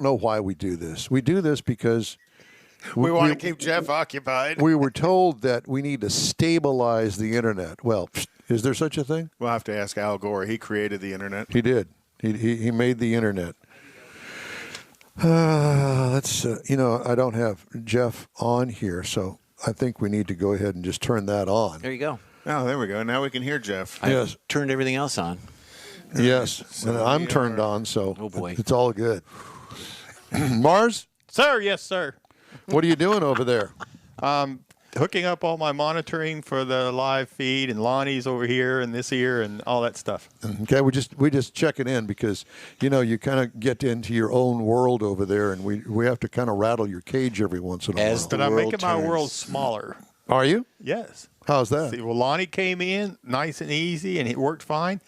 know why we do this. We do this because We want to keep Jeff occupied. we were told that we need to stabilize the internet. Well, is there such a thing? We'll have to ask Al Gore. He created the internet. He did. He made the internet. Let's I don't have Jeff on here, so I think we need to go ahead and just turn that on. There you go. Oh, there we go. Now we can hear Jeff. Yes. I turned everything else on. Yes, So and I'm we turned are- on, so Oh, boy. it's all good. Mars, Sir, yes, sir. what are you doing over there? Hooking up all my monitoring for the live feed, and Lonnie's over here and this ear and all that stuff. Okay, we just checking in because you kind of get into your own world over there, and we have to kind of rattle your cage every once in a As while. But I'm world making my turns. world smaller. Are you? Yes. How's that? See, well, Lonnie came in nice and easy, and it worked fine.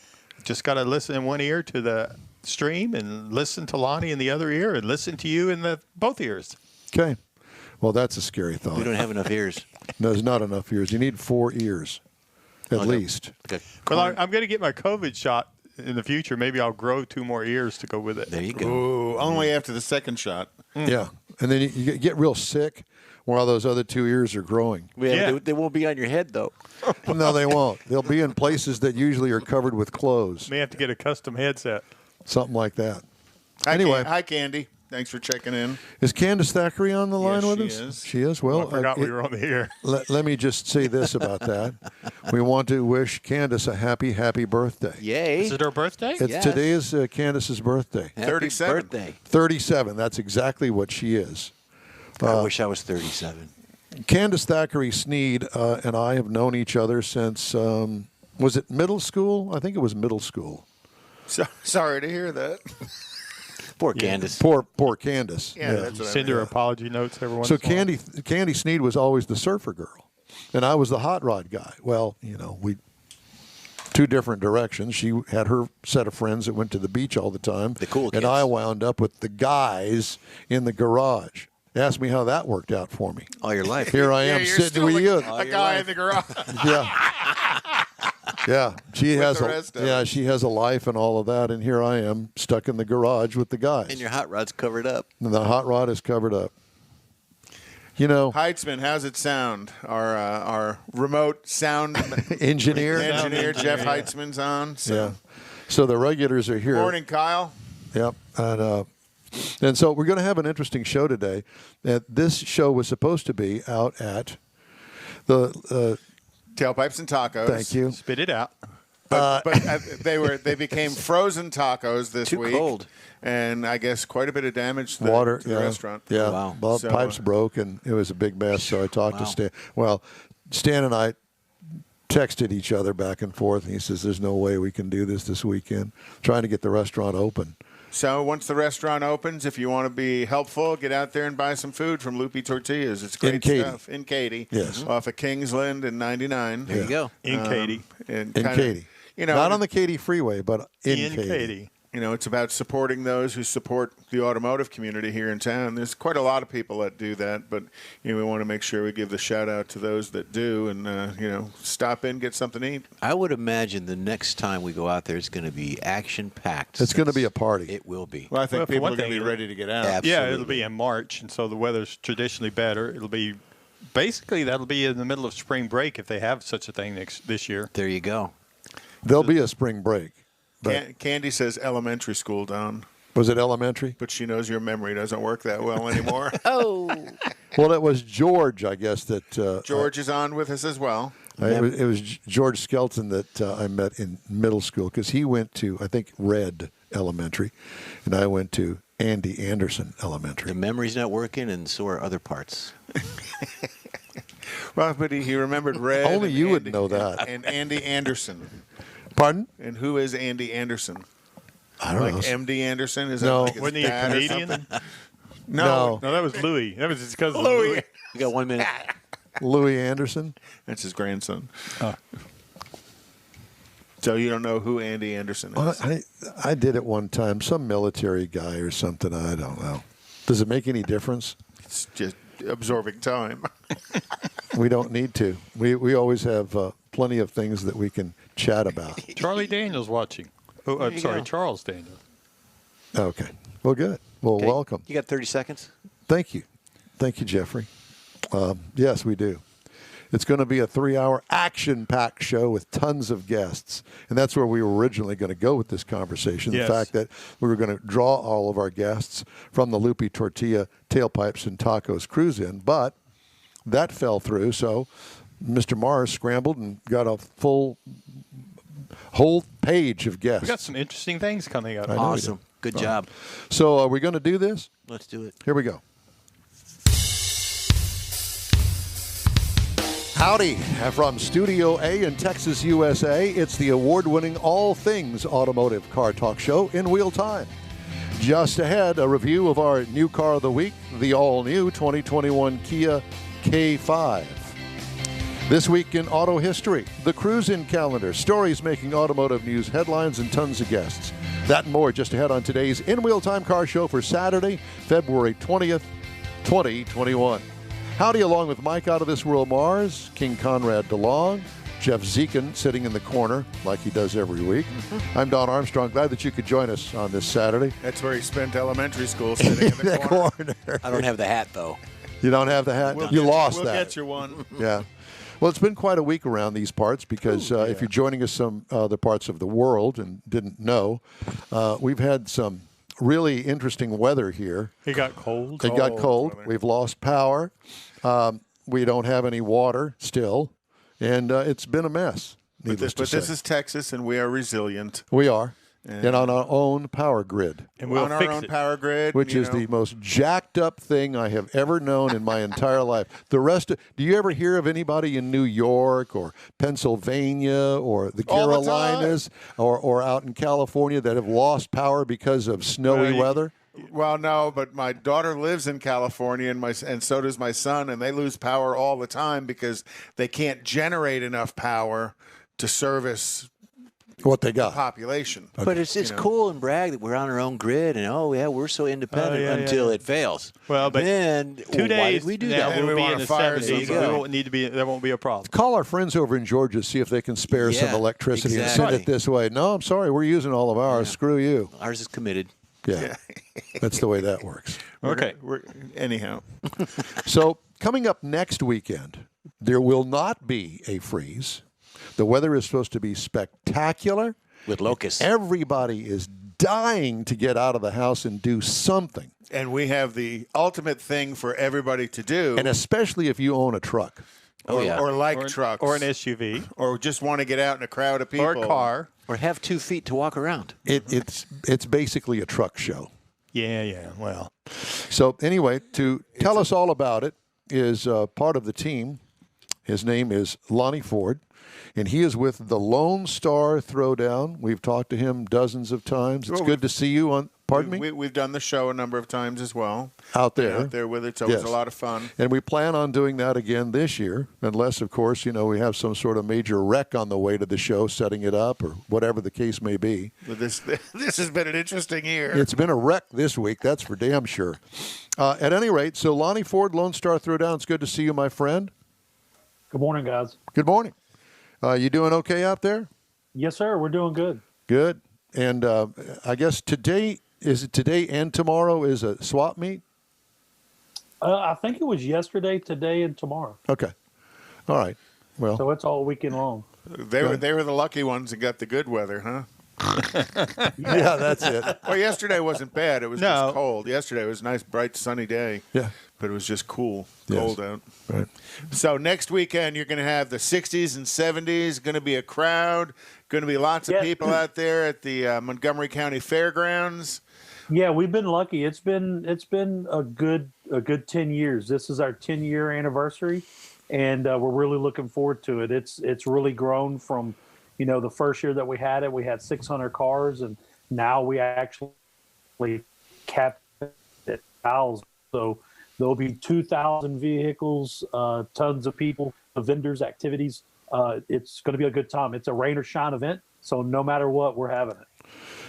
Just got to listen in one ear to the stream and listen to Lonnie in the other ear and listen to you in the both ears. Okay. Well, that's a scary thought. We don't have enough ears. There's not enough ears. You need 4 ears, at Okay. least. Okay. Well, I'm going to get my COVID shot in the future. Maybe I'll grow 2 more ears to go with it. There you go. Ooh, only after the second shot. Yeah, and then you get real sick while those other 2 ears are growing. Yeah. They won't be on your head, though. No, they won't. They'll be in places that usually are covered with clothes, May have to get a custom headset. something like that. Hi, Anyway. Hi, Candy. Thanks for checking in. Is Candace Thackeray on the line Yes, with she us? is. She is. Well, I forgot we were on the air. let me just say this about that. We want to wish Candace a happy birthday. Yay. Is it her birthday? Yes. Today is Candace's birthday. Happy 37. birthday. 37. That's exactly what she is. I wish I was 37. Candace Thackeray Sneed and I have known each other since, was it middle school? I think it was middle school. Sorry to hear that. Poor Candace. Poor Candace. Yeah, that's what I Send mean. her apology notes every once So in a while. Candy Sneed was always the surfer girl, and I was the hot rod guy. Well, we 2 different directions. She had her set of friends that went to the beach all the time. The cool And kids. I wound up with the guys in the garage. Ask me how that worked out for me. All your life. Here I Yeah, am you're sitting still with you. a guy in the garage. Yeah. Yeah. She With has the rest of us. she has a life and all of that, and here I am stuck in the garage with the guys. And your hot rod's covered up. And the hot rod is covered up. Heitzman, how's it sound? Our remote sound Engineer. engineer, Jeff Heitzman's on. So. Yeah. So the regulars are here. Morning, Kyle. Yep. And so we're going to have an interesting show today. This show was supposed to be out at the. Tailpipes and tacos. Thank you. Spit it out. But they became frozen tacos this Too week. cold. And I guess quite a bit of damage to Water. to the yeah. restaurant. Yeah. Wow. Well, So, pipes broke and it was a big mess. So I talked to Wow. Stan. Well, Stan and I texted each other back and forth. And he says, "There's no way we can do this weekend." Trying to get the restaurant open. So once the restaurant opens, if you want to be helpful, get out there and buy some food from Loopy Tortillas. It's great Katy. stuff. In Katy. Yes. Off of Kingsland and 99. There you go. In Katy. And In kinda, Katy. and Not on the Katy Freeway, but in Katy. Katy. it's about supporting those who support the automotive community here in town. There's quite a lot of people that do that, but we want to make sure we give the shout out to those that do, and stop in, get something to eat. I would imagine the next time we go out there, it's going to be action-packed. It's going to be a party. It will be. Well, I think Well, for people one are going to thing, be ready to get out. Absolutely. Yeah, it'll be in March, and so the weather's traditionally better. It'll be basically that'll be in the middle of spring break if they have such a thing this year. There you go. There'll be a spring break. But Candy says elementary school, Don, was it elementary? but she knows your memory doesn't work that well anymore. Oh. Well, it was George, I guess, that George is on with us as well. it was George Skelton that I met in middle school because he went to, I think, Red Elementary, and I went to Andy Anderson Elementary. The memory's not working, and so are other parts. Well, but he remembered Red. Only and you would Andy- know that. And Andy Anderson. Pardon? And who is Andy Anderson? I don't Like know. MD Anderson? Is No. that like his Wasn't he a dad or comedian? something? No. No, that was Louis. That was his cousin Louis. Louis. You got 1 minute. Louis Anderson? That's his grandson. Oh. So you don't know who Andy Anderson is? Well, I did it one time. Some military guy or something. I don't know. Does it make any difference? It's just absorbing time. We don't need to. We always have plenty of things that we can chat about. Charlie Daniels watching. Oh, I'm you sorry, go. Charles Daniels. Okay. Well, good. Well, Okay. welcome. You got 30 seconds? Thank you. Thank you, Jeffrey. Yes, we do. It's going to be a 3-hour action-packed show with tons of guests. And that's where we were originally going to go with this conversation. Yes. The fact that we were going to draw all of our guests from the Loopy Tortilla Tailpipes and Tacos Cruise In. But that fell through. So Mr. Mars scrambled and got a whole page of guests. We got some interesting things coming up. I know we Awesome. Good job. So are we going to do this? Let's do it. Here we go. Howdy, from Studio A in Texas, USA. It's the award-winning All Things Automotive Car Talk Show in real time. Just ahead, a review of our new car of the week, the all-new 2021 Kia K5. This week in auto history, the cruise-in calendar, stories making automotive news headlines, and tons of guests. That and more just ahead on today's In Real Time Car Show for Saturday, February 20th, 2021. Howdy, along with Mike Out of This World Mars, King Conrad DeLong, Jeff Zekin sitting in the corner like he does every week. I'm Don Armstrong. Glad that you could join us on this Saturday. That's where he spent elementary school, sitting in the corner. I don't have the hat, though. You don't have the hat? We'll lost we'll that. We'll get you one. Yeah. Well, it's been quite a week around these parts because if you're joining us some other parts of the world and didn't know, we've had some really interesting weather here. It got cold. It got cold. weather. We've lost power. We don't have any water still, and it's been a mess. But Needless to this say. is Texas, and we are resilient. We are, and on our own power grid, And we'll on our fix own it. power grid, which is the most jacked up thing I have ever known in my entire life. The rest of, do you ever hear of anybody in New York or Pennsylvania or the All the time. Carolinas or out in California that have lost power because of snowy Well, weather? Well, no, but my daughter lives in California, and so does my son, and they lose power all the time because they can't generate enough power to service What they the got? population. But it's cool and brag that we're on our own grid and, oh, yeah, we're so independent yeah, until yeah. it fails. Well, but then 2 why days did we do now that? And we'll we be wanna in the fire 70s. somebody. We won't need to be. There won't be a problem. Call our friends over in Georgia, see if they can spare some Yeah, electricity and send exactly. it this way. No, I'm sorry, we're using all of ours. Screw you. Ours is committed. Yeah, that's the way that works. Okay. Anyhow, So coming up next weekend, there will not be a freeze. The weather is supposed to be spectacular. With locusts. Everybody is dying to get out of the house and do something. and we have the ultimate thing for everybody to do, And especially if you own a truck. or like or, trucks, or an SUV or just want to get out in a crowd of people, or a car. Or have 2 feet to walk around. It's basically a truck show. Yeah. Well, So anyway, to tell us all about it is part of the team. His name is Lonnie Ford, and he is with the Lone Star Throwdown. We've talked to him dozens of times. It's Well, good to see you on. Pardon me? We've done the show a number of times as well. Out there. Out there with it. It's always Yes. a lot of fun. And we plan on doing that again this year, unless, of course, we have some sort of major wreck on the way to the show, setting it up, or whatever the case may be. But this has been an interesting year. It's been a wreck this week, that's for damn sure. At any rate, so Lonnie Ford, Lone Star Throwdown, it's good to see you, my friend. Good morning, guys. Good morning. You doing okay out there? Yes, sir. We're doing good. Good. And I guess today and tomorrow is a swap meet? I think it was yesterday, today, and tomorrow. Okay. All right. Well, So it's all weekend long. They were the lucky ones that got the good weather, huh? yeah, that's it. Well, yesterday wasn't bad. It was No. just cold. Yesterday was a nice, bright, sunny day. Yeah. But it was just cool, Yes. cold out. Right. So next weekend, you're going to have the 60s and 70s. Going to be a crowd. Going to be lots of Yeah. people out there at the Montgomery County Fairgrounds. Yeah, we've been lucky. It's been a good 10 years. This is our 10-year anniversary, and we're really looking forward to it. It's really grown from, the first year that we had it, we had 600 cars, and now we actually capped it at 1,000. So there'll be 2,000 vehicles, tons of people, vendors, activities. It's going to be a good time. It's a rain or shine event, so no matter what, we're having it.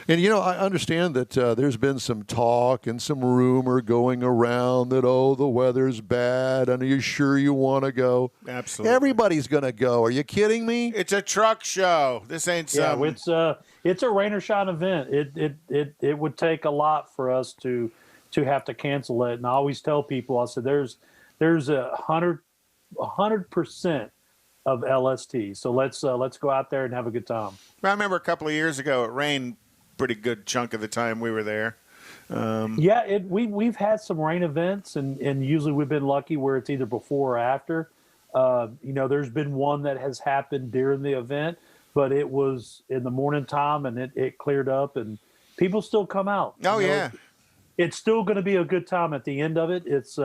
And, I understand that there's been some talk and some rumor going around that, the weather's bad, and are you sure you want to go? Absolutely. Everybody's going to go. Are you kidding me? It's a truck show. This ain't some. Yeah, it's a rain or shine event. It would take a lot for us to to have to cancel it. And I always tell people, I said, there's 100% of LST. So let's go out there and have a good time. I remember a couple of years ago, it rained pretty good chunk of the time we were there. We've had some rain events, and usually we've been lucky where it's either before or after. There's been one that has happened during the event, but it was in the morning time, and it cleared up, and people still come out. Oh, yeah. It's still going to be a good time at the end of it. It's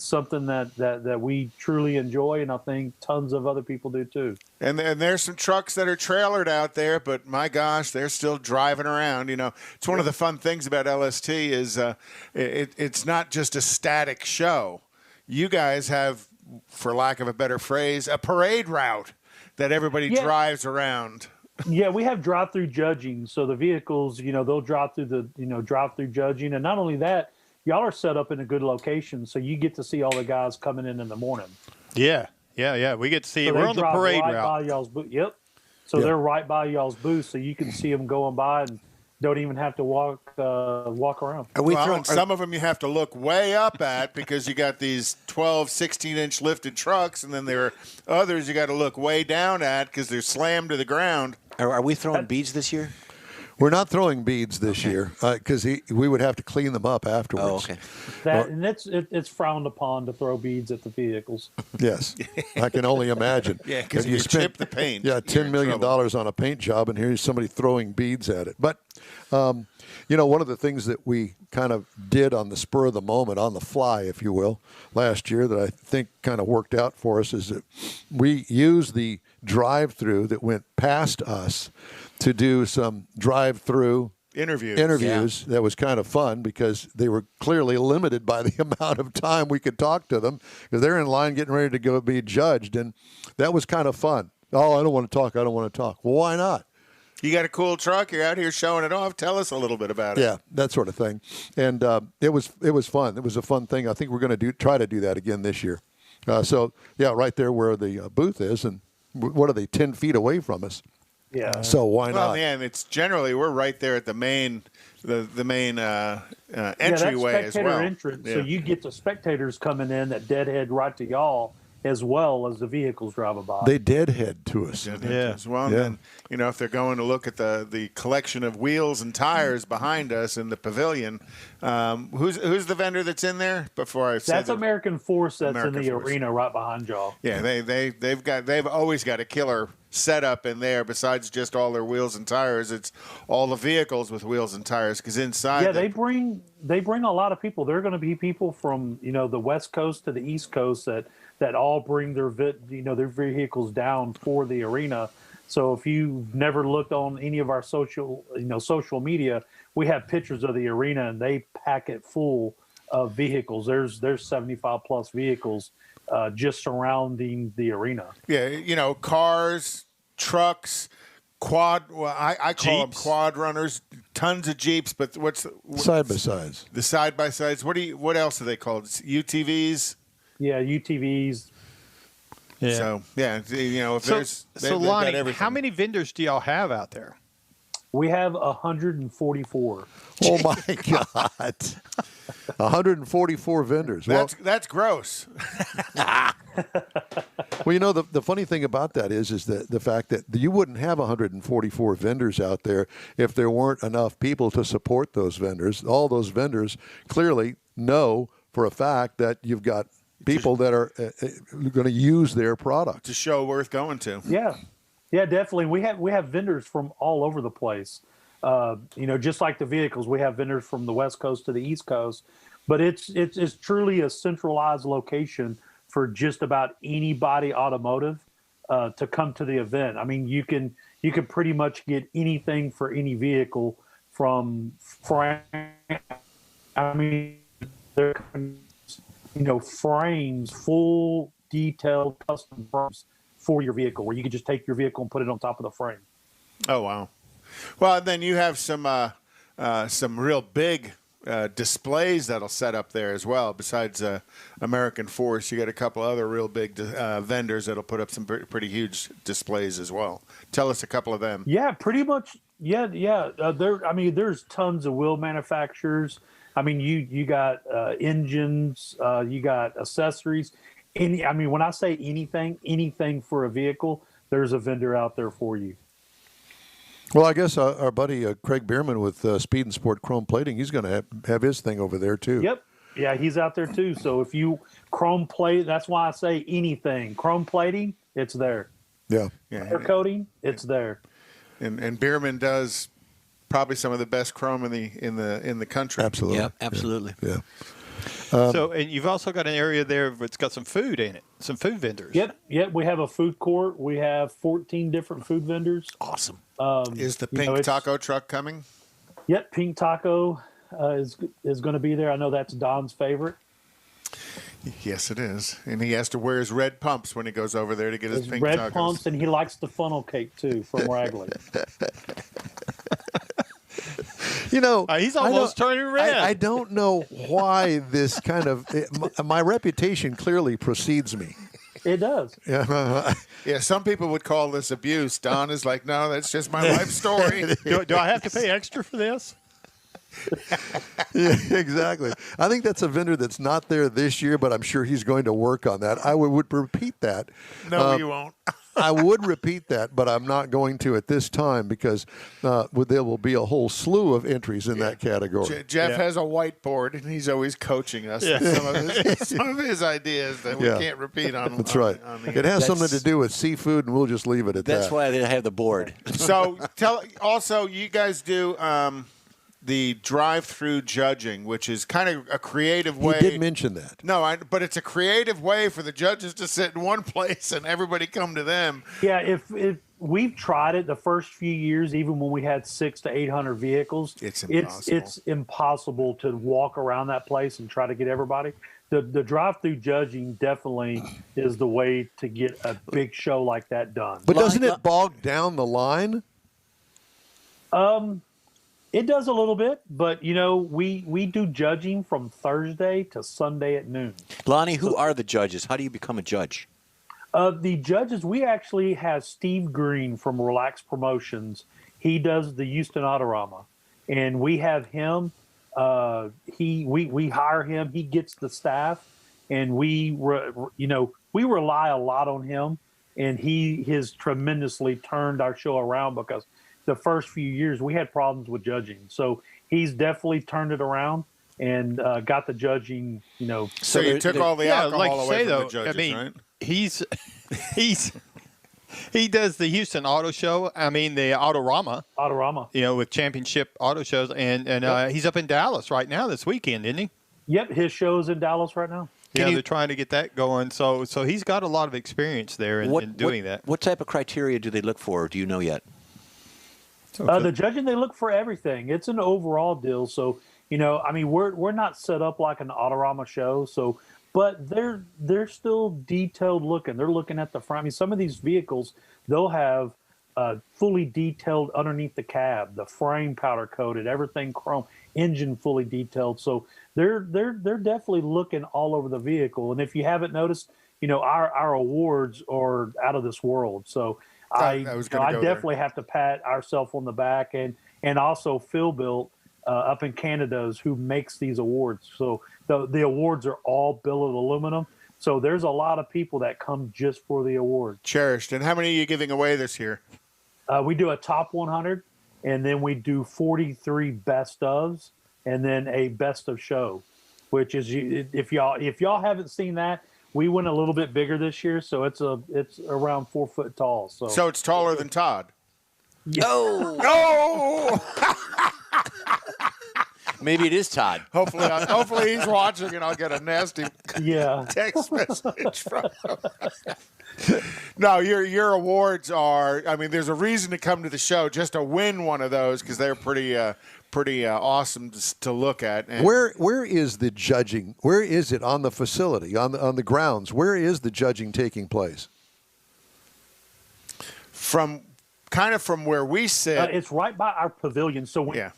something that we truly enjoy, and I think tons of other people do too. And there's some trucks that are trailered out there, but my gosh, they're still driving around. It's one of the fun things about LST is it's not just a static show. You guys have, for lack of a better phrase, a parade route that everybody drives around. Yeah, we have drive-through judging, so the vehicles, they'll drive through drive-through judging, and not only that, y'all are set up in a good location, so you get to see all the guys coming in the morning. Yeah. We get to see it. We're on the parade route. By y'all's booth. Yep. So they're right by y'all's booth, so you can see them going by and don't even have to walk around. And some of them you have to look way up at because you got these 12, 16-inch lifted trucks, and then there are others you got to look way down at because they're slammed to the ground. Are we throwing beads this year? We're not throwing beads this year because we would have to clean them up afterwards. Oh, okay. And it's frowned upon to throw beads at the vehicles. Yes, I can only imagine. Yeah, because you chip the paint. Yeah, $10 million on a paint job, and here's somebody throwing beads at it. But, one of the things that we kind of did on the spur of the moment, on the fly, if you will, last year that I think kind of worked out for us is that we used the drive-through that went past us to do some drive-through interviews. That was kind of fun because they were clearly limited by the amount of time we could talk to them because they're in line getting ready to go be judged, and that was kind of fun. Oh, I don't want to talk. Well, why not? You got a cool truck. You're out here showing it off. Tell us a little bit about it. Yeah, that sort of thing. And it was fun. It was a fun thing. I think we're going to try to do that again this year. Right there where the booth is, and what are they, 10 feet away from us? Yeah. So why not? Well, man, it's generally we're right there at the main entryway as well. Entrance, so you get the spectators coming in that deadhead right to y'all as well as the vehicles driving by. They deadhead to us. As well. Yeah. And then, if they're going to look at the collection of wheels and tires behind us in the pavilion, who's the vendor that's in there? That's American Force. That's in the arena right behind y'all. Yeah, they've always got a killer setup in there. Besides just all their wheels and tires, it's all the vehicles with wheels and tires. Because inside, they bring a lot of people. There are going to be people from the West Coast to the East Coast that all bring their vehicles down for the arena. So if you've never looked on any of our social media, we have pictures of the arena, and they pack it full of vehicles. There's 75 plus vehicles just surrounding the arena. Yeah, cars, trucks, I call them quad runners, tons of Jeeps, but what's side by sides? The side by sides. What else are they called? UTVs. Yeah, UTVs. Yeah. So if Lonnie, how many vendors do y'all have out there? We have 144. Oh my God. 144 vendors. That's gross. Well, the funny thing about that is that the fact that you wouldn't have 144 vendors out there if there weren't enough people to support those vendors. All those vendors clearly know for a fact that you've got people that are going to use their product. It's a show worth going to. Yeah, definitely. We have vendors from all over the place. Just like the vehicles, we have vendors from the West Coast to the East Coast. But it's truly a centralized location for just about anybody automotive to come to the event. I mean, you can pretty much get anything for any vehicle from frames, full detailed custom frames for your vehicle, where you can just take your vehicle and put it on top of the frame. Oh wow! Well, then you have some real big displays that'll set up there as well. Besides American Force, you got a couple other real big vendors that'll put up some pretty huge displays as well. Tell us a couple of them. Yeah, pretty much. Yeah. There's tons of wheel manufacturers. I mean, you got engines, you got accessories. I mean, when I say anything for a vehicle, there's a vendor out there for you. Well, I guess our buddy Craig Bierman with Speed and Sport Chrome Plating, he's going to have his thing over there too. Yep. Yeah, he's out there too. So if you chrome plate, that's why I say anything. Chrome plating, it's there. Yeah. Clear coating, it's there. And Bierman does probably some of the best chrome in the country. Absolutely. Yep, absolutely. Yeah. So, and you've also got an area there that's got some food in it, some food vendors. Yep. We have a food court. We have 14 different food vendors. Awesome. Is the pink taco truck coming? Yep, Pink Taco is going to be there. I know that's Don's favorite. Yes, it is. And he has to wear his red pumps when he goes over there to get his pink red tacos. pumps, and he likes the funnel cake too from Wraggley. You know, He's almost turning red. I don't know why this kind of my reputation clearly precedes me. It does. Yeah. Yeah, some people would call this abuse. Don is like, no, that's just my life story. do I have to pay extra for this? Yeah, exactly. I think that's a vendor that's not there this year, but I'm sure he's going to work on that. I would repeat that. No, you won't. I would repeat that, but I'm not going to at this time because there will be a whole slew of entries in that category. Jeff has a whiteboard, and he's always coaching us with some of his ideas that we can't repeat on. That's right. It has something to do with seafood, and we'll just leave it at that. That's why they have the board. So also, you guys do the drive-through judging, which is kind of a creative way. He did mention that. No, but it's a creative way for the judges to sit in one place and everybody come to them. Yeah, if we've tried it the first few years, even when we had 600 to 800 vehicles, it's impossible. It's impossible to walk around that place and try to get everybody. The drive-through judging definitely is the way to get a big show like that done. But doesn't it bog down the line? It does a little bit, but we do judging from Thursday to Sunday at noon. Lonnie, who are the judges? How do you become a judge? The judges, we actually have Steve Green from Relax Promotions. He does the Houston Autorama, and we have him. We hire him. He gets the staff, and we rely a lot on him, and he has tremendously turned our show around because the first few years we had problems with judging. So he's definitely turned it around and got the judging, So you took all the alcohol away from the judges, I mean, right? He does the Houston Auto Show. I mean, the Autorama, with championship auto shows. And he's up in Dallas right now this weekend, isn't he? Yep, his show's in Dallas right now. They're trying to get that going. So he's got a lot of experience there in doing that. What type of criteria do they look for? Do you know yet? The judging, they look for everything. It's an overall deal. So, we're not set up like an Autorama show. So, but they're still detailed looking. They're looking at the front. I mean, some of these vehicles, they'll have fully detailed underneath the cab, the frame powder coated, everything chrome, engine fully detailed. So they're definitely looking all over the vehicle. And if you haven't noticed, our awards are out of this world. So I definitely have to pat ourselves on the back, and also Phil Built up in Canada's who makes these awards. So the awards are all billet aluminum. So there's a lot of people that come just for the award. Cherished. And how many are you giving away this year? We do a top 100, and then we do 43 best ofs, and then a best of show, which is if y'all haven't seen that. We went a little bit bigger this year, so it's around 4 foot tall. So it's taller than Todd. No. No. Maybe it is Todd. Hopefully he's watching, and I'll get a nasty text message from him. No, your awards are. I mean, there's a reason to come to the show just to win one of those because they're pretty awesome to look at. And Where is the judging? Where is it on the facility, on the grounds? Where is the judging taking place? From where we sit. It's right by our pavilion. So Yeah.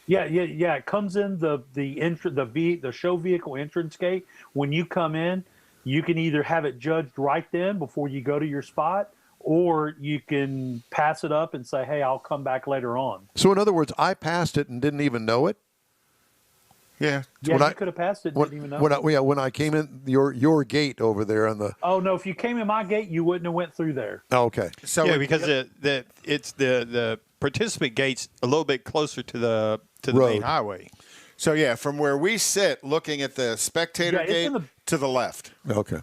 It comes in the show vehicle entrance gate. When you come in, you can either have it judged right then before you go to your spot, or you can pass it up and say, "Hey, I'll come back later on." So in other words, I passed it and didn't even know it? Yeah. Yeah, When you could have passed it. When, Didn't even know. when I came in your gate over there on the. Oh no! If you came in my gate, you wouldn't have went through there. Oh, okay. So yeah, we- because it's the participant gate's a little bit closer to the Road. main highway. So yeah, from where we sit, looking at the spectator Yeah, it's gate in the- to the left. Okay.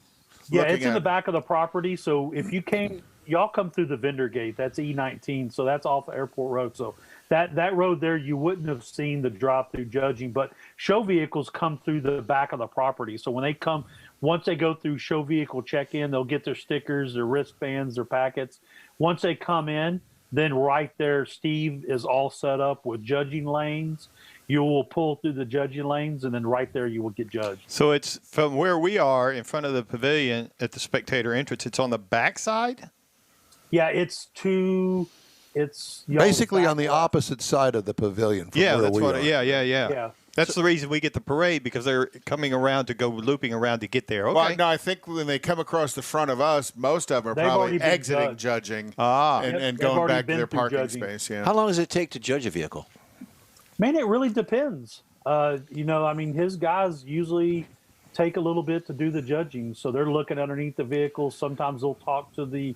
Yeah, Looking it's in at- the back of the property. So if you came, y'all come through the vendor gate. That's E19. So that's off Airport Road. So that road there, you wouldn't have seen the drive-through judging. But show vehicles come through the back of the property. So when they come, once they go through show vehicle check-in, they'll get their stickers, their wristbands, their packets. Once they come in, then right there, Steve is all set up with judging lanes. You will pull through the judging lanes, and then right there you will get judged. So it's from where we are in front of the pavilion at the spectator entrance. It's on the back side. Yeah, it's y'all's Basically back on the left. opposite side of the pavilion from Yeah, where that's we what. are. Yeah. Yeah. That's the reason we get the parade, because they're coming around to go looping around to get there. Okay. Well, no, I think when they come across the front of us, most of them are They've probably already been exiting judged. judging Yep, and they've going already back to been their through parking judging. space. Yeah. How long does it take to judge a vehicle? Man, it really depends. I mean, his guys usually take a little bit to do the judging, so they're looking underneath the vehicle. Sometimes they'll talk to the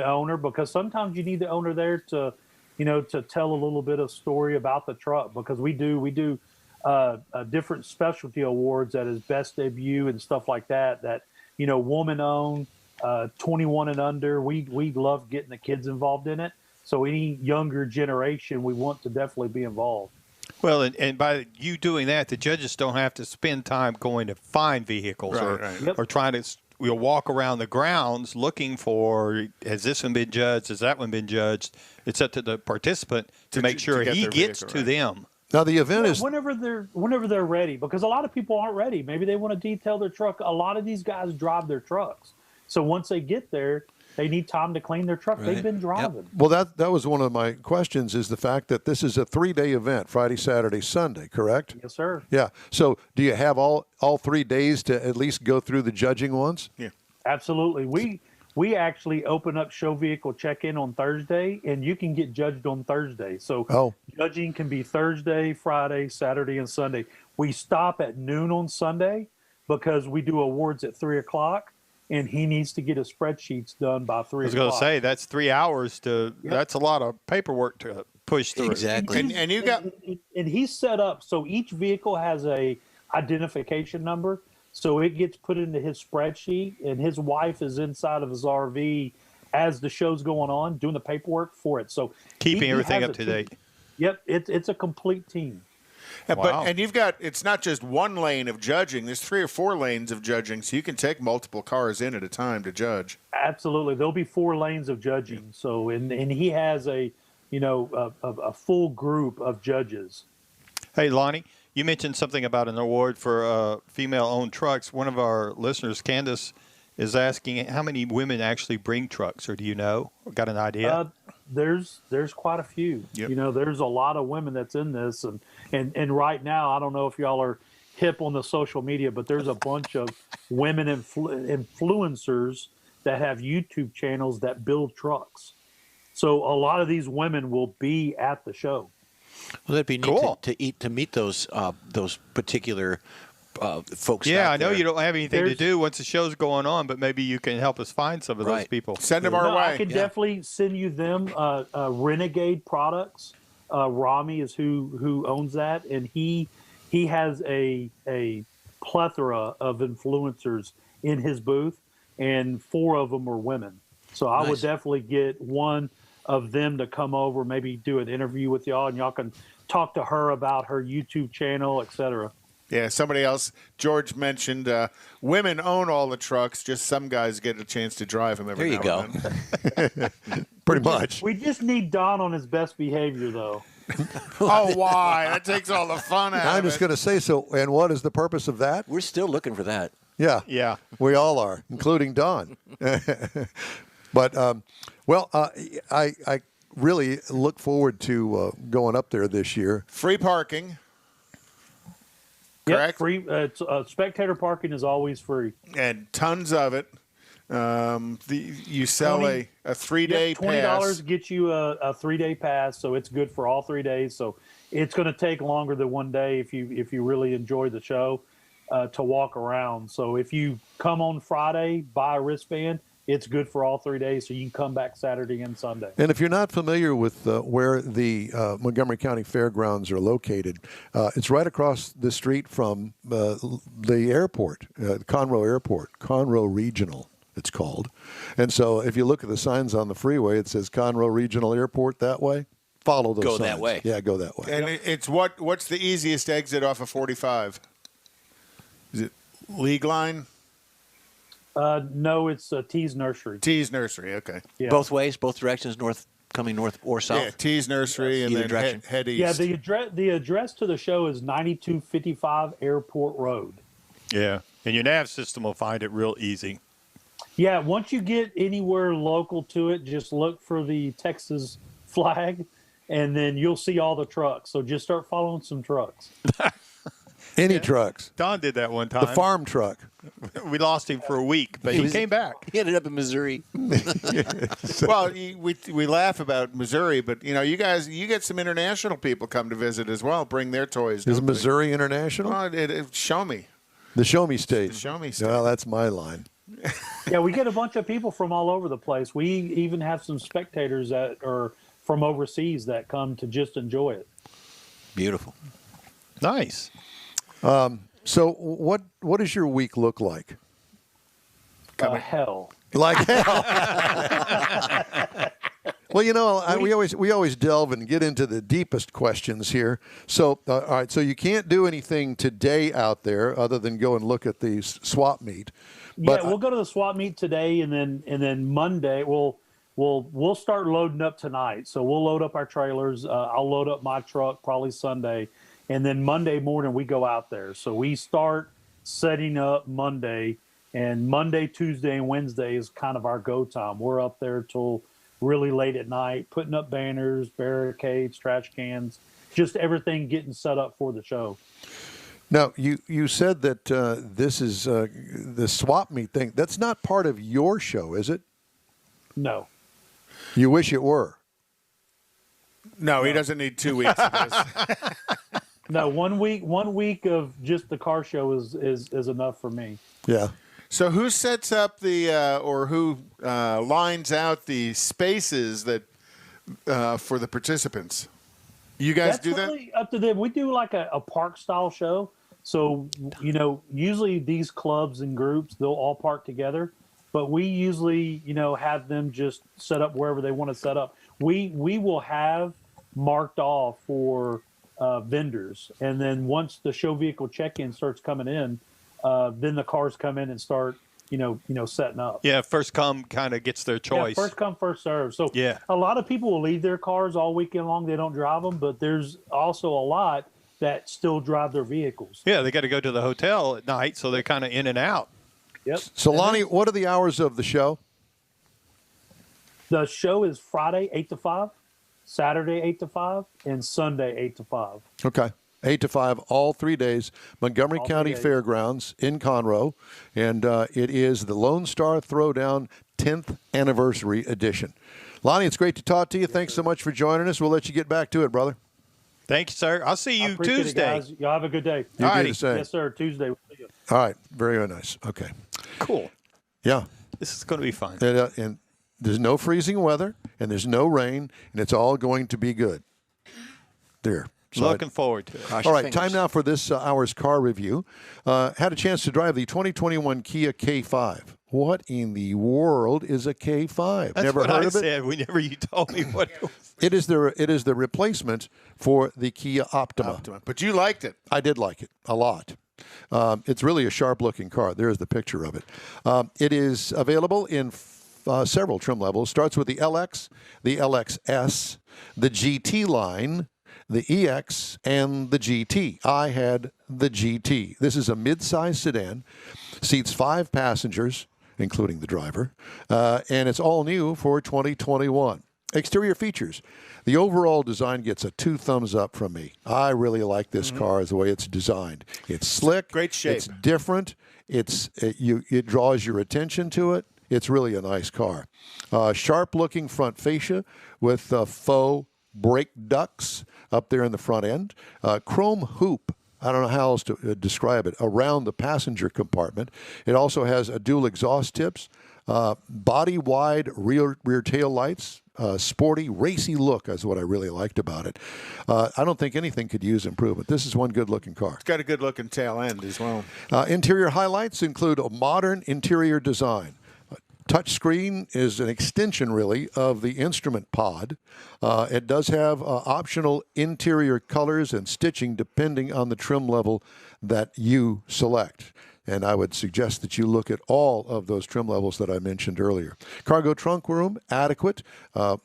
owner, because sometimes you need the owner there to tell a little bit of story about the truck, because we do different specialty awards that is best debut and stuff like that woman owned, 21 and under. We love getting the kids involved in it. So any younger generation, we want to definitely be involved. Well, and by you doing that, the judges don't have to spend time going to find vehicles Right. Yep. or trying to we'll walk around the grounds looking for, has this one been judged? Has that one been judged? It's up to the participant to make sure get he their gets vehicle, to right. them. Now the event is Whenever they're ready, because a lot of people aren't ready. Maybe they want to detail their truck. A lot of these guys drive their trucks, so once they get there, they need time to clean their truck. Right. They've been driving. well that was one of my questions, is the fact that this is a 3-day event, Friday, Saturday, Sunday, correct? Yes, sir. Yeah. So do you have all 3 days to at least go through the judging ones? Yeah. Absolutely. We actually open up show vehicle check-in on Thursday, and you can get judged on Thursday. So judging can be Thursday, Friday, Saturday, and Sunday. We stop at noon on Sunday because we do awards at 3 o'clock, and he needs to get his spreadsheets done by 3 I was o'clock. going to say, that's 3 hours that's a lot of paperwork to push through. Exactly. And you got And he's set up so each vehicle has a identification number, so it gets put into his spreadsheet, and his wife is inside of his RV as the show's going on doing the paperwork for it. So Keeping he everything has up a to team. date. Yep, it's a complete team. Wow. and you've got, it's not just one lane of judging. There's 3 or 4 lanes of judging, so you can take multiple cars in at a time to judge. Absolutely, there'll be 4 lanes of judging. So and he has a full group of judges. Hey, Lonnie, you mentioned something about an award for female-owned trucks. One of our listeners, Candace, is asking how many women actually bring trucks, or do you know? Got an idea? There's quite a few. Yep. There's a lot of women that's in this, and right now, I don't know if y'all are hip on the social media, but there's a bunch of women influencers that have YouTube channels that build trucks. So a lot of these women will be at the show. Well, that'd be neat Cool. to meet those particular folks. Yeah, out I know there. you don't have anything to There's- do once the show's going on, but maybe you can help us find some of those Right. people. Send them our No, way. I can definitely send you them. Renegade Products. Rami is who owns that, and he has a plethora of influencers in his booth, and 4 of them are women. So I would Nice. definitely get one of them to come over, maybe do an interview with y'all, and y'all can talk to her about her YouTube channel, etc. Yeah, somebody else, George mentioned women own all the trucks, just some guys get a chance to drive them every There you now and then. Pretty much. We just need Don on his best behavior, though. Oh, why? That takes all the fun out I'm of just it. going to say so. And what is the purpose of that? We're still looking for that. Yeah. Yeah. We all are, including Don. But, I really look forward to going up there this year. Free parking, Yep, correct? free. Spectator parking is always free. And tons of it. You sell a 3-day $20 pass. gets you a 3-day pass, so it's good for all 3 days. So it's going to take longer than 1 day if you really enjoy the show to walk around. So if you come on Friday, buy a wristband, it's good for all 3 days, so you can come back Saturday and Sunday. And if you're not familiar with where the Montgomery County Fairgrounds are located, it's right across the street from the airport, Conroe Airport, Conroe Regional, it's called. And so if you look at the signs on the freeway, it says Conroe Regional Airport that way. Follow those signs. Go that way. Yeah, go that way. And it's what's the easiest exit off of 45? Is it League Line? No, it's T's Nursery. T's Nursery, okay. Yeah. Both ways, both directions, coming north or south? Yeah, T's Nursery and Either then direction. head east. Yeah, the address to the show is 9255 Airport Road. Yeah, and your nav system will find it real easy. Yeah, once you get anywhere local to it, just look for the Texas flag, and then you'll see all the trucks. So just start following some trucks. Any trucks. Don did that one time. The farm truck. We lost him for a week, but he came back. He ended up in Missouri. Well, we laugh about Missouri, but you guys, you get some international people come to visit as well. Bring their toys. Is don't they? Missouri international? Well, show me. The Show Me State. The Show Me State. Well, that's my line. Yeah, we get a bunch of people from all over the place. We even have some spectators that are from overseas that come to just enjoy it. Beautiful. Nice. So what does your week look like? Hell. Like hell. Well, we always delve and get into the deepest questions here. So, all right. So you can't do anything today out there other than go and look at the swap meet. But Yeah, we'll go to the swap meet today, and then Monday we'll start loading up tonight. So we'll load up our trailers. I'll load up my truck probably Sunday, and then Monday morning we go out there. So we start setting up Monday, and Monday, Tuesday, and Wednesday is kind of our go time. We're up there till really late at night, putting up banners, barricades, trash cans, just everything getting set up for the show. Now, you said that this is the swap meet thing. That's not part of your show, is it? No. You wish it were. No, he doesn't need 2 weeks of this. No, 1 week of just the car show is enough for me. Yeah. So who sets up or who lines out the spaces that for the participants? You guys That's do that? really up to them. We do like a park style show. So, usually these clubs and groups, they'll all park together, but we usually, have them just set up wherever they want to set up. We will have marked off for vendors. And then once the show vehicle check-in starts coming in, then the cars come in and start, setting up. Yeah, first come kind of gets their choice. Yeah, first come, first serve. So Yeah. a lot of people will leave their cars all weekend long. They don't drive them, but there's also a lot that still drive their vehicles. Yeah, they got to go to the hotel at night, so they're kind of in and out. Yep. So, And Lonnie, what are the hours of the show? the show is Friday 8 to 5, Saturday 8 to 5, and Sunday 8 to 5. Okay. 8 to 5, all 3 days. Montgomery All County 3 days. Fairgrounds in Conroe. And it is the Lone Star Throwdown 10th Anniversary Edition. Lonnie, it's great to talk to you. Thanks so much for joining us. We'll let you get back to it, brother. Thank you, sir. I'll see I you appreciate it, Tuesday. guys. Y'all have a good day. You do Alrighty. the same. Yes, sir. Tuesday. We'll see you. All right. Very, very nice. Okay. Cool. Yeah. This is going to be fun. And there's no freezing weather, and there's no rain, and it's all going to be good. There. So Looking forward to it. Cross all your right, time fingers. now for this hour's car review. Had a chance to drive the 2021 Kia K5. What in the world is a K5? That's Never what heard I of it? said whenever you told me what it was. It is the replacement for the Kia Optima. But you liked it. I did like it a lot. It's really a sharp-looking car. There's the picture of it. It is available in several trim levels. Starts with the LX, the LXS, the GT line, the EX, and the GT. I had the GT. This is a mid-size sedan, seats 5 passengers, including the driver, and it's all new for 2021. Exterior features. The overall design gets a 2 thumbs up from me. I really like this car the way it's designed. It's slick. Great shape. It's different. It draws your attention to it. it's really a nice car. Sharp-looking front fascia with faux brake ducts up there in the front end. Chrome hoop, I don't know how else to describe it, around the passenger compartment. It also has a dual exhaust tips, body-wide rear tail lights, sporty, racy look is what I really liked about it. I don't think anything could use improvement. This is one good-looking car. It's got a good-looking tail end as well. Interior highlights include a modern interior design. Touchscreen is an extension, really, of the instrument pod. It does have optional interior colors and stitching depending on the trim level that you select. And I would suggest that you look at all of those trim levels that I mentioned earlier. Cargo trunk room, adequate.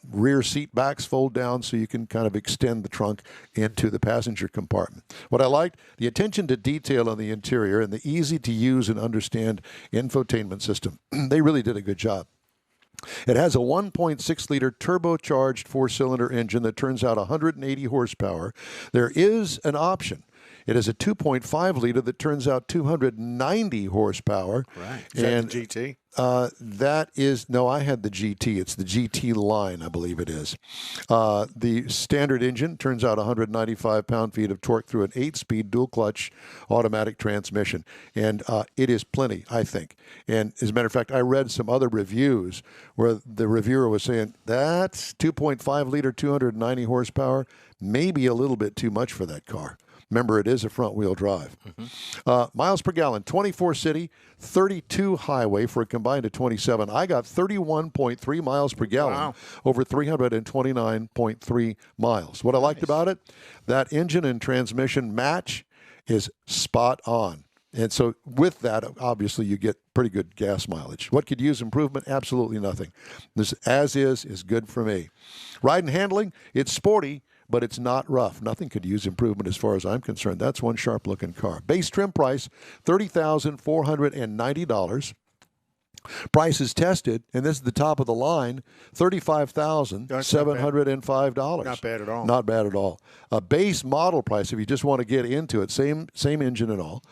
Rear seat backs fold down so you can kind of extend the trunk into the passenger compartment. What I liked, the attention to detail on the interior and the easy-to-use and understand infotainment system. They really did a good job. It has a 1.6-liter turbocharged four-cylinder engine that turns out 180 horsepower. There is an option. It is a 2.5-liter that turns out 290 horsepower. Right. Is that the GT? That is, no, I had the GT. It's the GT line, I believe it is. The standard engine turns out 195 pound-feet of torque through an 8-speed dual-clutch automatic transmission. And it is plenty, I think. And as a matter of fact, I read some other reviews where the reviewer was saying, that's 2.5-liter, 290 horsepower, maybe a little bit too much for that car. Remember, it is a front-wheel drive. Miles per gallon, 24 city, 32 highway for a combined of 27. I got 31.3 miles per gallon over 329.3 miles. What I liked about it, that engine and transmission match is spot on. And so with that, obviously, you get pretty good gas mileage. What could use improvement? Absolutely nothing. This as is good for me. Ride and handling, it's sporty, but it's not rough. Nothing could use improvement as far as I'm concerned. That's one sharp-looking car. Base trim price, $30,490. Price is tested, and this is the top of the line, $35,705. Not bad at all. Not bad at all. A base model price, if you just want to get into it, same engine and all,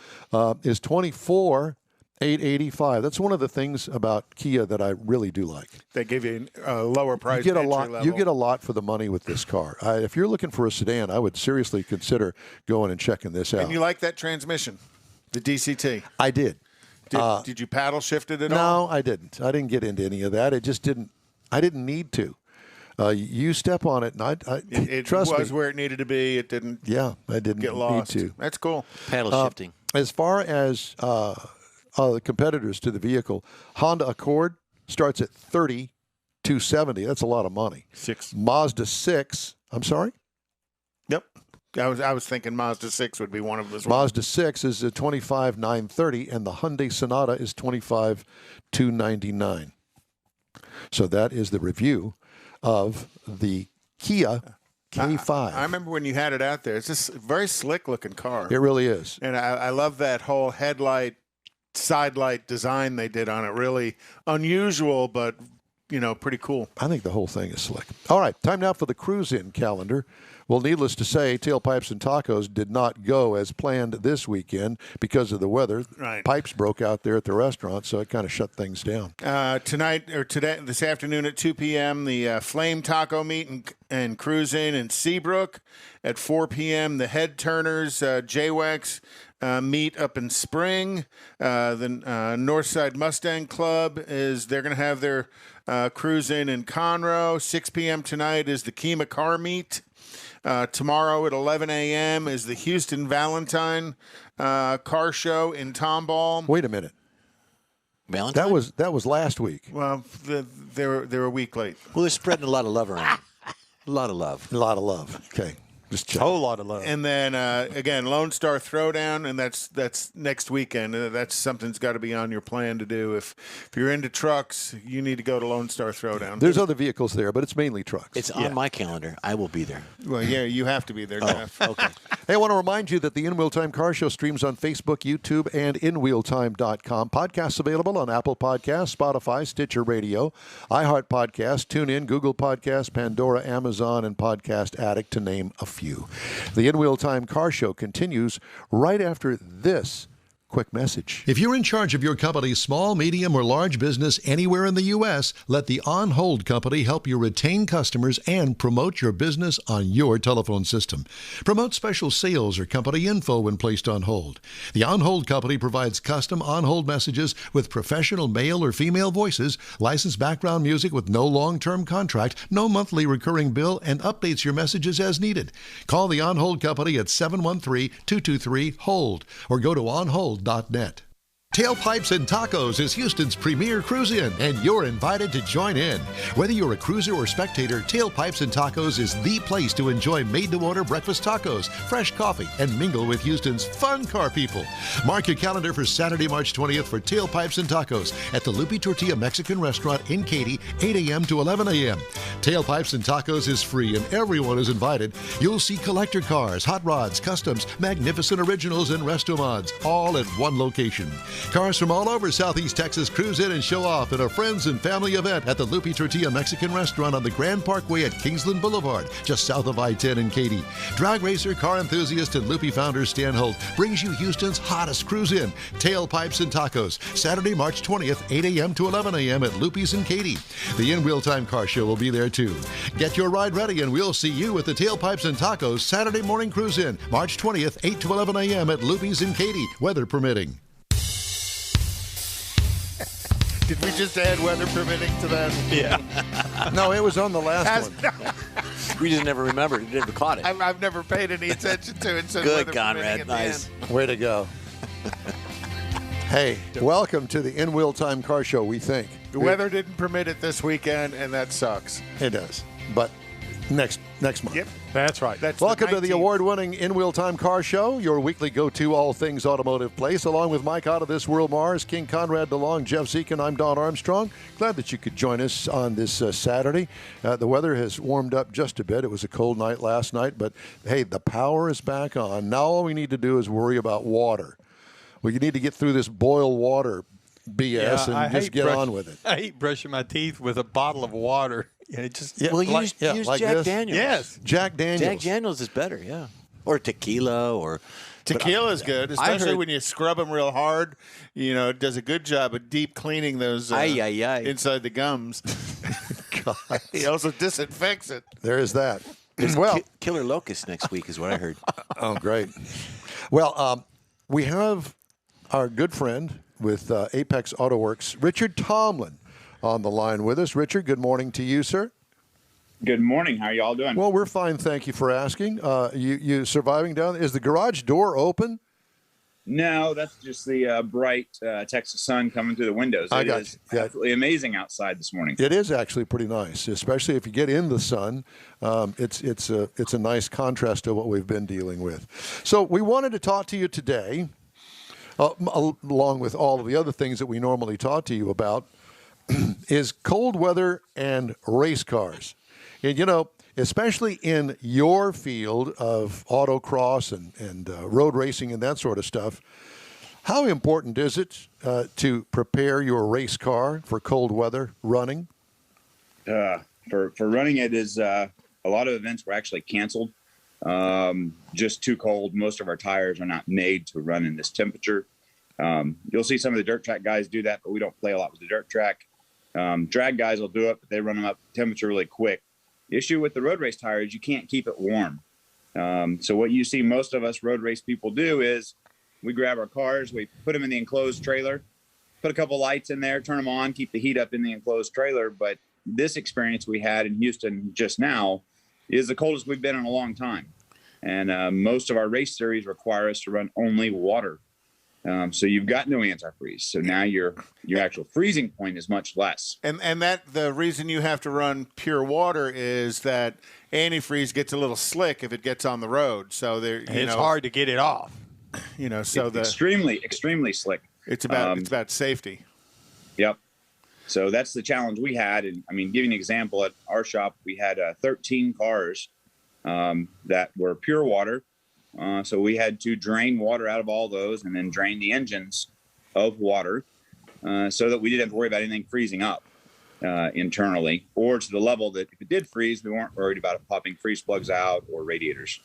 is $24,885. That's one of the things about Kia that I really do like. They give you a lower price. You get a lot. You get a lot for the money with this car. If you're looking for a sedan, I would seriously consider going and checking this out. And you like that transmission, the DCT? I did. Did you paddle shift it at all? No, I didn't. I didn't get into any of that. It just didn't. I didn't need to. You step on it, and it trust me. was where it needed to be. It didn't. Yeah, I didn't get lost. Need to. That's cool. Paddle shifting. As far as the competitors to the vehicle, Honda Accord starts at $30,270. That's a lot of money. Mazda 6. I'm sorry. Yep. I was thinking Mazda 6 would be one of those. Mazda 6 is a $25,930, and the Hyundai Sonata is $25,299. So that is the review of the Kia K5. I remember when you had it out there. It's just a very slick-looking car. It really is. And I love that whole headlight, side light design they did on it. Really unusual, but, pretty cool. I think the whole thing is slick. All right, time now for the cruise-in calendar. Well, needless to say, Tailpipes and Tacos did not go as planned this weekend because of the weather. Right. Pipes broke out there at the restaurant, so it kind of shut things down. This afternoon at 2 p.m., the Flame Taco Meet and Cruise-In in Seabrook. At 4 p.m., the Head Turners JWEX meet up in Spring. The Northside Mustang Club they're going to have their Cruise-In Conroe. 6 p.m. tonight is the Kima Car Meet. Tomorrow at 11 a.m. is the Houston Valentine car show in Tomball. Wait a minute. Valentine? That was last week. Well, they're a week late. Well, they're spreading a lot of love around. A lot of love. A lot of love. Okay. Just check. A whole lot of love. And then again, Lone Star Throwdown, and that's next weekend. That's something's got to be on your plan to do. If you're into trucks, you need to go to Lone Star Throwdown. There's other vehicles there, but it's mainly trucks. It's on my calendar. I will be there. Well, yeah, you have to be there, Jeff. Okay. Hey, I want to remind you that the In Wheel Time Car Show streams on Facebook, YouTube, and InWheelTime.com. Podcasts available on Apple Podcasts, Spotify, Stitcher Radio, iHeart Podcasts, TuneIn, Google Podcasts, Pandora, Amazon, and Podcast Addict, to name a few. The In Wheel Time Car Show continues right after this quick message. If you're in charge of your company's small, medium, or large business anywhere in the U.S., let the On Hold Company help you retain customers and promote your business on your telephone system. Promote special sales or company info when placed on hold. The On Hold Company provides custom on-hold messages with professional male or female voices, licensed background music with no long-term contract, no monthly recurring bill, and updates your messages as needed. Call the On Hold Company at 713-223-HOLD or go to onhold.net. Tailpipes and Tacos is Houston's premier cruise-in, and you're invited to join in. Whether you're a cruiser or spectator, Tailpipes and Tacos is the place to enjoy made-to-order breakfast tacos, fresh coffee, and mingle with Houston's fun car people. Mark your calendar for Saturday, March 20th for Tailpipes and Tacos at the Lupi Tortilla Mexican Restaurant in Katy, 8 a.m. to 11 a.m. Tailpipes and Tacos is free, and everyone is invited. You'll see collector cars, hot rods, customs, magnificent originals, and resto mods, all at one location. Cars from all over Southeast Texas cruise in and show off at a friends and family event at the Lupi Tortilla Mexican Restaurant on the Grand Parkway at Kingsland Boulevard, just south of I-10 in Katy. Drag racer, car enthusiast, and Lupi founder Stan Holt brings you Houston's hottest cruise in, Tailpipes and Tacos, Saturday, March 20th, 8 a.m. to 11 a.m. at Lupi's in Katy. The In Wheel Time Car Show will be there too. Get your ride ready and we'll see you at the Tailpipes and Tacos Saturday morning cruise in, March 20th, 8 to 11 a.m. at Lupi's in Katy, weather permitting. Did we just add weather permitting to that? Yeah. No, it was on the last one. We just never remembered. We never caught it. I've never paid any attention to it. So Good, weather Conrad. permitting at the Nice. end. Way to go. Hey, welcome to the In Wheel Time Car Show, we think. The weather didn't permit it this weekend, and that sucks. It does. But next month. Yep. That's right. That's Welcome to the 19th. award-winning In Wheel Time Car Show, your weekly go-to all things automotive place. Along with Mike Out of This World Mars, King Conrad DeLong, Jeff Zekin, I'm Don Armstrong. Glad that you could join us on this Saturday. The weather has warmed up just a bit. It was a cold night last night, but hey, the power is back on. Now all we need to do is worry about water. We need to get through this boil water BS and just get on with it. I hate brushing my teeth with a bottle of water. It just Well, use like Jack this. Daniels. yes. Jack Daniels. Jack Daniels is better, yeah. Or tequila, or Tequila is good, I especially heard- when you scrub them real hard. You know, it does a good job of deep cleaning those inside the gums. God. He also disinfects it. There is that. There's Well, Killer Locust next week is what I heard. oh, great. Well, we have our good friend with Apex Auto Works, Richard Tomlin, on the line with us. Richard, good morning to you, sir. Good morning. How are y'all doing? Well, we're fine, thank you for asking. You surviving down? Is the garage door open? No, that's just the bright Texas sun coming through the windows. I It got is you. Yeah. absolutely amazing outside this morning. It is actually pretty nice, especially if you get in the sun. It's a nice contrast to what we've been dealing with. So we wanted to talk to you today, along with all of the other things that we normally talk to you about, is cold weather and race cars. And, you know, especially in your field of autocross and road racing and that sort of stuff, how important is it to prepare your race car for cold weather running? For running it is a lot of events were actually canceled. Just too cold. Most of our tires are not made to run in this temperature. You'll see some of the dirt track guys do that, but we don't play a lot with the dirt track. Drag guys will do it, but they run them up temperature really quick. The issue with the road race tires, you can't keep it warm. So what you see most of us road race people do is we grab our cars, we put them in the enclosed trailer, put a couple lights in there, turn them on, keep the heat up in the enclosed trailer. But this experience we had in Houston just now is the coldest we've been in a long time. And most of our race series require us to run only water. So you've got no antifreeze. So now your actual freezing point is much less. And that the reason you have to run pure water is that antifreeze gets a little slick if it gets on the road. So It's hard to get it off. You know, so It's extremely slick. it's about safety. Yep. So that's the challenge we had. And I mean, give you an example, at our shop, we had 13 cars that were pure water. So we had to drain water out of all those and then drain the engines of water so that we didn't have to worry about anything freezing up. internally, or to the level that if it did freeze, we weren't worried about it popping freeze plugs out or radiators.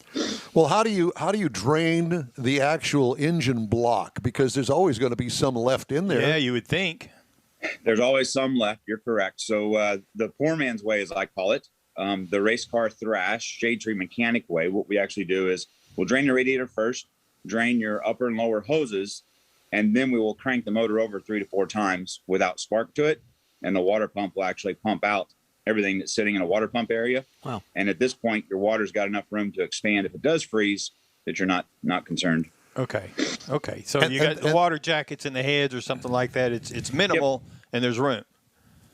Well, how do you drain the actual engine block? Because there's always going to be some left in there. Yeah, you would think. There's always some left. You're correct. So the poor man's way, as I call it, the race car thrash, shade tree mechanic way, what we actually do is we'll drain the radiator first, drain your upper and lower hoses, and then we will crank the motor over 3 to 4 times without spark to it. And the water pump will actually pump out everything that's sitting in a water pump area. Wow. And at this point, your water's got enough room to expand if it does freeze that you're not concerned. Okay. So you got the water jackets in the heads or something like that. It's minimal and there's room.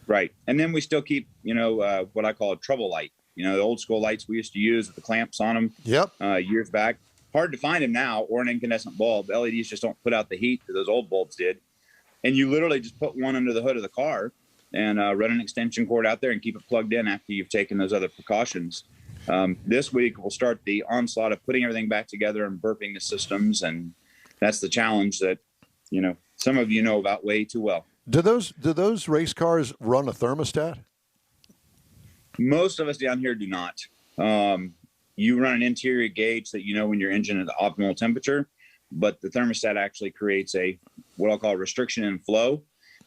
Right. And then we still keep, what I call a trouble light. The old school lights we used to use with the clamps on them years back. Hard to find them now, or an incandescent bulb. LEDs just don't put out the heat that those old bulbs did. And you literally just put one under the hood of the car and run an extension cord out there and keep it plugged in after you've taken those other precautions. This week, we'll start the onslaught of putting everything back together and burping the systems. And that's the challenge that, some of you know about way too well. Do those race cars run a thermostat? Most of us down here do not. You run an interior gauge that when your engine is at optimal temperature, but the thermostat actually creates what I'll call restriction in flow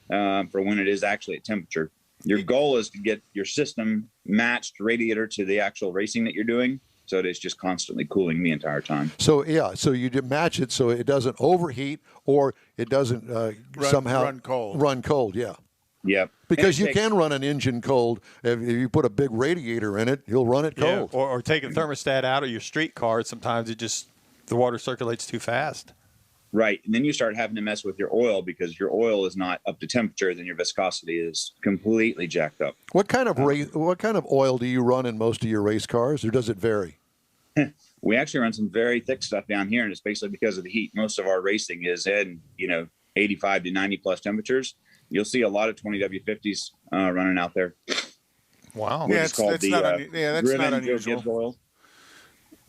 for when it is actually at temperature. Your goal is to get your system matched radiator to the actual racing that you're doing, so it is just constantly cooling the entire time. So you match it so it doesn't overheat or it doesn't somehow run cold. Run cold, yeah. Yep. Because you can run an engine cold. If you put a big radiator in it, you'll run it cold. Yeah. Or take a thermostat out of your street car. Sometimes the water circulates too fast. Right. And then you start having to mess with your oil because your oil is not up to temperature, then your viscosity is completely jacked up. What kind of oil do you run in most of your race cars, or does it vary? We actually run some very thick stuff down here, and it's basically because of the heat. Most of our racing is in, 85 to 90 plus temperatures. You'll see a lot of 20W50s running out there. Wow. Yeah, that's not unusual. Oil.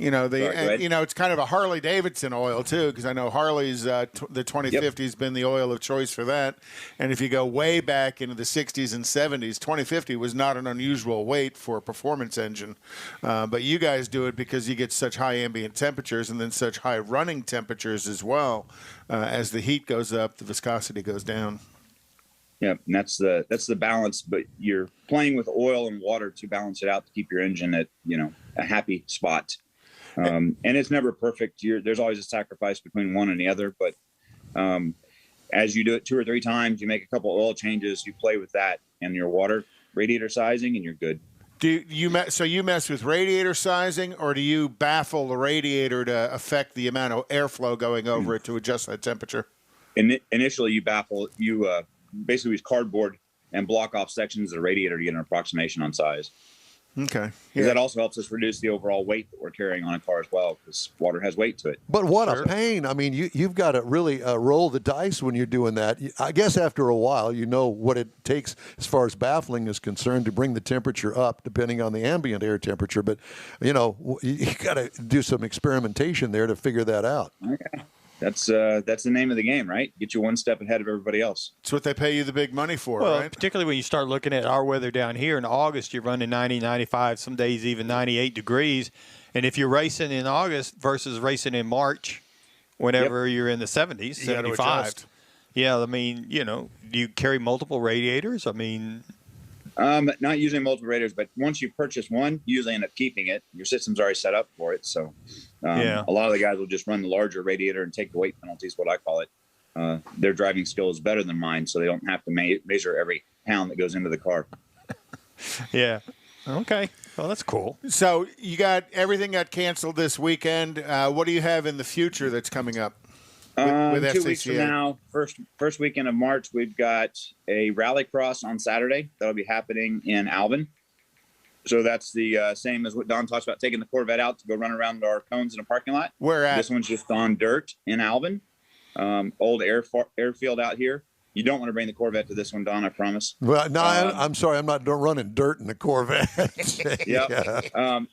It's kind of a Harley Davidson oil too, because I know Harley's the 2050 has been the oil of choice for that. And if you go way back into the 60s and 70s, 2050 was not an unusual weight for a performance engine. But you guys do it because you get such high ambient temperatures and then such high running temperatures as well. As the heat goes up, the viscosity goes down. Yeah, and that's the balance. But you're playing with oil and water to balance it out to keep your engine at a happy spot. And it's never perfect. There's always a sacrifice between one and the other. But as you do it 2 or 3 times, you make a couple oil changes, you play with that and your water radiator sizing, and you're good. So you mess with radiator sizing, or do you baffle the radiator to affect the amount of airflow going over it to adjust that temperature? Initially, you basically use cardboard and block off sections of the radiator to get an approximation on size. Okay. Because that also helps us reduce the overall weight that we're carrying on a car as well, because water has weight to it. But what a pain. I mean, you've got to really roll the dice when you're doing that. I guess after a while, you know what it takes as far as baffling is concerned to bring the temperature up, depending on the ambient air temperature. But, you got to do some experimentation there to figure that out. Okay. That's the name of the game, right? Get you one step ahead of everybody else. It's what they pay you the big money for, well, right? Particularly when you start looking at our weather down here in August, you're running 90, 95, some days even 98 degrees. And if you're racing in August versus racing in March, whenever you're in the 70s, 75. Yeah, I mean, do you carry multiple radiators? I mean... Not using multiple radiators, but once you purchase one, you usually end up keeping it. Your system's already set up for it. So a lot of the guys will just run the larger radiator and take the weight penalties, what I call it. Their driving skill is better than mine, so they don't have to measure every pound that goes into the car. Yeah. Okay. Well, that's cool. So everything got canceled this weekend. What do you have in the future that's coming up? With 2 weeks from now, first weekend of March, we've got a rallycross on Saturday that'll be happening in Alvin. So that's the same as what Don talks about, taking the Corvette out to go run around our cones in a parking lot. Where at? This one's just on dirt in Alvin, old airfield out here. You don't want to bring the Corvette to this one, Don, I promise. Well, no, I'm sorry. I'm not running dirt in the Corvette. Yeah.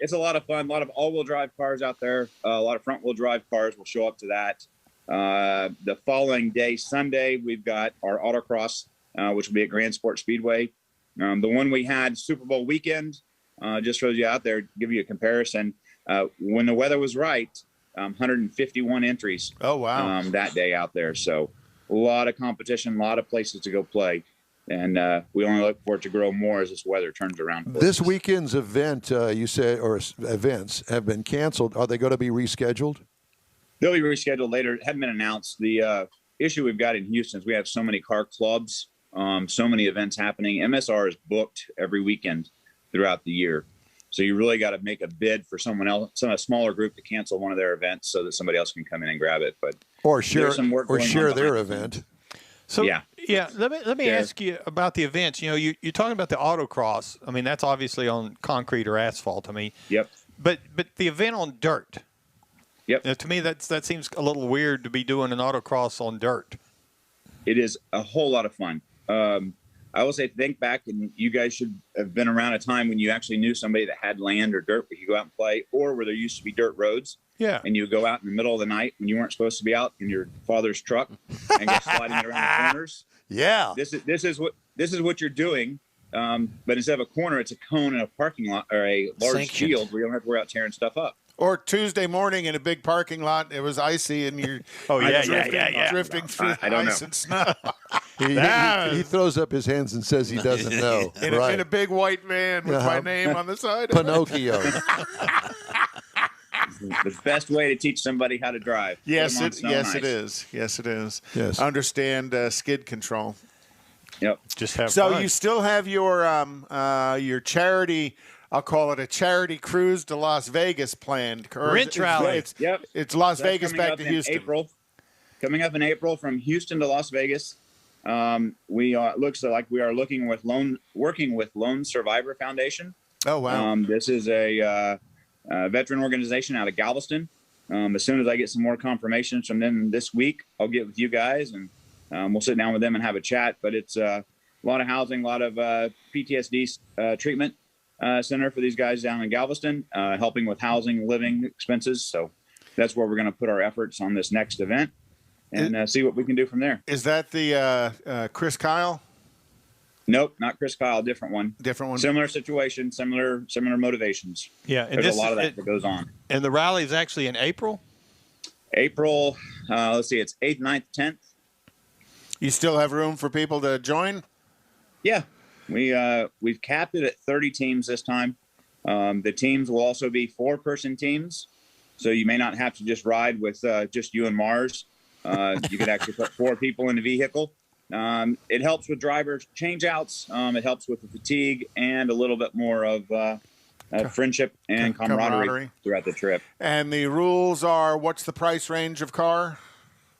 It's a lot of fun. A lot of all-wheel drive cars out there. A lot of front-wheel drive cars will show up to that. The following day, Sunday, we've got our autocross, which will be at Grand Sport Speedway. The one we had Super Bowl weekend, just shows you out there, give you a comparison. When the weather was right, 151 entries. Oh, wow. That day out there. So a lot of competition, a lot of places to go play. And we only look for it to grow more as this weather turns around. This weekend's event, you said, or events have been canceled. Are they going to be rescheduled? They'll be rescheduled later. It hadn't been announced. The issue we've got in Houston is we have so many car clubs, so many events happening. MSR is booked every weekend throughout the year. So you really got to make a bid for someone else, a smaller group to cancel one of their events so that somebody else can come in and grab it. But or share their event. So yeah. Let me ask you about the events. You know, you're talking about the autocross. I mean, that's obviously on concrete or asphalt. I mean, yep. But the event on dirt. Yep. Now, to me, that seems a little weird to be doing an autocross on dirt. It is a whole lot of fun. I will say, think back, and you guys should have been around a time when you actually knew somebody that had land or dirt where you go out and play, or where there used to be dirt roads. Yeah. And you would go out in the middle of the night when you weren't supposed to be out in your father's truck and go sliding it around the corners. Yeah. This is what you're doing. But instead of a corner, it's a cone in a parking lot or a large field where you don't have to worry about tearing stuff up. Or Tuesday morning in a big parking lot, it was icy and you're drifting through ice and snow. He throws up his hands and says he doesn't know. In a big white van with my name on the side. Pinocchio. The best way to teach somebody how to drive. Yes, it is. Yes, it is. Yes. Understand skid control. Yep. Just have so fun. you still have your charity. I'll call it a charity cruise to Las Vegas planned. Rent rally. It's Las Vegas back to Houston. Coming up in April from Houston to Las Vegas. Looks like we are working with Lone Survivor Foundation. Oh wow! This is a veteran organization out of Galveston. As soon as I get some more confirmations from them this week, I'll get with you guys and we'll sit down with them and have a chat. But it's a lot of housing, a lot of PTSD treatment center for these guys down in Galveston, helping with housing, living expenses. So that's where we're going to put our efforts on this next event and see what we can do from there. Is that the Chris Kyle? Nope, not Chris Kyle. Different one. Different one. Similar situation, similar motivations. Yeah, and there's a lot of that goes on. And the rally is actually in April. April. Let's see. It's 8th, 9th, 10th. You still have room for people to join? Yeah, we've capped it at 30 teams this time. The teams will also be 4-person teams, so you may not have to just ride with just you and Mars. You could actually put 4 people in the vehicle. It helps with driver changeouts. It helps with the fatigue and a little bit more of friendship and camaraderie throughout the trip. And the rules are, what's the price range of car?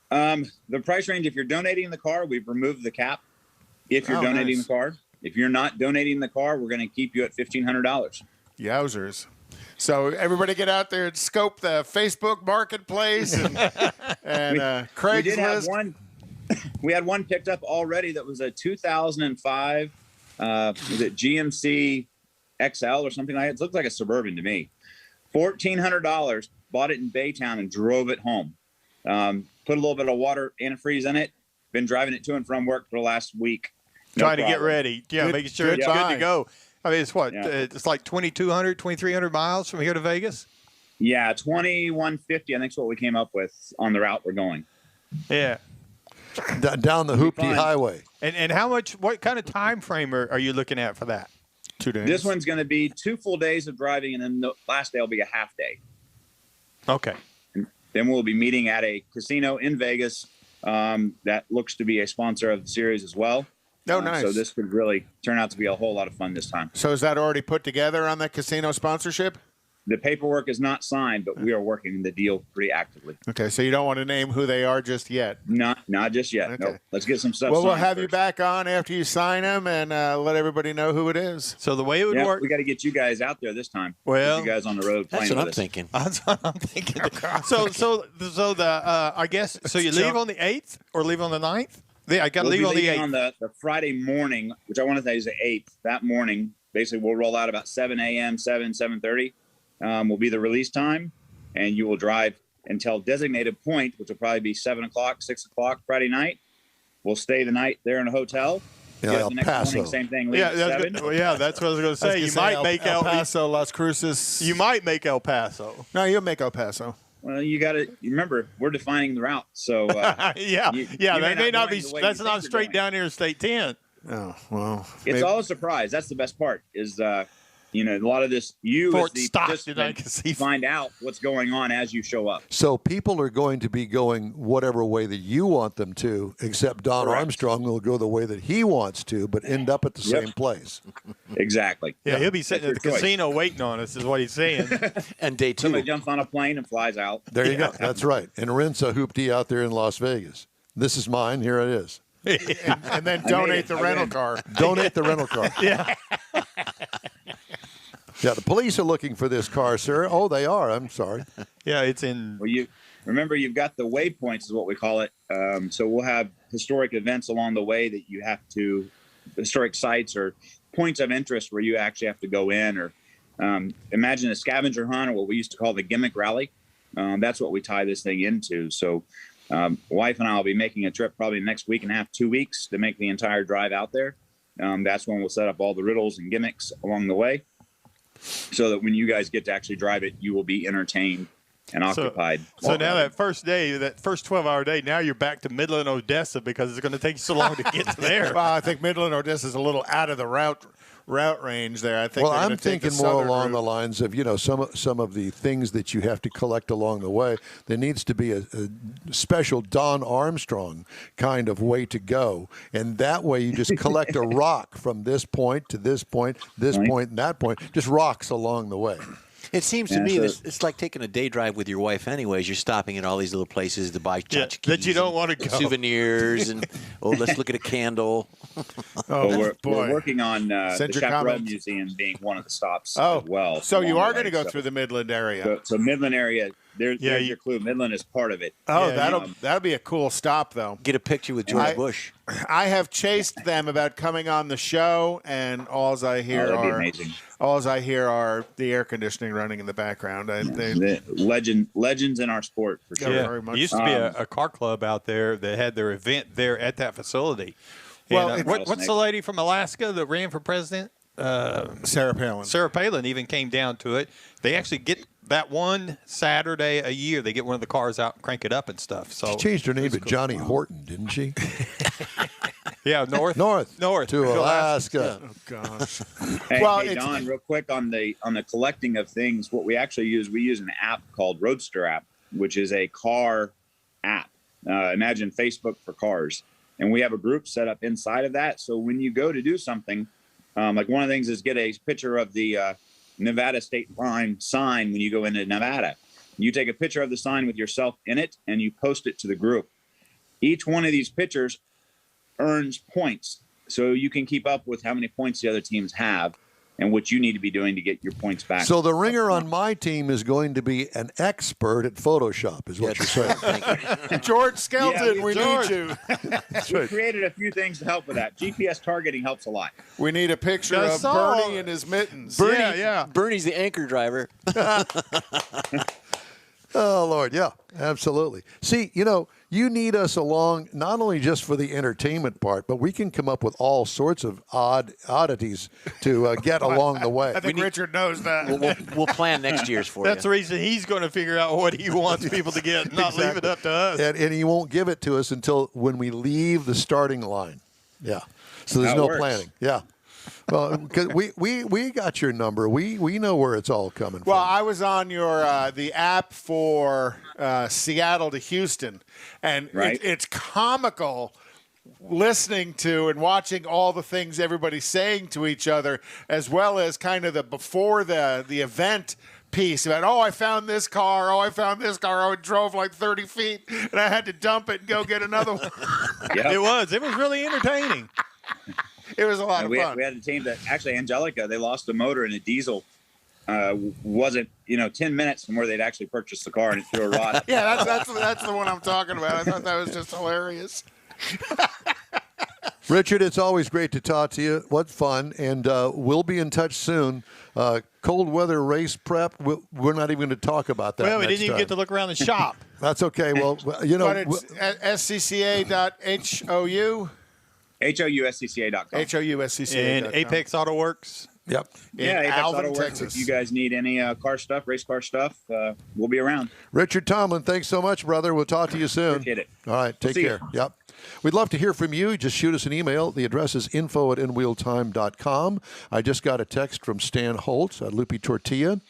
The price range, if you're donating the car, we've removed the cap. If you're donating the car. If you're not donating the car, we're going to keep you at $1,500. Yowzers. So everybody get out there and scope the Facebook Marketplace and Craigslist. We did have one. We had one picked up already that was a 2005 was it GMC XL or something like that? It looked like a Suburban to me. $1,400, bought it in Baytown and drove it home. Put a little bit of water antifreeze in it. Been driving it to and from work for the last week. Trying to get ready. Yeah, making sure it's good to go. I mean, it's what? Yeah. It's like 2,200, 2,300 miles from here to Vegas? Yeah, 2,150, I think is what we came up with on the route we're going. Yeah. Down the Hoopty Highway. And what kind of time frame are you looking at for that? 2 days. This one's going to be 2 full days of driving, and then the last day will be a half day. Okay. And then we'll be meeting at a casino in Vegas that looks to be a sponsor of the series as well. Oh, nice. So this could really turn out to be a whole lot of fun this time. So is that already put together on that casino sponsorship? The paperwork is not signed, but we are working the deal pretty actively. Okay, so you don't want to name who they are just yet? Not just yet. Okay. No. Let's get some stuff. Well, we'll have you back on after you sign them and let everybody know who it is. So the way it would work, we got to get you guys out there this time. Well, get you guys on the road. That's what I'm thinking. That's what I'm thinking. So the I guess so. You leave on the 8th or leave on the 9th? I got to leave on the 8th. On the Friday morning, which I want to say is the 8th. That morning, basically, we'll roll out about 7 a.m., 7:30. Will be the release time, and you will drive until designated point, which will probably be 7 o'clock, 6 o'clock Friday night. We'll stay the night there in a hotel, Yeah, the next Paso. morning, same thing. Leave Yeah, at that's 7. good. Yeah, that's what I was going to say. You might make El Paso, Las Cruces. You might make El Paso. No, you'll make El Paso. Well, you got to remember we're defining the route, so Yeah, you that may not be. going the way That's you not think you're straight going. down Interstate 10. Oh well, It's all a surprise. That's the best part. Is a lot of this you Fort as the Stockton, participant I can see. find out what's going on as you show up. So people are going to be going whatever way that you want them to, except Don Correct. Armstrong will go the way that he wants to, but end up at the Yep. same place. Exactly. Yeah, he'll be sitting at That's the your choice. casino waiting on us, is what he's saying. And day 2. Somebody jumps on a plane and flies out. There you go. That's right. And rents a hoopty out there in Las Vegas. This is mine. Here it is. and then made donate it. the I rental win. car. Donate the rental car. Yeah. Yeah, the police are looking for this car, sir. Oh, they are. I'm sorry. Yeah, it's in. Well, you've got the waypoints is what we call it. So we'll have historic events along the way that you have to, historic sites or points of interest where you actually have to go in, or imagine a scavenger hunt or what we used to call the gimmick rally. That's what we tie this thing into. So wife and I will be making a trip probably next week and a half, 2 weeks to make the entire drive out there. That's when we'll set up all the riddles and gimmicks along the way, so that when you guys get to actually drive it, you will be entertained and occupied. So now that first day, that first 12-hour day, now you're back to Midland, Odessa, because it's going to take you so long to get to there. Well, I think Midland Odessa is a little out of the route range there. I think. Well, they're I'm gonna take the thinking more southern along route. the lines of, some of the things that you have to collect along the way. There needs to be a special Don Armstrong kind of way to go. And that way you just collect a rock from this point to this point, this Right. point, and that point, just rocks along the way. It seems to Yeah, me so- this, it's like taking a day drive with your wife anyways. You're stopping at all these little places to buy tchotchkes that you don't and wanna go. souvenirs and, let's look at a candle. Oh We're boy. working on the Send your Chaparral comments. Museum being one of the stops Oh, as well. so you along are the going to way. go through the Midland area. So Midland area, there's Yeah, your clue. Midland is part of it. Oh, Yeah, that'll be a cool stop though. Get a picture with George I- Bush. I have chased them about coming on the show, and alls I hear that'd be are amazing. the air conditioning running in the background. The legends in our sport for sure. Yeah. Yeah. very much There used to be so. a car club out there that had their event there at that facility. Well, And, it's- what's the lady from Alaska that ran for president? Sarah Palin. Sarah Palin even came down to it. They actually get that one Saturday a year. They get one of the cars out and crank it up and stuff. So She changed her name to Johnny Horton, didn't she? yeah, north to Alaska. Oh gosh. Hey, Well, hey, it's- Don, real quick on the collecting of things. What we actually use, we use an app called Roadster app, which is a car app. Imagine Facebook for cars, and we have a group set up inside of that. So when you go to do something, like one of the things is get a picture of the Nevada state line sign when you go into Nevada. You take a picture of the sign with yourself in it, and you post it to the group. Each one of these pictures earns points, so you can keep up with how many points the other teams have and what you need to be doing to get your points back. So the ringer on my team is going to be an expert at Photoshop, is what you're saying. Thank you. George Skelton, Yeah, we George. need you. We created a few things to help with that. GPS targeting helps a lot. We need a picture I of saw- Bernie in his mittens. Yeah. Bernie's the anchor driver. Oh, Lord, yeah, absolutely. See, you need us along not only just for the entertainment part, but we can come up with all sorts of oddities to get along the way. I think Richard knows that. We'll plan next year's for That's the you. reason he's going to figure out what he wants people to get, not leave it up to us. And he won't give it to us until when we leave the starting line. Yeah. So there's That no works. planning. Yeah. Well, because we got your number. We know where it's all coming Well, from. I was on your the app for Seattle to Houston, and Right. it's comical listening to and watching all the things everybody's saying to each other, as well as kind of the before the event piece about, I found this car, I drove like 30 feet, and I had to dump it and go get another one. Yeah. It was really entertaining. It was a lot of we fun. had a team that actually Angelica, they lost a motor in a diesel. Wasn't 10 minutes from where they'd actually purchased the car and it threw a rod. Yeah, that's the one I'm talking about. I thought that was just hilarious. Richard, it's always great to talk to you. What fun. And we'll be in touch soon. Cold weather race prep, we're not even going to talk about that. Well, we next didn't even time. get to look around the shop. That's okay. Well, But it's scca.hou. HOUSCCA.com. HOUSCCA.com. And Apex Auto Works. Yep. Yeah, Apex Alvin, Auto Works. Texas. If you guys need any car stuff, race car stuff, we'll be around. Richard Tomlin, thanks so much, brother. We'll talk to you soon. Appreciate it. All right, take see care. you. Yep. We'd love to hear from you. Just shoot us an email. The address is info@inwheeltime.com. I just got a text from Stan Holt at Loopy Tortilla.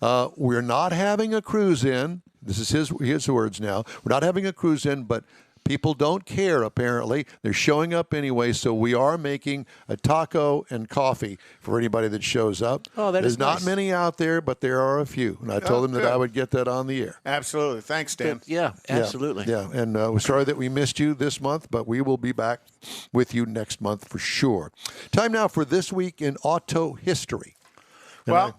We're not having a cruise in. This is his words now. We're not having a cruise in, but people don't care, apparently. They're showing up anyway, so we are making a taco and coffee for anybody that shows up. Oh, that There's is not nice. many out there, but there are a few. And I told them that good. I would get that on the air. Absolutely. Thanks, Dan. Yeah, absolutely. Yeah, and we're sorry that we missed you this month, but we will be back with you next month for sure. Time now for This Week in Auto History. And Well,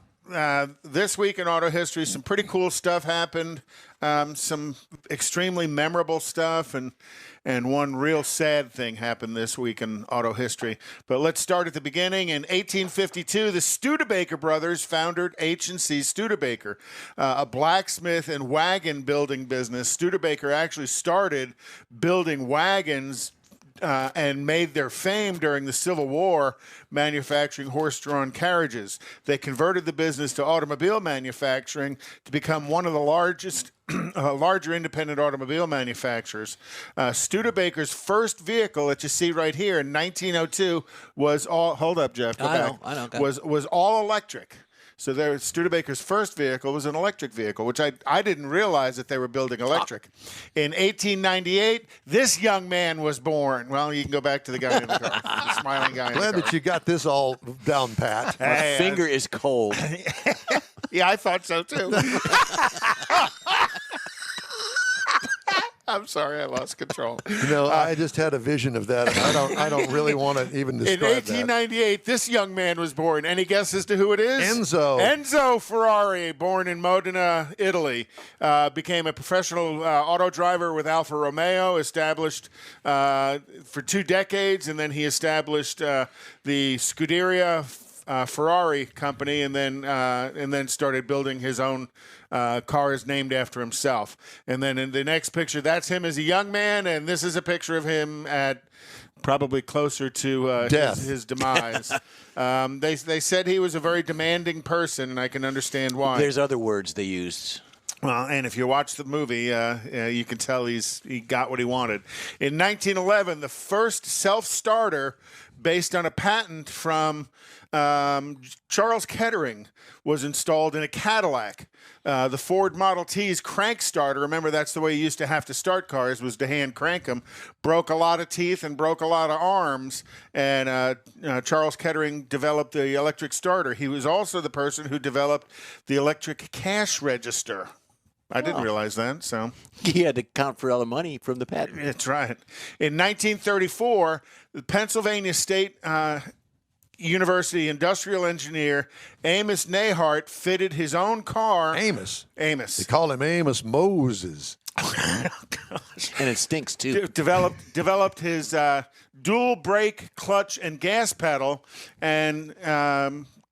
this week in auto history, some pretty cool stuff happened. Some extremely memorable stuff, and one real sad thing happened this week in auto history. But let's start at the beginning. In 1852, the Studebaker brothers founded H&C Studebaker, a blacksmith and wagon building business. Studebaker actually started building wagons and made their fame during the Civil War manufacturing horse-drawn carriages. They converted the business to automobile manufacturing to become one of the largest, larger independent automobile manufacturers. Studebaker's first vehicle that you see right here in 1902 was all. Hold up, Jeff. Go back. I know. Was all electric. So Studebaker's first vehicle was an electric vehicle, which I didn't realize that they were building electric. In 1898, this young man was born. Well, you can go back to the guy in the car, the smiling guy in the glad car. that you got this all down pat. My finger is cold. Yeah, I thought so too. I'm sorry, I lost control. I just had a vision of that, and I don't really want to even In describe 1898, this young man was born. Any guess as to who it is? Enzo Ferrari, born in Modena, Italy. Became a professional auto driver with Alfa Romeo, established for 2 decades, and then he established the Scuderia Ferrari company, and then started building his own cars named after himself. And then in the next picture, that's him as a young man, and this is a picture of him at probably closer to Death. his demise. They said he was a very demanding person, and I can understand why. There's other words they used. Well, and if you watch the movie, you can tell he got what he wanted. In 1911, the first self-starter based on a patent from Charles Kettering was installed in a Cadillac. The Ford Model T's crank starter, remember that's the way you used to have to start cars, was to hand crank them, broke a lot of teeth and broke a lot of arms, and Charles Kettering developed the electric starter. He was also the person who developed the electric cash register. I didn't realize that. So He had to count for all the money from the patent. that's right. In 1934, the Pennsylvania State University industrial engineer Amos Nehart fitted his own car. Amos. They Amos. call him Amos Moses. And it stinks, too. Developed his dual brake, clutch, and gas pedal, and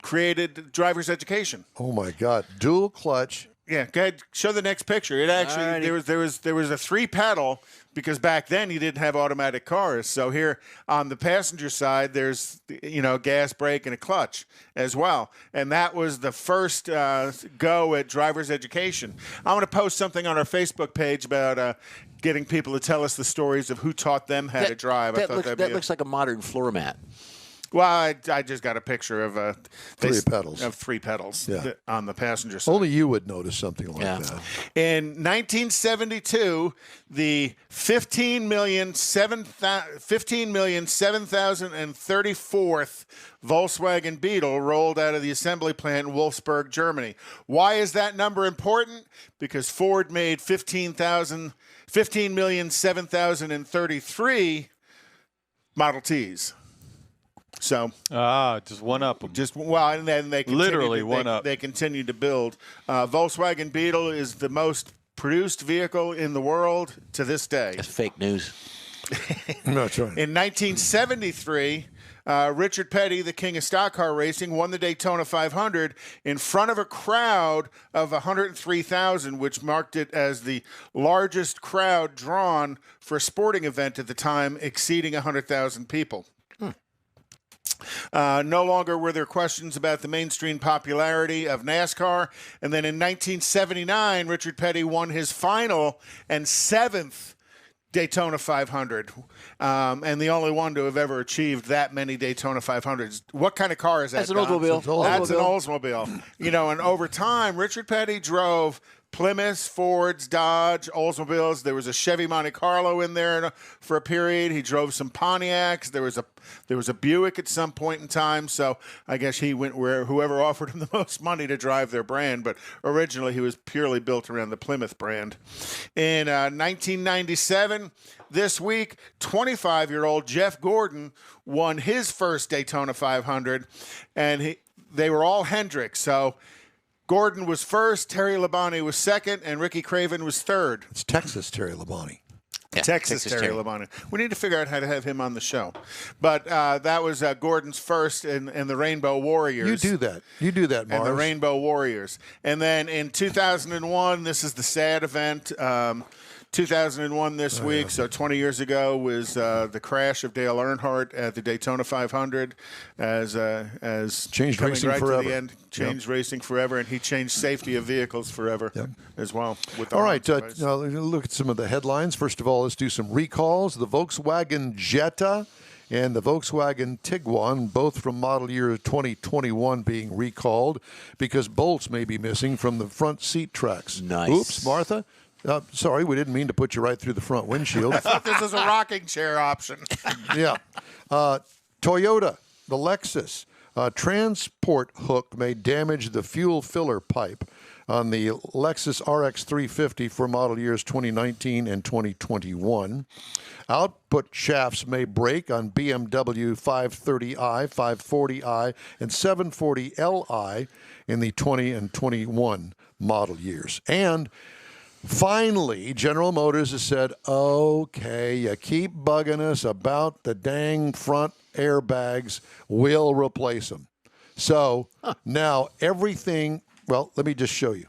created driver's education. Oh my God! Dual clutch. Yeah, go ahead. Show the next picture. It actually Alrighty. there was a 3-pedal, because back then you didn't have automatic cars. So here on the passenger side, there's gas, brake, and a clutch as well. And that was the first go at driver's education. I'm going to post something on our Facebook page about getting people to tell us the stories of who taught them how to drive. That looks like a modern floor mat. Well, I just got a picture of 3 pedals. Of 3 pedals Yeah. on the passenger side. Only you would notice something like Yeah. that. In 1972, the 15,007,034th Volkswagen Beetle rolled out of the assembly plant in Wolfsburg, Germany. Why is that number important? Because Ford made 15,007,033 Model Ts. So Just one up 'em. and then they Literally one up. They continue to build. Volkswagen Beetle is the most produced vehicle in the world to this day. That's fake news. That's right. In 1973, Richard Petty, the king of stock car racing, won the Daytona 500 in front of a crowd of 103,000, which marked it as the largest crowd drawn for a sporting event at the time, exceeding 100,000 people. No longer were there questions about the mainstream popularity of NASCAR. And then in 1979, Richard Petty won his final and 7th Daytona 500, and the only one to have ever achieved that many Daytona 500s. What kind of car is that? That's an Oldsmobile. That's an Oldsmobile. You know, and over time, Richard Petty drove Plymouths, Fords, Dodge, Oldsmobiles. There was a Chevy Monte Carlo in there for a period. He drove some Pontiacs. There was a Buick at some point in time. So I guess he went where whoever offered him the most money to drive their brand. But originally he was purely built around the Plymouth brand. In 1997, this week, 25-year-old Jeff Gordon won his first Daytona 500, and they were all Hendricks. So Gordon was first, Terry Labonte was second, and Ricky Craven was third. It's Texas Terry Labonte. Yeah, Texas Terry Labonte. We need to figure out how to have him on the show. But that was Gordon's first in the Rainbow Warriors. You do that. You do that, Mars. And the Rainbow Warriors. And then in 2001, this is the sad event. 2001 this week, so 20 years ago, was the crash of Dale Earnhardt at the Daytona 500 as Changed coming racing right forever. to the end, changed racing forever, and he changed safety of vehicles forever as well. With the All right, device. now look at some of the headlines. First of all, let's do some recalls. The Volkswagen Jetta and the Volkswagen Tiguan, both from model year 2021, being recalled because bolts may be missing from the front seat tracks. Nice. Oops, Martha. Sorry, we didn't mean to put you right through the front windshield. I thought this was a rocking chair option. Yeah. Toyota, the Lexus, transport hook may damage the fuel filler pipe on the Lexus RX 350 for model years 2019 and 2021. Output shafts may break on BMW 530i, 540i, and 740Li in the 20 and 21 model years. And finally, General Motors has said, okay, you keep bugging us about the dang front airbags, we'll replace them. So now everything, well, let me just show you,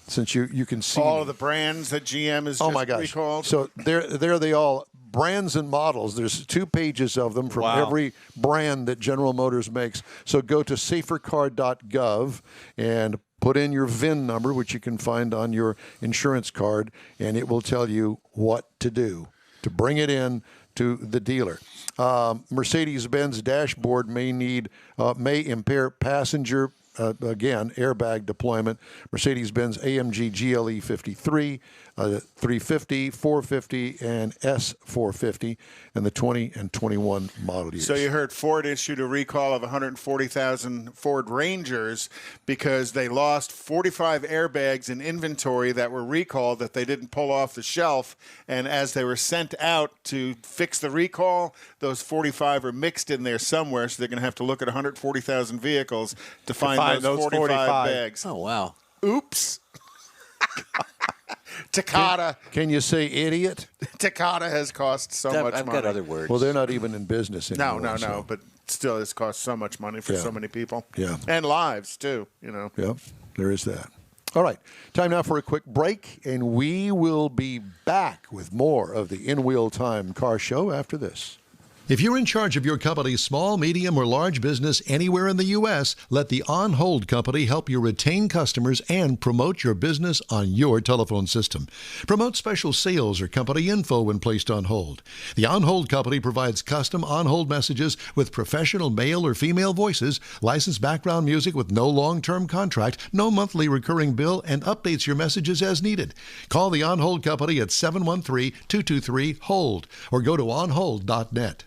since you can see. All of the brands that GM has just recalled. So there they all, brands and models. There's 2 pages of them from every brand that General Motors makes. So go to safercar.gov and put in your VIN number, which you can find on your insurance card, and it will tell you what to do to bring it in to the dealer. Mercedes-Benz dashboard may impair passenger, again, airbag deployment. Mercedes-Benz AMG GLE 53, 350, 450, and S450, and the 20 and 21 model years. So you heard Ford issued a recall of 140,000 Ford Rangers because they lost 45 airbags in inventory that were recalled that they didn't pull off the shelf. And as they were sent out to fix the recall, those 45 are mixed in there somewhere. So they're going to have to look at 140,000 vehicles to find those 45 bags. Oh, wow. Oops. Takata. Can you say idiot? Takata has cost so much money. I've got other words. Well, they're not even in business anymore. No, so. but still, it's cost so much money for so many people. Yeah. And lives, too, you know. Yep, there is that. All right, time now for a quick break, and we will be back with more of the In Wheel Time Car Show after this. If you're in charge of your company's small, medium, or large business anywhere in the U.S., let the On Hold Company help you retain customers and promote your business on your telephone system. Promote special sales or company info when placed on hold. The On Hold Company provides custom on-hold messages with professional male or female voices, licensed background music with no long-term contract, no monthly recurring bill, and updates your messages as needed. Call the On Hold Company at 713-223-HOLD or go to onhold.net.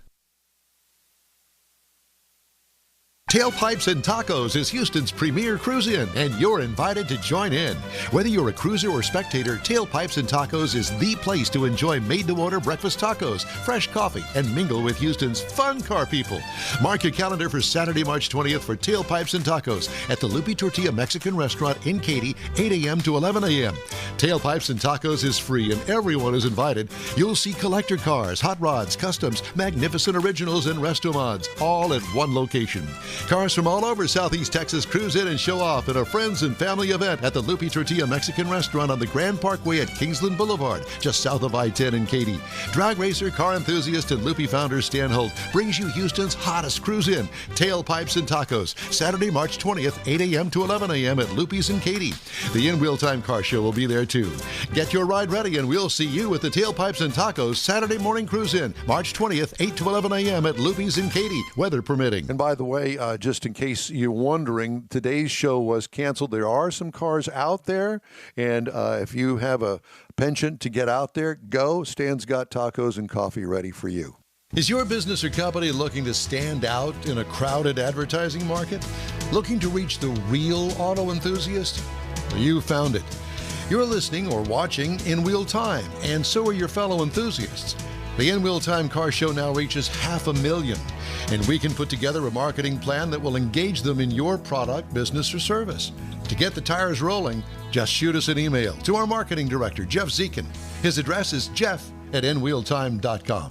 Tailpipes and Tacos is Houston's premier cruise-in, and you're invited to join in. Whether you're a cruiser or spectator, Tailpipes and Tacos is the place to enjoy made-to-order breakfast tacos, fresh coffee, and mingle with Houston's fun car people. Mark your calendar for Saturday, March 20th for Tailpipes and Tacos at the Lupi Tortilla Mexican Restaurant in Katy, 8 a.m. to 11 a.m. Tailpipes and Tacos is free, and everyone is invited. You'll see collector cars, hot rods, customs, magnificent originals, and resto-mods, all at one location. Cars from all over Southeast Texas cruise in and show off in a friends and family event at the Lupi Tortilla Mexican Restaurant on the Grand Parkway at Kingsland Boulevard, just south of I-10 in Katy. Drag racer, car enthusiast, and Lupi founder Stan Holt brings you Houston's hottest cruise in, Tailpipes and Tacos, Saturday, March 20th, 8 a.m. to 11 a.m. at Lupi's in Katy. The In Wheel Time Car Show will be there too. Get your ride ready and we'll see you at the Tailpipes and Tacos Saturday morning cruise in, March 20th, 8 to 11 a.m. at Lupi's in Katy, weather permitting. And by the way, just in case you're wondering, today's show was canceled. There are some cars out there, and if you have a penchant to get out there, go. Stan's got tacos and coffee ready for you. Is your business or company looking to stand out in a crowded advertising market? Looking to reach the real auto enthusiast? Well, you found it. You're listening or watching In Wheel Time, and so are your fellow enthusiasts. The In Wheel Time Car Show now reaches 500,000, and we can put together a marketing plan that will engage them in your product, business, or service. To get the tires rolling, just shoot us an email to our marketing director, Jeff Zekin. His address is jeff@nwheeltime.com.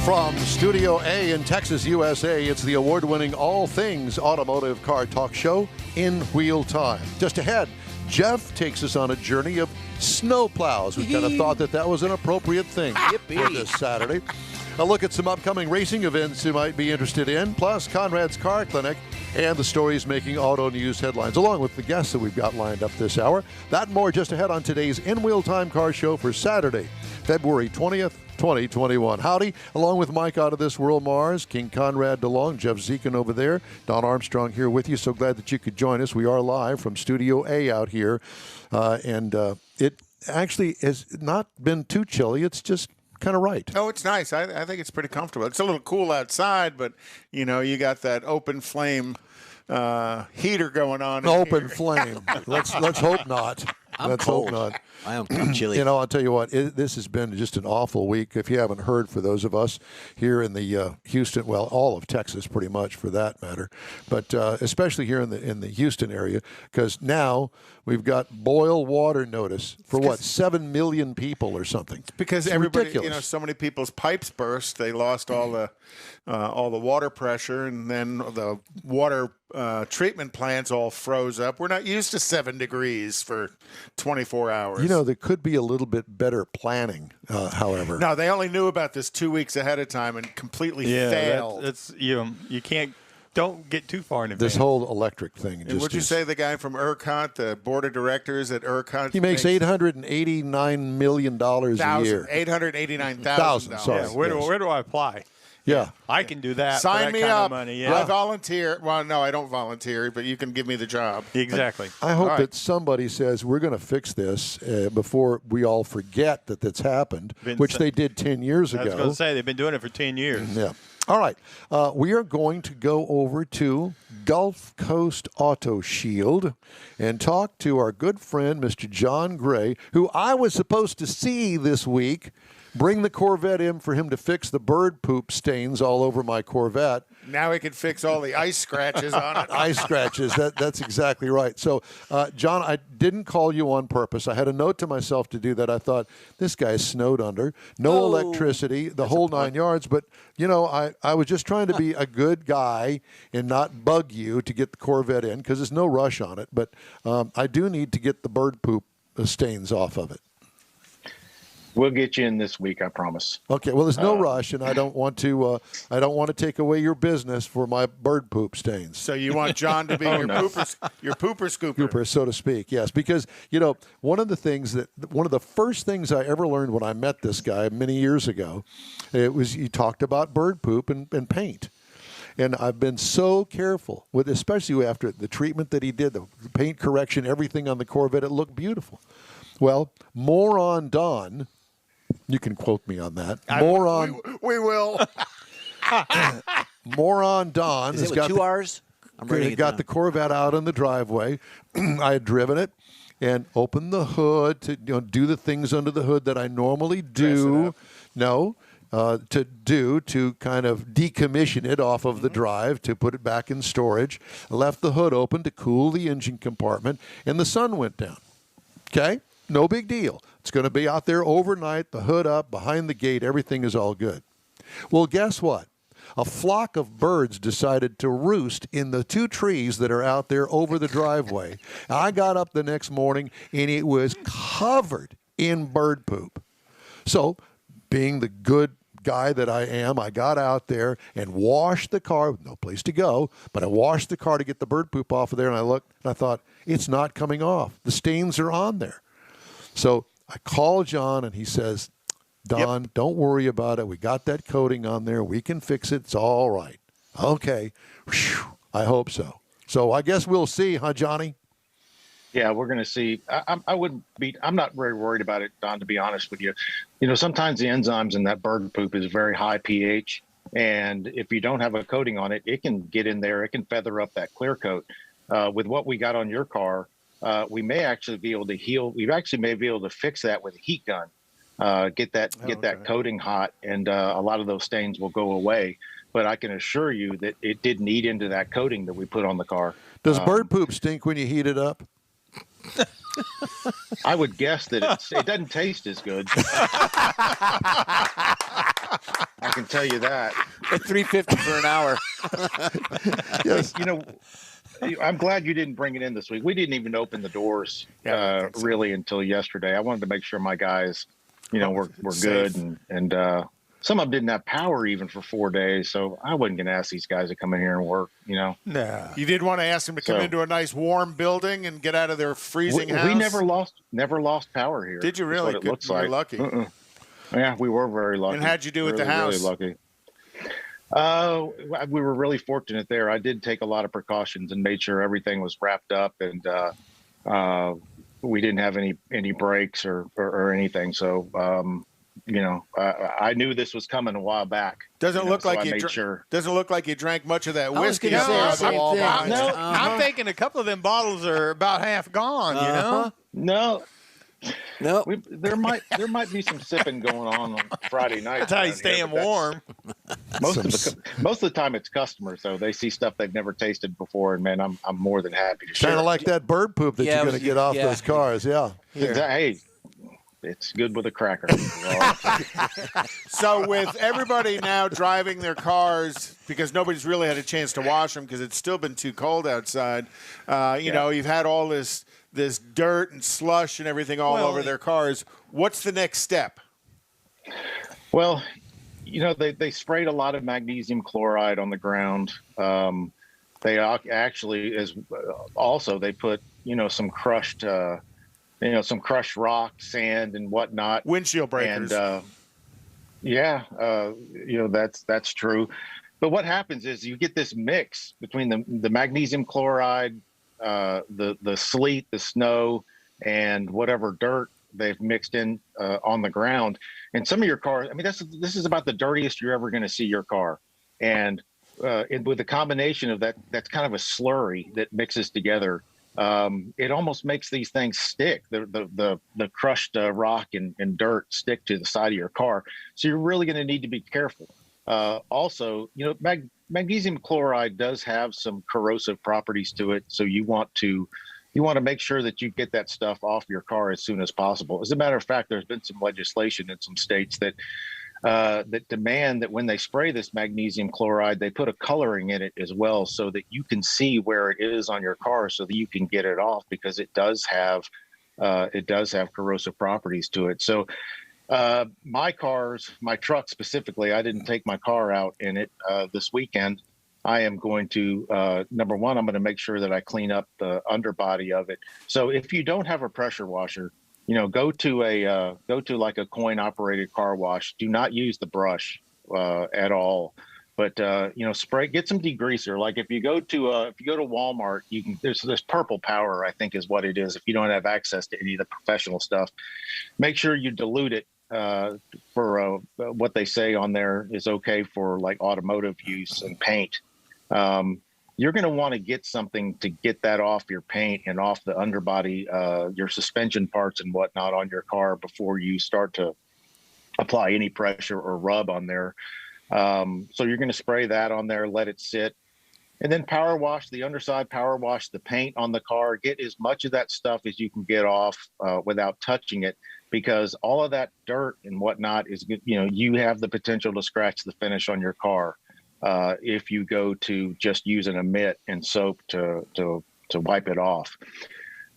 From Studio A in Texas, USA, it's the award-winning all things automotive car talk show, In Wheel Time. Just ahead, Jeff takes us on a journey of snow plows. We kind of thought that was an appropriate thing for this Saturday. A look at some upcoming racing events you might be interested in, plus Conrad's Car Clinic and the stories making auto news headlines, along with the guests that we've got lined up this hour. That and more just ahead on today's In Wheel Time Car Show for Saturday, February 20th, 2021. Howdy, along with Mike out of this world, Mars, King Conrad DeLong, Jeff Zekin over there, Don Armstrong here with you. So glad that you could join us. We are live from Studio A out here, and it actually has not been too chilly. It's just kind of right. Oh, it's nice. I think it's pretty comfortable. It's a little cool outside, but, you know, you got that open flame heater going on. Open flame. Let's hope not. Let's hope not. I am chilly. You know, I'll tell you what, this has been just an awful week. If you haven't heard, for those of us here in the Houston, well, all of Texas pretty much for that matter, but especially here in the Houston area, because now we've got boil water notice for 7 million people or something. Because it's everybody, ridiculous. you know, so many people's pipes burst. They lost all the water pressure, and then the water treatment plants all froze up. We're not used to 7 degrees for 24 hours. You know, there could be a little bit better planning, however. No, they only knew about this 2 weeks ahead of time and completely failed. That's you can't. Don't get too far in advance. This whole electric thing. And would you say the guy from ERCOT, the board of directors at ERCOT? He makes $889 million a year. $889,000. Sorry. Yeah, where do I apply? Yeah. I can do that. Sign for that me kind up. Of money. Yeah. I volunteer. Well, no, I don't volunteer, but you can give me the job. Exactly. I hope that somebody says we're going to fix this before we all forget that that's happened, which they did 10 years ago. I was going to say, they've been doing it for 10 years. Yeah. All right. We are going to go over to Gulf Coast Auto Shield and talk to our good friend, Mr. John Gray, who I was supposed to see this week. Bring the Corvette in for him to fix the bird poop stains all over my Corvette. Now he can fix all the ice scratches on it. Ice scratches. That's exactly right. So, John, I didn't call you on purpose. I had a note to myself to do that. I thought, this guy's snowed under. No electricity, the whole 9 yards. But, you know, I was just trying to be a good guy and not bug you to get the Corvette in because there's no rush on it. But I do need to get the bird poop stains off of it. We'll get you in this week, I promise. Okay. Well, there's no rush, and I don't want to. I don't want to take away your business for my bird poop stains. So you want John to be your pooper scooper, Cooper, so to speak. Yes, because you know one of the first things I ever learned when I met this guy many years ago, it was he talked about bird poop and paint. And I've been so careful with, especially after the treatment that he did, the paint correction, everything on the Corvette, it looked beautiful. Well, moron Don You can quote me on that. We will. Moron Don Is has it with got 2 R's? I'm writing it got down. the Corvette out in the driveway. I had driven it and opened the hood to do the things under the hood that I normally do. To kind of decommission it off of the drive to put it back in storage. I left the hood open to cool the engine compartment, and the sun went down. Okay? No big deal. It's going to be out there overnight, the hood up, behind the gate, everything is all good. Well, guess what? A flock of birds decided to roost in the 2 trees that are out there over the driveway. I got up the next morning, and it was covered in bird poop. So, being the good guy that I am, I got out there and washed the car. No place to go, but I washed the car to get the bird poop off of there, and I looked, and I thought, it's not coming off. The stains are on there. So I called John, and he says, Don, don't worry about it. We got that coating on there. We can fix it. It's all right. Okay. Whew. I hope so. So I guess we'll see, huh, Johnny? Yeah, we're going to see. I'm not very worried about it, Don, to be honest with you. You know, sometimes the enzymes in that bird poop is very high pH. And if you don't have a coating on it, it can get in there. It can feather up that clear coat. With what we got on your car, we may actually be able to heal. We actually may be able to fix that with a heat gun. Get that coating hot, and a lot of those stains will go away. But I can assure you that it didn't eat into that coating that we put on the car. Does bird poop stink when you heat it up? I would guess that it doesn't taste as good. I can tell you that. At $3.50 for an hour. Yes. You know, I'm glad you didn't bring it in this week. We didn't even open the doors really until yesterday. I wanted to make sure my guys, were good, and some of them didn't have power even for 4 days. So I wasn't going to ask these guys to come in here and work. Nah. You did want to ask them to come into a nice warm building and get out of their freezing house. We never lost power here. Did you really? That's what it looks like. You're lucky. Yeah, we were very lucky. And how'd you do at the house? Really lucky. We were really fortunate there. I did take a lot of precautions and made sure everything was wrapped up, and we didn't have any breaks or anything. So, I knew this was coming a while back. Doesn't look like you drank much of that whiskey. I'm thinking a couple of them bottles are about half gone. No. No, there might be some sipping going on Friday night. That's how you staying warm. Most of the time it's customers, so they see stuff they've never tasted before, and man, I'm more than happy to share. Kind of like that bird poop that you're going to get off those cars. Yeah. Hey, it's good with a cracker. So with everybody now driving their cars because nobody's really had a chance to wash them because it's still been too cold outside. You've had all this dirt and slush and everything all over their cars. What's the next step? Well, they sprayed a lot of magnesium chloride on the ground. They actually they put some crushed rock, sand, and whatnot. Windshield breakers. And that's true. But what happens is you get this mix between the magnesium chloride, the sleet, the snow, and whatever dirt they've mixed in on the ground. And some of your cars, I mean, this is about the dirtiest you're ever going to see your car. And with the combination of that, that's kind of a slurry that mixes together. It almost makes these things stick. The crushed rock and dirt stick to the side of your car. So you're really going to need to be careful. Also, magnesium chloride does have some corrosive properties to it. So you want to make sure that you get that stuff off your car as soon as possible. As a matter of fact, there's been some legislation in some states that demand that when they spray this magnesium chloride, they put a coloring in it as well so that you can see where it is on your car so that you can get it off, because it does have corrosive properties to it. So my truck specifically, I didn't take my car out in it this weekend. I am going to, number one, I'm going to make sure that I clean up the underbody of it. So if you don't have a pressure washer, go to like a coin operated car wash. Do not use the brush at all. But get some degreaser. Like if you go to Walmart, there's Purple Power, I think is what it is. If you don't have access to any of the professional stuff, make sure you dilute it for what they say on there is okay for like automotive use and paint. You're going to want to get something to get that off your paint and off the underbody, your suspension parts and whatnot on your car before you start to apply any pressure or rub on there. So you're going to spray that on there, let it sit, and then power wash the underside, power wash the paint on the car. Get as much of that stuff as you can get off without touching it, because all of that dirt and whatnot is, you have the potential to scratch the finish on your car if you go to just using a mitt and soap to wipe it off.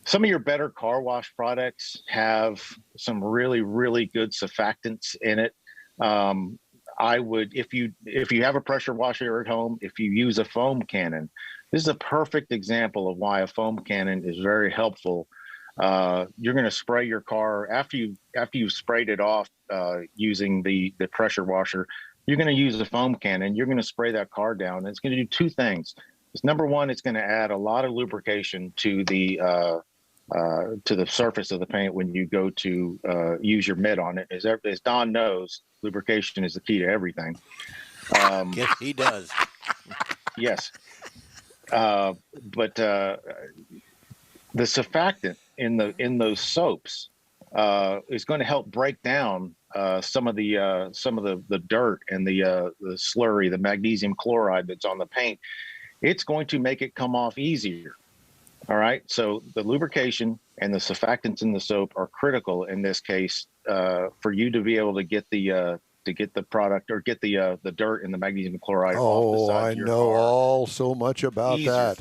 Some of your better car wash products have some really, really good surfactants in it. I would, if you have a pressure washer at home, if you use a foam cannon, this is a perfect example of why a foam cannon is very helpful. You're going to spray your car after you've sprayed it off using the pressure washer. You're going to use a foam cannon. You're going to spray that car down. And it's going to do two things. Number one, it's going to add a lot of lubrication to the surface of the paint when you go to use your mitt on it. As Don knows, lubrication is the key to everything. Yes, he does. Yes. But the surfactant in those soaps is going to help break down some of the dirt and the slurry, the magnesium chloride that's on the paint. It's going to make it come off easier. All right. So the lubrication and the surfactants in the soap are critical in this case for you to be able to get the product or get the dirt and the magnesium chloride off the side of your car. Oh, I know all so much about that.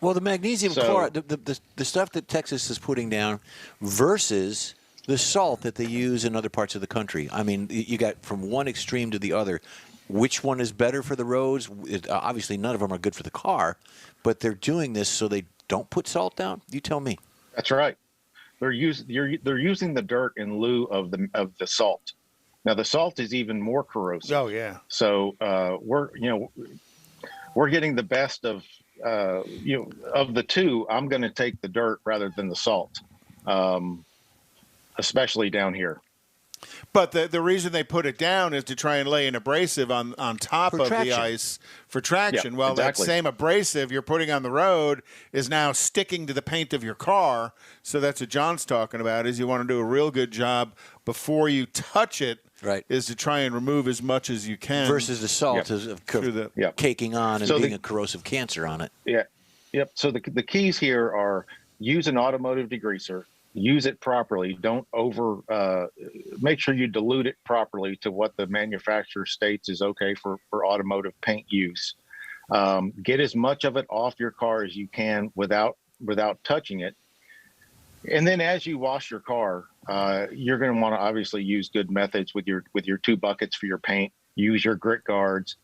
Well, the magnesium chloride, the stuff that Texas is putting down versus the salt that they use in other parts of the country. I mean, you got from one extreme to the other. Which one is better for the roads? Obviously, none of them are good for the car, but they're doing this so they don't put salt down. You tell me. That's right. They're using the dirt in lieu of the salt. Now the salt is even more corrosive. Oh yeah. So we're getting the best of of the two. I'm going to take the dirt rather than the salt, especially down here. But the reason they put it down is to try and lay an abrasive on top of the ice for traction. Yeah, well, exactly. that same abrasive you're putting on the road is now sticking to the paint of your car. So that's what John's talking about, is you want to do a real good job before you touch it, right, is to try and remove as much as you can. Versus the salt is caking on and being a corrosive cancer on it. Yeah. Yep. So the keys here are use an automotive degreaser. Use it properly. Don't make sure you dilute it properly to what the manufacturer states is okay for automotive paint use. Get as much of it off your car as you can without touching it. And then as you wash your car, you're going to want to obviously use good methods with your 2 buckets for your paint. Use your grit guards.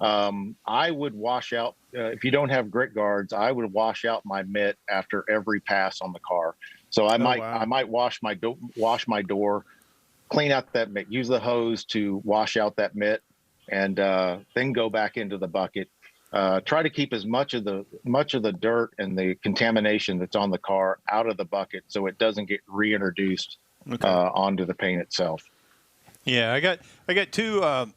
I would wash out, if you don't have grit guards, I would wash out my mitt after every pass on the car. So I might wash my door, clean out that mitt, use the hose to wash out that mitt, and then go back into the bucket. Try to keep as much of the dirt and the contamination that's on the car out of the bucket so it doesn't get reintroduced onto the paint itself. Yeah, I got 2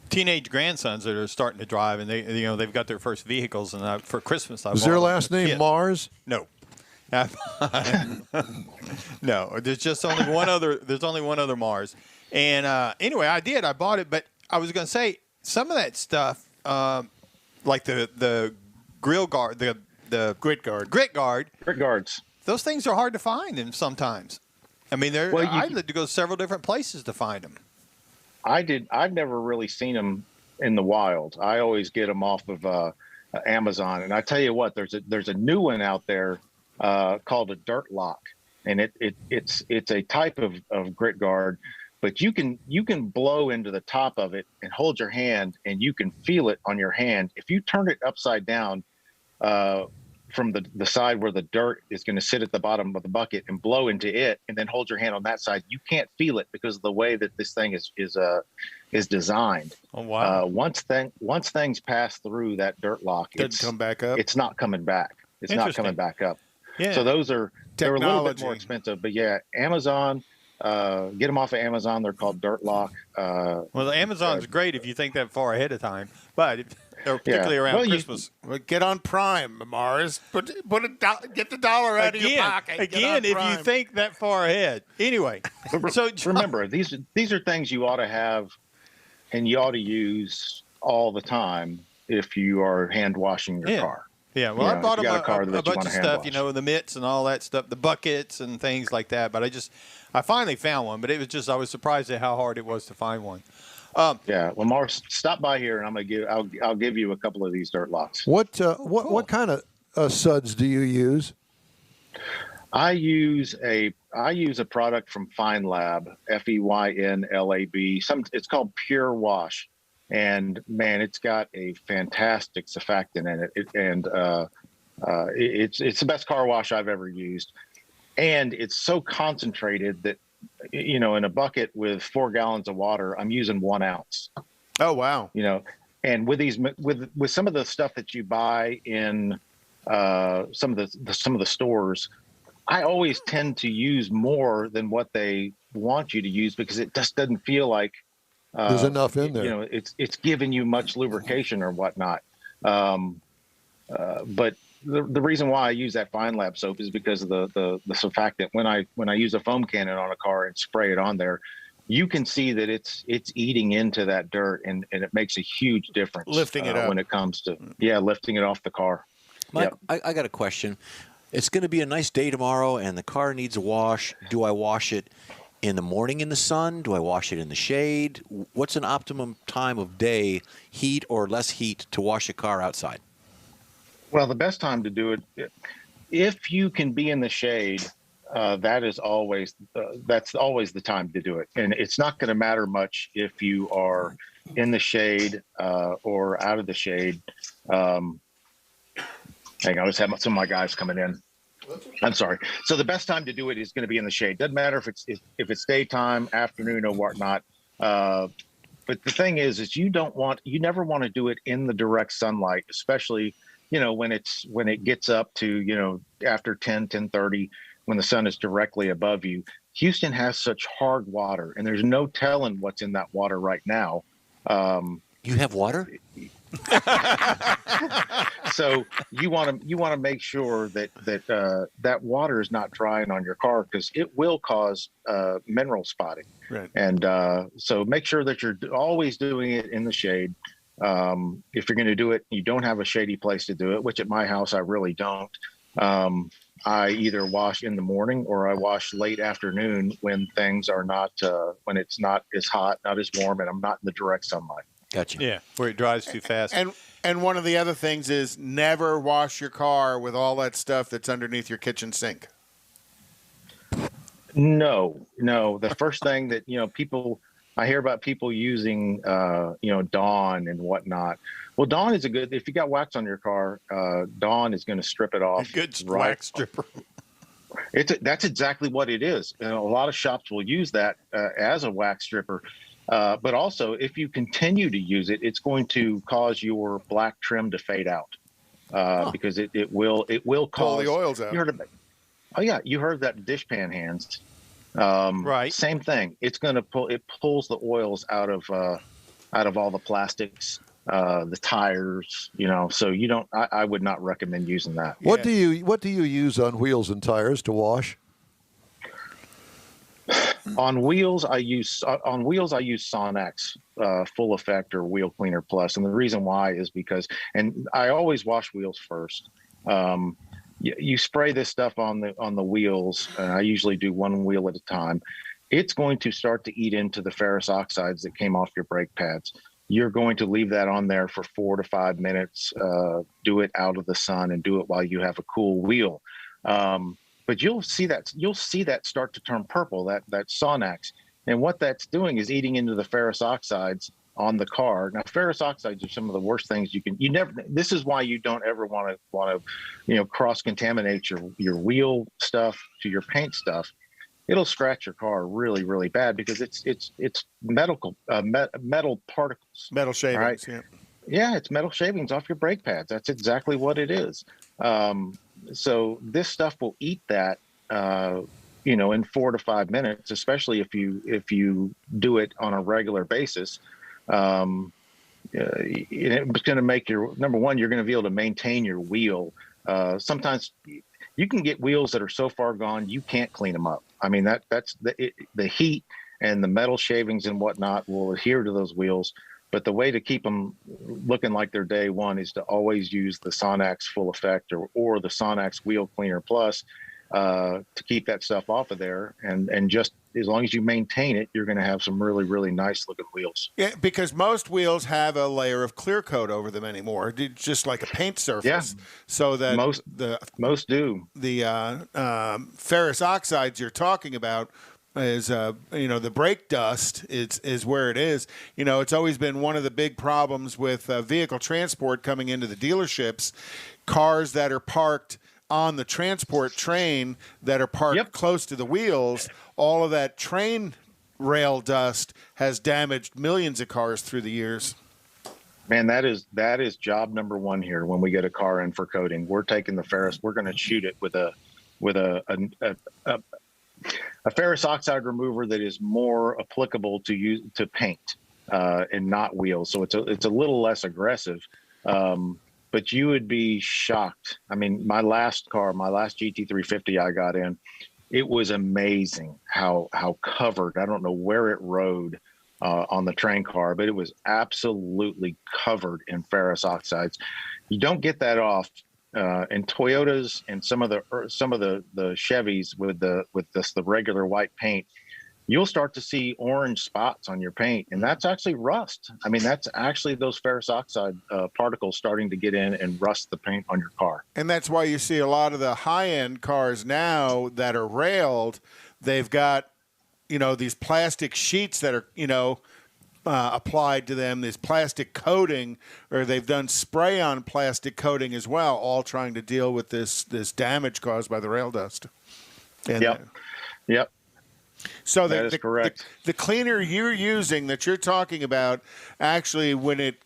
teenage grandsons that are starting to drive, and they've got their first vehicles. And for Christmas, Is their last name Mars? No. No, there's just only one other. There's only one other Mars, and anyway, I bought it. But I was going to say some of that stuff, like the grill guard, the grit guards. Those things are hard to find, and sometimes, I mean, I had to go several different places to find them. I've never really seen them in the wild. I always get them off of Amazon, and I tell you what, there's a new one out there. Called a dirt lock, and it's a type of grit guard, but you can blow into the top of it and hold your hand, and you can feel it on your hand. If you turn it upside down from the side where the dirt is going to sit at the bottom of the bucket and blow into it, and then hold your hand on that side, you can't feel it because of the way that this thing is designed. Oh wow! Once things pass through that dirt lock, come back up. It's not coming back. It's not coming back up. Yeah. So they're a little bit more Technology. expensive, but yeah, Amazon, Get them off of Amazon. They're called Dirt Lock. Well, the Amazon's great if you think that far ahead of time, but or particularly around Christmas. Get on Prime, Mars. Get the dollar out of your pocket. Again, if you think that far ahead. Anyway, so remember, these are things you ought to have, and you ought to use all the time if you are hand washing your car. Yeah, well, I bought them a bunch of stuff, the mitts and all that stuff, the buckets and things like that. But I finally found one, but it was just, I was surprised at how hard it was to find one. Well, Mars, stop by here, and I'll give you a couple of these Dirt Locks. What kind of suds do you use? I use a product from Fine Lab, FEYNLAB. It's called Pure Wash. And man, it's got a fantastic surfactant in it. It's the best car wash I've ever used. And it's so concentrated that, in a bucket with 4 gallons of water, I'm using 1 ounce. Oh, wow. And with with some of the stuff that you buy in some of the stores, I always tend to use more than what they want you to use because it just doesn't feel like there's enough in there. It's giving you much lubrication or whatnot. But the reason why I use that Fine Lab soap is because of the surfactant. When I use a foam cannon on a car and spray it on there, you can see that it's eating into that dirt, and it makes a huge difference. Lifting it up when it comes to lifting it off the car. Mike, yep. I got a question. It's going to be a nice day tomorrow, and the car needs a wash. Do I wash it in the morning in the sun? Do I wash it in the shade? What's an optimum time of day, heat or less heat, to wash a car outside? Well, the best time to do it, if you can be in the shade, that's always the time to do it. And it's not going to matter much if you are in the shade or out of the shade. Hang on, I just have some of my guys coming in. I'm sorry. So the best time to do it is going to be in the shade. Doesn't matter if it's daytime, afternoon, or whatnot. But the thing is you never want to do it in the direct sunlight, especially when it gets up to after 10:30 when the sun is directly above you. Houston has such hard water, and there's no telling what's in that water right now. You have water? So you want to make sure that water is not drying on your car, because it will cause mineral spotting. Right. And so make sure that you're always doing it in the shade. If you're going to do it, you don't have a shady place to do it, which at my house I really don't. I either wash in the morning or I wash late afternoon when things are not when it's not as hot, not as warm, and I'm not in the direct sunlight. Gotcha. Yeah, where it dries too fast. And one of the other things is never wash your car with all that stuff that's underneath your kitchen sink. No. The first thing that I hear about people using Dawn and whatnot. Well, Dawn is if you got wax on your car, Dawn is going to strip it off. A good wax stripper. That's exactly what it is. And a lot of shops will use that as a wax stripper. But also, if you continue to use it, it's going to cause your black trim to fade out because it will cause pull the oils out. You heard that dishpan hands. Right. Same thing. It's going to pulls the oils out of all the plastics, the tires. So you don't. I would not recommend using that. What do you use on wheels and tires to wash? On wheels, I use Sonex Full Effect or Wheel Cleaner Plus, and the reason why is because, and I always wash wheels first. You spray this stuff on the wheels, and I usually do one wheel at a time. It's going to start to eat into the ferrous oxides that came off your brake pads. You're going to leave that on there for 4 to 5 minutes. Do it out of the sun and do it while you have a cool wheel. But you'll see that start to turn purple, that Sonex. And what that's doing is eating into the ferrous oxides on the car. Now, ferrous oxides are some of the worst things this is why you don't ever want to cross-contaminate your wheel stuff to your paint stuff. It'll scratch your car really, really bad because it's metal particles. Metal shavings, right? yeah. Yeah, it's metal shavings off your brake pads. That's exactly what it is. So this stuff will eat that in 4 to 5 minutes, especially if you do it on a regular basis. It's going to make number one, you're going to be able to maintain your wheel. Sometimes you can get wheels that are so far gone you can't clean them up. I mean, that's the heat and the metal shavings and whatnot will adhere to those wheels. But the way to keep them looking like they're day one is to always use the Sonax Full Effect or the Sonax Wheel Cleaner Plus to keep that stuff off of there. And just as long as you maintain it, you're going to have some really, really nice looking wheels. Yeah, because most wheels have a layer of clear coat over them anymore, just like a paint surface. Yeah. So that most do. The ferrous oxides you're talking about is the brake dust is where it is. It's always been one of the big problems with vehicle transport coming into the dealerships. Cars that are parked on the transport train that are parked close to the wheels, all of that train rail dust has damaged millions of cars through the years. Man, that is job number one here. When we get a car in for coating, we're taking the ferrous. We're going to shoot it with a ferrous oxide remover that is more applicable to paint and not wheels. So it's a little less aggressive. But you would be shocked. I mean, my last GT350 I got in, it was amazing how covered. I don't know where it rode on the train car, but it was absolutely covered in ferrous oxides. You don't get that off in Toyotas and some of the Chevys with the regular white paint. You'll start to see orange spots on your paint, and that's actually rust. I mean, that's actually those ferrous oxide particles starting to get in and rust the paint on your car. And that's why you see a lot of the high-end cars now that are railed, they've got, these plastic sheets that are, applied to them, this plastic coating, or they've done spray-on plastic coating as well, all trying to deal with this damage caused by the rail dust. And Yep. So that is correct. The cleaner you're using that you're talking about, actually, when it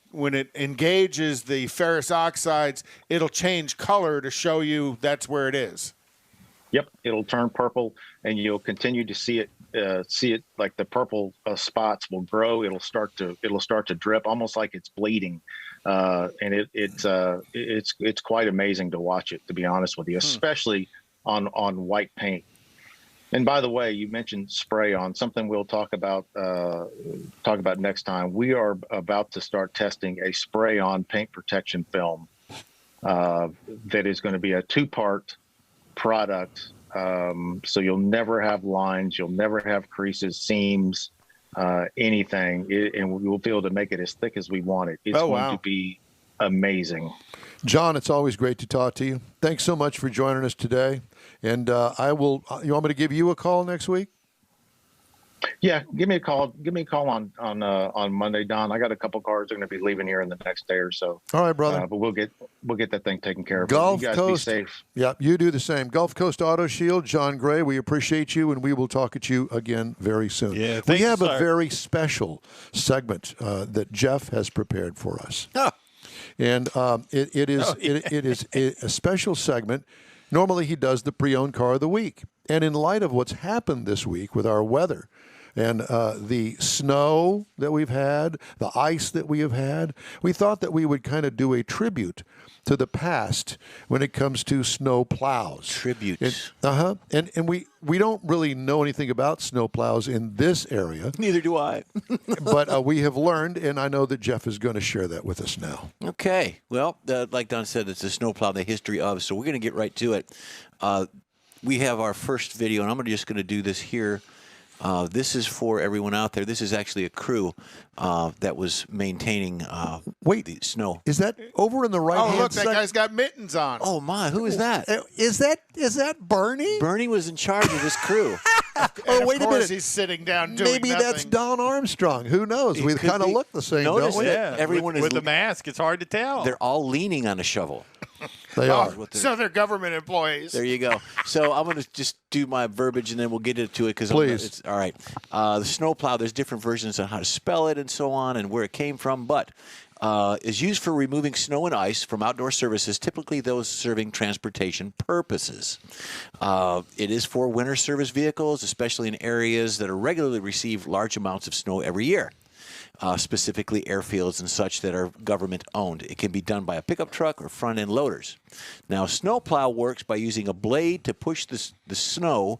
engages the ferrous oxides, it'll change color to show you that's where it is. Yep, it'll turn purple, and you'll continue to see it like the purple spots will grow. It'll start to drip, almost like it's bleeding, and it's quite amazing to watch it. To be honest with you, especially on white paint. And by the way, you mentioned spray on, something we'll talk about next time. We are about to start testing a spray on paint protection film that is going to be a 2-part product. So you'll never have lines, you'll never have creases, seams, anything. And we'll be able to make it as thick as we want it. It's going to be amazing. John, it's always great to talk to you. Thanks so much for joining us today. And you want me to give you a call next week? Yeah, give me a call. Give me a call on Monday, Don. I got a couple cars that are going to be leaving here in the next day or so. All right, brother. But we'll get that thing taken care of. Gulf you guys Coast. Be safe. Yeah, you do the same. Gulf Coast Auto Shield, John Gray. We appreciate you, and we will talk at you again very soon. Yeah, we have a very special segment that Jeff has prepared for us. Oh. And it is a special segment. Normally, he does the pre-owned car of the week. And in light of what's happened this week with our weather and the snow that we've had, the ice that we have had, we thought that we would kind of do a tribute to the past when it comes to snow plows. Tributes. And we don't really know anything about snow plows in this area. Neither do I. But we have learned, and I know that Jeff is going to share that with us now. Okay. Well, like Don said, it's a snow plow, the history of. So we're going to get right to it. We have our first video, and I'm just going to do this here. This is for everyone out there. This is actually a crew that was maintaining the snow. Is that over in the right hand look, side? that guy's got mittens on. Oh, my. Who is that? Is that Bernie? Bernie was in charge of this crew. Wait a minute. He's sitting down doing Maybe nothing. that's Don Armstrong. Who knows? We kind of look the same, Notice don't we? that everyone with is the mask, it's hard to tell. They're all leaning on a shovel. They are. So they're government employees. There you go. So I'm going to just do my verbiage, and then we'll get into it. Please. It's all right. The snowplow, there's different versions on how to spell it and so on and where it came from, but is used for removing snow and ice from outdoor services, typically those serving transportation purposes. It is for winter service vehicles, especially in areas that regularly receive large amounts of snow every year. Specifically airfields and such that are government-owned. It can be done by a pickup truck or front-end loaders. Now, a snowplow works by using a blade to push the snow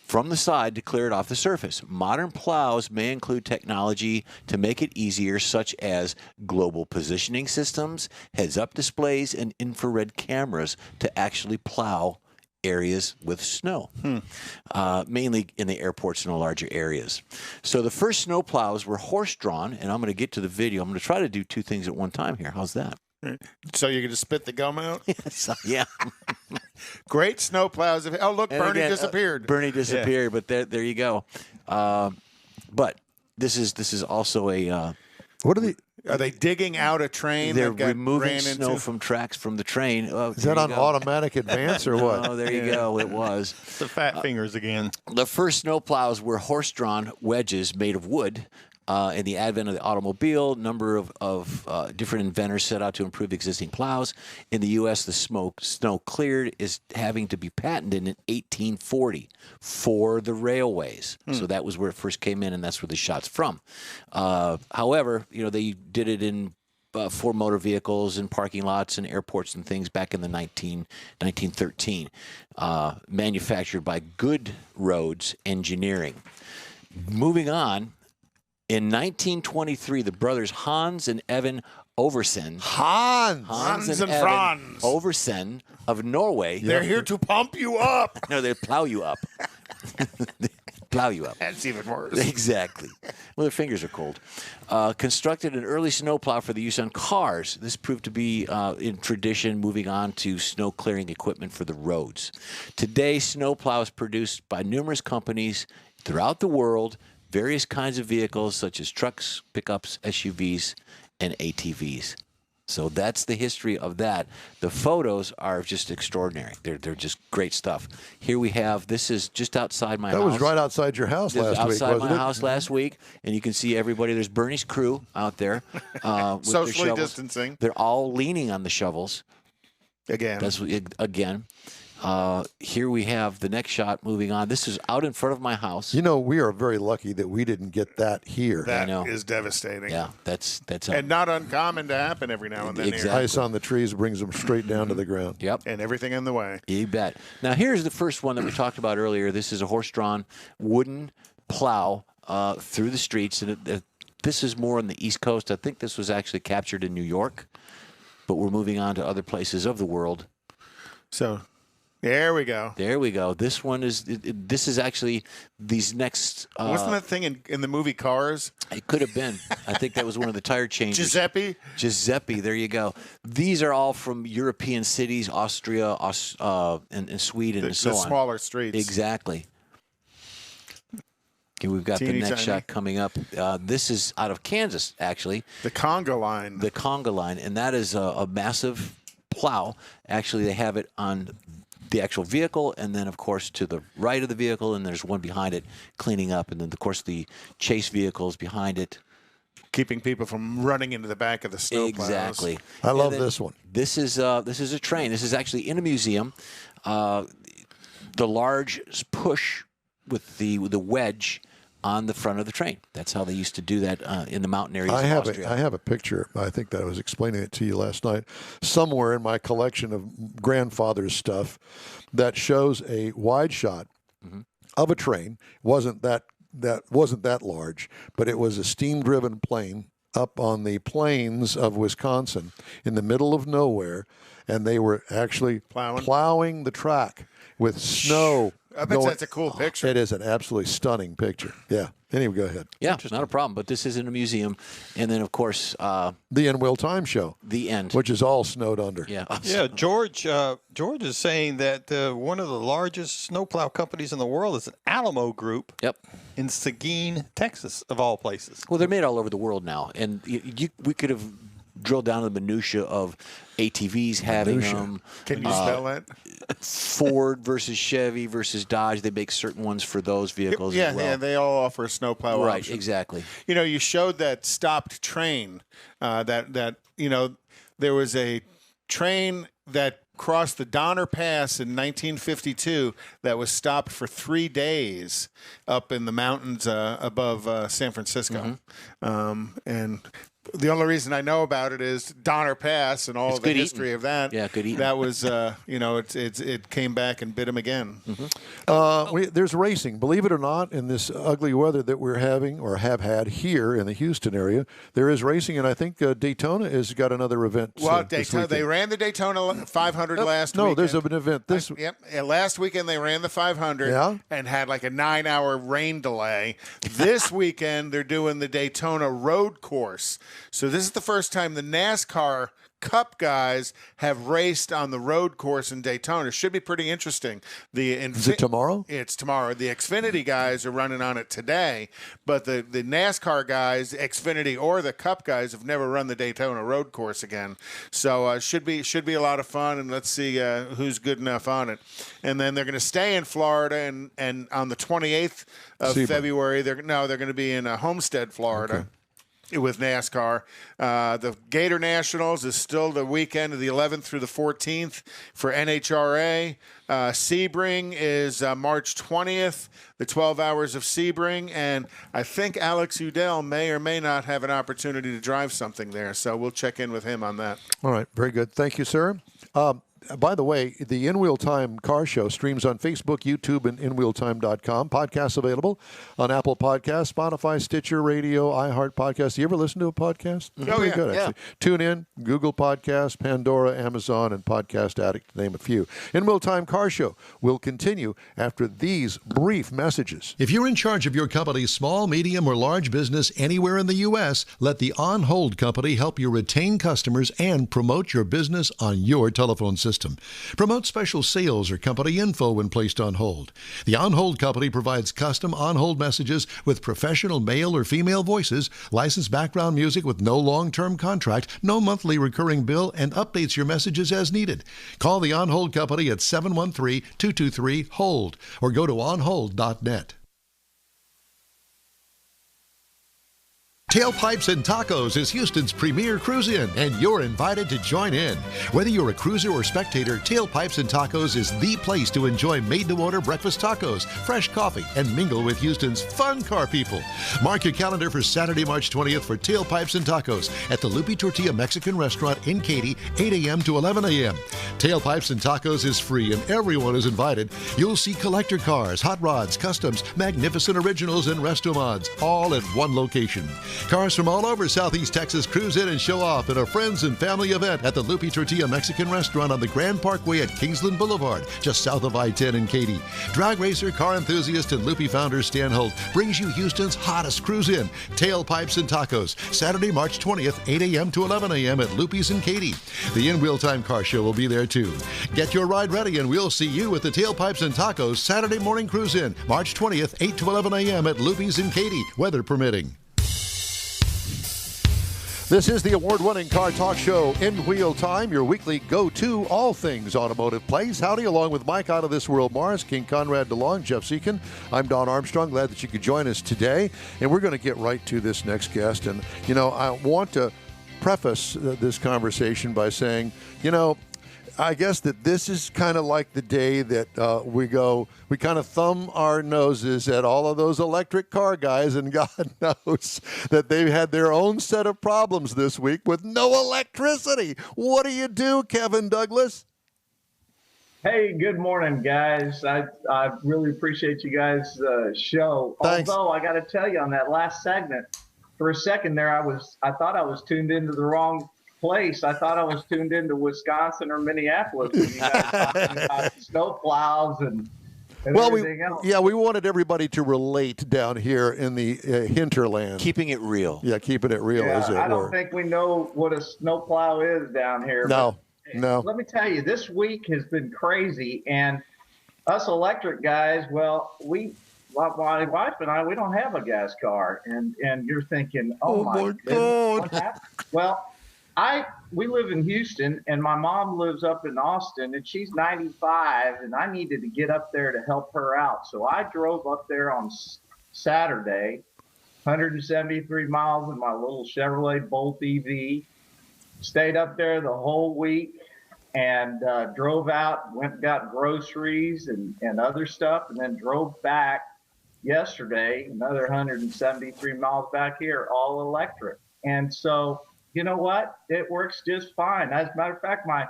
from the side to clear it off the surface. Modern plows may include technology to make it easier, such as global positioning systems, heads-up displays, and infrared cameras to actually plow areas with snow, mainly in the airports and the larger areas. So the first snow plows were horse-drawn, and I'm going to get to the video. I'm going to try to do two things at one time here. How's that? So you can just spit the gum out? Yeah. Great snow plows. Oh, look, And Bernie again, disappeared. Bernie disappeared, but there you go. But this is also a... What are the? Are they digging out a train? They're that got removing ran snow into? from tracks from the train. Oh, Is that on automatic advance or what? Oh, there you go. It was. The fat fingers again. The first snow plows were horse-drawn wedges made of wood. In the advent of the automobile, number of different inventors set out to improve existing plows. In the U.S., the snow cleared is having to be patented in 1840 for the railways. So that was where it first came in, and that's where the shot's from. However, they did it in for motor vehicles and parking lots and airports and things back in the 1913. Manufactured by Good Roads Engineering. Moving on. In 1923, the brothers Hans and Evan Oversen. Hans and Evan Franz. Oversen of Norway. They're here to pump you up. No, they plow you up. They plow you up. That's even worse. Exactly. Well, their fingers are cold. Constructed an early snowplow for the use on cars. This proved to be in tradition, moving on to snow clearing equipment for the roads. Today, snowplow is produced by numerous companies throughout the world. Various kinds of vehicles such as trucks, pickups, SUVs, and ATVs. So that's the history of that. The photos are just extraordinary. They're just great stuff. Here we have, this is just outside my house. That was right outside your house last week, outside wasn't my it? house last week, and you can see everybody. There's Bernie's crew out there. With their Socially shovels. distancing. They're all leaning on the shovels. Again. That's again. Here we have the next shot moving on. This is out in front of my house. We are very lucky that we didn't get that here. That is devastating. Yeah, that's and not uncommon to happen every now and then. Exactly. Here. Ice on the trees brings them straight down to the ground. Yep. And everything in the way. You bet. Now, here's the first one that we talked about earlier. This is a horse-drawn wooden plow through the streets. And this is more on the East Coast. I think this was actually captured in New York, but we're moving on to other places of the world. So... There we go. There we go. This one is. This is actually these next. Wasn't that thing in the movie Cars? It could have been. I think that was one of the tire changers. Giuseppe. There you go. These are all from European cities, Austria, and Sweden, and so on. The smaller streets. Exactly. Okay, we've got the next shot coming up. This is out of Kansas, actually. The conga line. The conga line, and that is a massive plow. Actually, they have it on the actual vehicle, and then, of course, to the right of the vehicle, and there's one behind it cleaning up, and then, of course, the chase vehicles behind it. Keeping people from running into the back of the snowplows. Exactly. I love this one. This is a train. This is actually in a museum. The large push with the wedge on the front of the train. That's how they used to do that in the mountain areas of Austria. I have a picture. I think that I was explaining it to you last night. Somewhere in my collection of grandfather's stuff that shows a wide shot of a train. Wasn't that large, but it was a steam-driven plane up on the plains of Wisconsin in the middle of nowhere, and they were actually plowing the track with snow. I bet that's a cool picture. It is an absolutely stunning picture. Yeah. Anyway, go ahead. Yeah, not a problem. But this is in a museum, and then of course the In Wheel Time show. The end, which is all snowed under. Yeah. Yeah. George is saying that one of the largest snowplow companies in the world is an Alamo Group. Yep. In Seguin, Texas, of all places. Well, they're made all over the world now, and we could have drill down to the minutia of ATVs having them. Can you spell it? Ford versus Chevy versus Dodge. They make certain ones for those vehicles Yeah, as well. yeah, they all offer a snowplow Right, option. exactly. You know, you showed that stopped train. That you know, there was a train that crossed the Donner Pass in 1952 that was stopped for 3 days up in the mountains above San Francisco. And the only reason I know about it is Donner Pass and all the history of that. Yeah, good eating. That was, you know, it came back and bit him again. There's racing. Believe it or not, in this ugly weather that we're having or have had here in the Houston area, there is racing, and I think Daytona has got another event. Well, this Daytona, they weekend. ran the Daytona 500 last weekend. No, there's an event this. Last weekend they ran the 500 and had like a 9-hour rain delay. This weekend they're doing the Daytona road course. So this is the first time the NASCAR Cup guys have raced on the road course in Daytona. Should be pretty interesting. Is it tomorrow? It's tomorrow. The Xfinity guys are running on it today, but the NASCAR guys, Xfinity or the Cup guys, have never run the Daytona road course again. So should be a lot of fun, and let's see who's good enough on it. And then they're going to stay in Florida, and on the 28th of February, they're going to be in Homestead, Florida. Okay. With NASCAR. The Gator Nationals is still the weekend of the 11th through the 14th for NHRA. Sebring is March 20th, the 12 hours of Sebring, and I think Alex Udell may or may not have an opportunity to drive something there, so we'll check in with him on that. All right, very good. Thank you, sir. By the way, the In Wheel Time car show streams on Facebook, YouTube, and InWheelTime.com. Podcasts available on Apple Podcasts, Spotify, Stitcher Radio, iHeart Podcasts. Do you ever listen to a podcast? Pretty good, actually. Tune in, Google Podcasts, Pandora, Amazon, and Podcast Addict, to name a few. In Wheel Time car show will continue after these brief messages. If you're in charge of your company's small, medium, or large business anywhere in the U.S., let the On Hold Company help you retain customers and promote your business on your telephone system. Promote special sales or company info when placed on hold. The On Hold Company provides custom on-hold messages with professional male or female voices, licensed background music with no long-term contract, no monthly recurring bill, and updates your messages as needed. Call the On Hold Company at 713-223-HOLD or go to onhold.net. Tailpipes and Tacos is Houston's premier cruise-in, and you're invited to join in. Whether you're a cruiser or spectator, Tailpipes and Tacos is the place to enjoy made-to-order breakfast tacos, fresh coffee, and mingle with Houston's fun car people. Mark your calendar for Saturday, March 20th for Tailpipes and Tacos at the Lupi Tortilla Mexican Restaurant in Katy, 8 a.m. to 11 a.m. Tailpipes and Tacos is free, and everyone is invited. You'll see collector cars, hot rods, customs, magnificent originals, and resto mods, all at one location. Cars from all over Southeast Texas cruise in and show off at a friends and family event at the Lupi Tortilla Mexican Restaurant on the Grand Parkway at Kingsland Boulevard, just south of I-10 in Katy. Drag racer, car enthusiast, and Lupi founder Stan Holt brings you Houston's hottest cruise in, Tailpipes and Tacos, Saturday, March 20th, 8 a.m. to 11 a.m. at Lupi's in Katy. The In Wheel Time car show will be there too. Get your ride ready and we'll see you at the Tailpipes and Tacos Saturday morning cruise in, March 20th, 8 to 11 a.m. at Lupi's in Katy, weather permitting. This is the award-winning car talk show, In Wheel Time, your weekly go-to all things automotive place. Howdy, along with Mike Out of This World Mars, King Conrad DeLong, Jeff Seekin. I'm Don Armstrong. Glad that you could join us today. And we're going to get right to this next guest. And, you know, I want to preface this conversation by saying, you know, I guess that this is kind of like the day that we kind of thumb our noses at all of those electric car guys, and God knows that they've had their own set of problems this week with no electricity. What do you do, Kevin Douglas? Hey, good morning, guys. I really appreciate you guys' show. Thanks. Although I got to tell you, on that last segment, for a second there, I thought I was tuned into the wrong place. I thought I was tuned into Wisconsin or Minneapolis. And you guys talking about snow plows and everything else. We wanted everybody to relate down here in the hinterland. Keeping it real. Yeah, keeping it real, as it were. I don't think we know what a snow plow is down here. No. Let me tell you, this week has been crazy, and us electric guys, well, my wife and I, we don't have a gas car, and you're thinking, oh my God. What happened? Well, we live in Houston, and my mom lives up in Austin, and she's 95, and I needed to get up there to help her out. So I drove up there on Saturday, 173 miles in my little Chevrolet Bolt EV, stayed up there the whole week, and drove out, went and got groceries and other stuff, and then drove back yesterday, another 173 miles back here, all electric. And so, you know what? It works just fine. As a matter of fact, my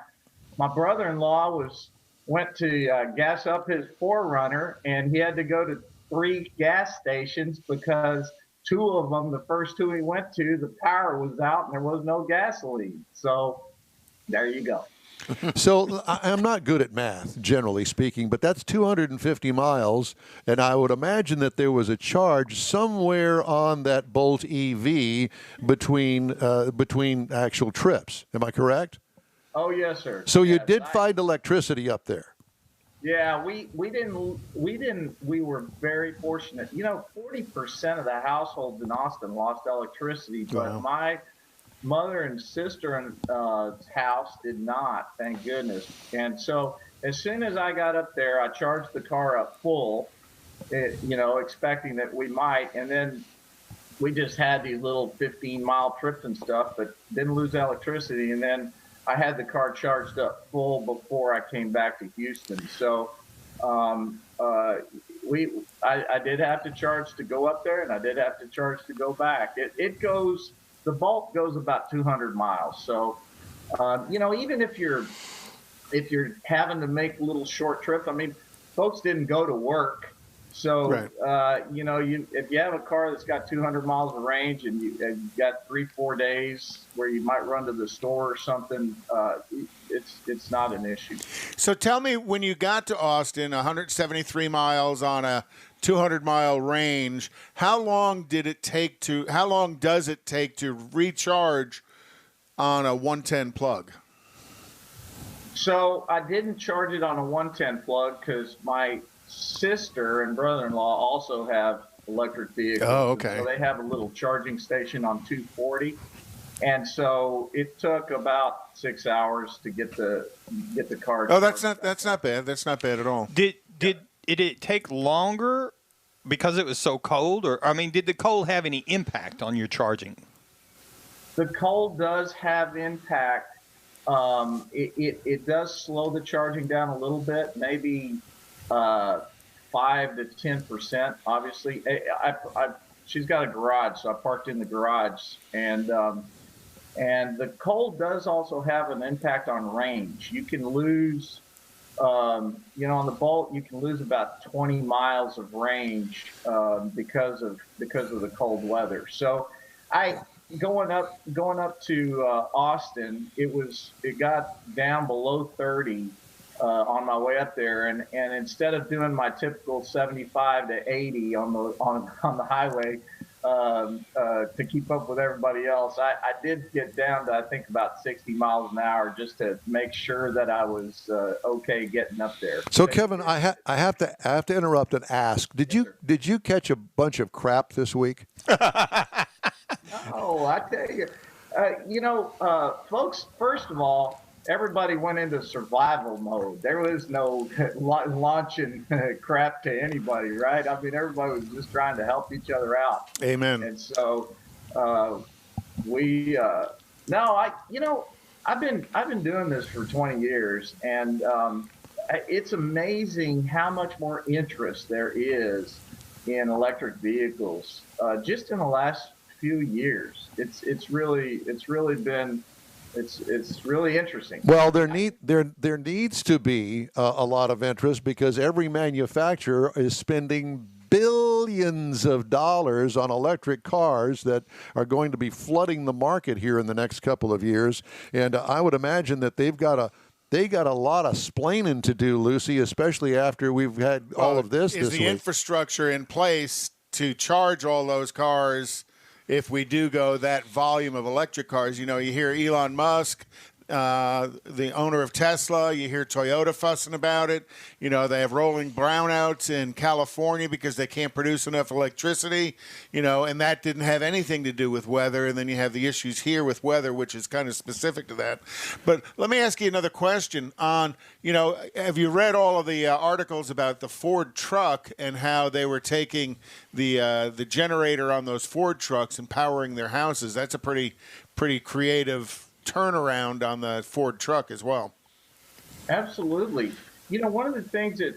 brother-in-law went to gas up his 4Runner, and he had to go to 3 gas stations because 2 of them, the first 2 he went to, the power was out and there was no gasoline. So there you go. So I'm not good at math, generally speaking, but that's 250 miles, and I would imagine that there was a charge somewhere on that Bolt EV between actual trips. Am I correct? Oh, yes, sir. So you did find electricity up there. Yeah, we were very fortunate. 40% of the households in Austin lost electricity, but my mother and sister's house did not, thank goodness. And so as soon as I got up there, I charged the car up full, expecting that we might. And then we just had these little 15-mile trips and stuff, but didn't lose electricity. And then I had the car charged up full before I came back to Houston. So I did have to charge to go up there, and I did have to charge to go back. The Bolt goes about 200 miles. So, even if you're having to make little short trips, I mean, folks didn't go to work. So, right. If you have a car that's got 200 miles of range and you've got 3-4 days where you might run to the store or something, it's not an issue. So tell me, when you got to Austin, 173 miles on a 200-mile range, how long does it take to recharge on a 110 plug? So I didn't charge it on a 110 plug because my sister and brother-in-law also have electric vehicles. Oh, okay. So they have a little charging station on 240, and so it took about 6 hours to get the car. Oh, that's not bad. That's not bad at all. Did it take longer because it was so cold, or did the cold have any impact on your charging? The cold does have impact. It does slow the charging down a little bit, maybe 5 to 10%. Obviously, she's got a garage, so I parked in the garage, and the cold does also have an impact on range. You can lose, on the Bolt, you can lose about 20 miles of range because of the cold weather. So, going up to Austin, it got down below 30 on my way up there, and instead of doing my typical 75 to 80 on the highway to keep up with everybody else, I did get down to I think about 60 miles an hour just to make sure that I was okay getting up there. So Kevin, I have to interrupt and ask: Did you catch a bunch of crap this week? Oh, I tell you, folks. First of all, everybody went into survival mode. There was no launching crap to anybody, right? I mean, everybody was just trying to help each other out. Amen. And so I've been doing this for 20 years, and it's amazing how much more interest there is in electric vehicles just in the last few years. It's really been. It's really interesting. Well, there needs to be a lot of interest because every manufacturer is spending billions of dollars on electric cars that are going to be flooding the market here in the next couple of years. And I would imagine that they got a lot of splaining to do, Lucy, especially after we've had all of this week. Is the infrastructure in place to charge all those cars if we do go that volume of electric cars? You hear Elon Musk, the owner of Tesla. You hear Toyota fussing about it. You know, they have rolling brownouts in California because they can't produce enough electricity, you know, and that didn't have anything to do with weather. And then you have the issues here with weather, which is kind of specific to that. But let me ask you another question on, you know, have you read all of the articles about the Ford truck and how they were taking the generator on those Ford trucks and powering their houses? That's a pretty creative turnaround on the Ford truck as well. Absolutely. You know, one of the things that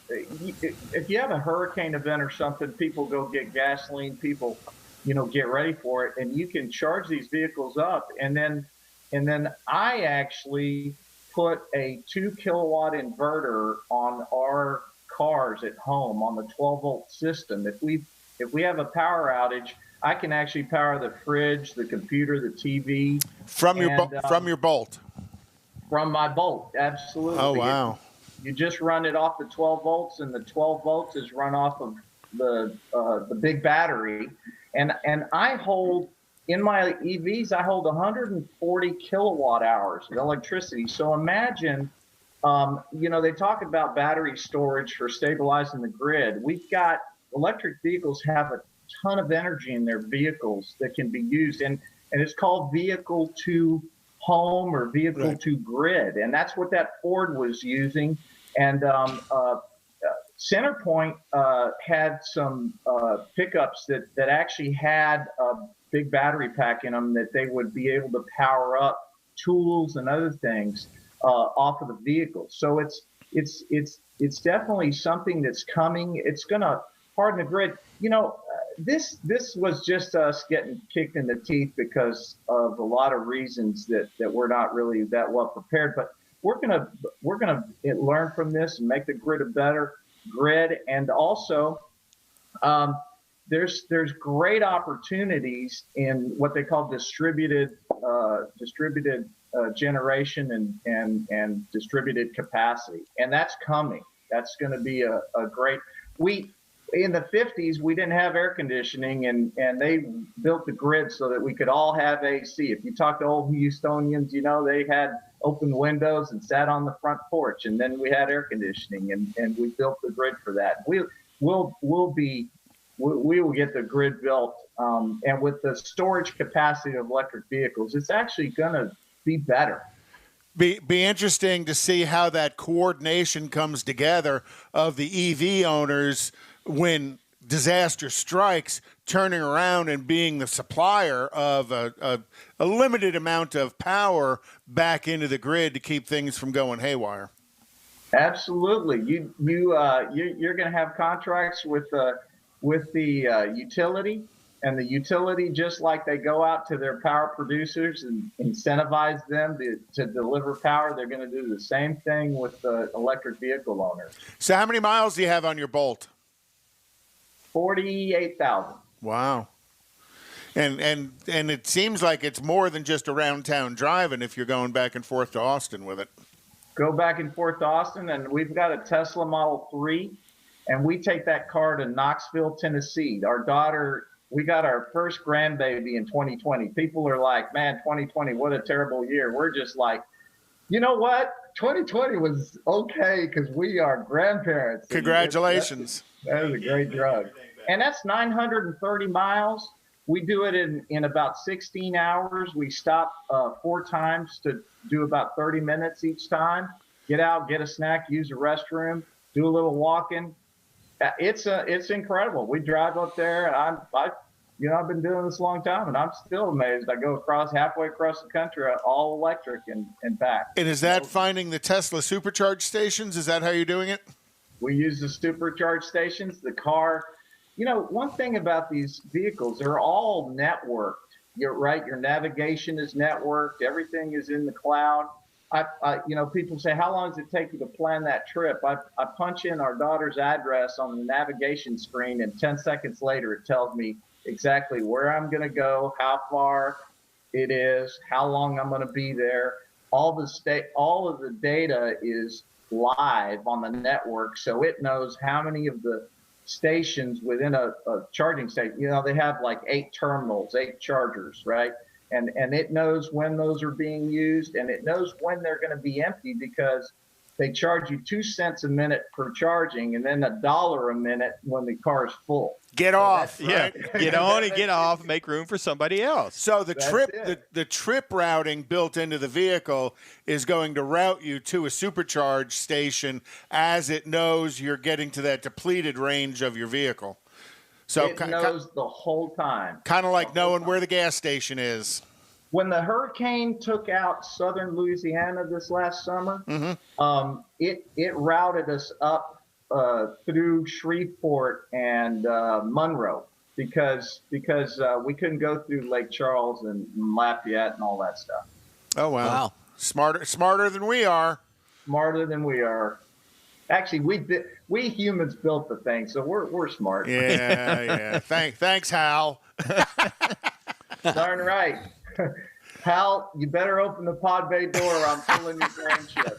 if you have a hurricane event or something, people go get gasoline, people, you know, get ready for it, and you can charge these vehicles up. And then I actually put a 2 kilowatt inverter on our cars at home on the 12-volt system. If we have a power outage, I can actually power the fridge, the computer, the TV from your Bolt. From my Bolt, absolutely. Oh wow! You just run it off the 12 volts, and the 12 volts is run off of the big battery, and I hold in my EVs. I hold 140 kilowatt hours of electricity. So imagine, you know, they talk about battery storage for stabilizing the grid. We've got electric vehicles have a ton of energy in their vehicles that can be used, and it's called vehicle to home or vehicle to grid, and that's what that Ford was using. And Centerpoint had some pickups that actually had a big battery pack in them that they would be able to power up tools and other things off of the vehicle. So it's definitely something that's coming. It's going to harden the grid. You know, this was just us getting kicked in the teeth because of a lot of reasons that we're not really that well prepared. But we're gonna learn from this and make the grid a better grid. And also, there's great opportunities in what they call distributed generation and distributed capacity, and that's coming. That's going to be a great. In the 50s, we didn't have air conditioning, and they built the grid so that we could all have AC. If you talk to old Houstonians, you know, they had open windows and sat on the front porch, and then we had air conditioning, and we built the grid for that. We will get the grid built, and with the storage capacity of electric vehicles, it's actually going to be better. Be interesting to see how that coordination comes together of the EV owners when disaster strikes, turning around and being the supplier of a limited amount of power back into the grid to keep things from going haywire. Absolutely. You're going to have contracts with the utility, and the utility, just like they go out to their power producers and incentivize them to deliver power, they're going to do the same thing with the electric vehicle owners. So how many miles do you have on your Bolt? 48,000. Wow. And it seems like it's more than just around town driving if you're going back and forth to Austin with it. Go back and forth to Austin, and we've got a Tesla Model 3, and we take that car to Knoxville, Tennessee. Our daughter, we got our first grandbaby in 2020. People are like, man, 2020, what a terrible year. We're just like, you know what? 2020 was okay because we are grandparents. Congratulations. That is a great drug. And that's 930 miles. We do it in about 16 hours. We stop 4 times to do about 30 minutes each time. Get out, get a snack, use the restroom, do a little walking. It's incredible. We drive up there, and I've been doing this a long time, and I'm still amazed. I go halfway across the country, all electric and back. And is that finding the Tesla supercharge stations? Is that how you're doing it? We use the supercharge stations. The car, you know, one thing about these vehicles, they're all networked. You're right. Your navigation is networked. Everything is in the cloud. People say, how long does it take you to plan that trip? I punch in our daughter's address on the navigation screen, and 10 seconds later, it tells me exactly where I'm going to go, how far it is, how long I'm going to be there. All of the data is live on the network, so it knows how many of the stations within a charging station. You know, they have like 8 terminals, 8 chargers, right? and it knows when those are being used, and it knows when they're going to be empty, because they charge you 2 cents a minute for charging, and then $1 a minute when the car is full. Get off, right? Yeah, get on and get off, make room for somebody else. So the trip routing built into the vehicle is going to route you to a supercharge station as it knows you're getting to that depleted range of your vehicle. So it knows the whole time. Kind of like knowing where the gas station is. When the hurricane took out southern Louisiana this last summer, it routed us up through Shreveport and Monroe because we couldn't go through Lake Charles and Lafayette and all that stuff. Oh wow! Smarter than we are. Smarter than we are. Actually, we humans built the thing, so we're smart. Yeah. Thanks, Hal. Darn right. Hal, you better open the pod bay door or I'm pulling your grandchips.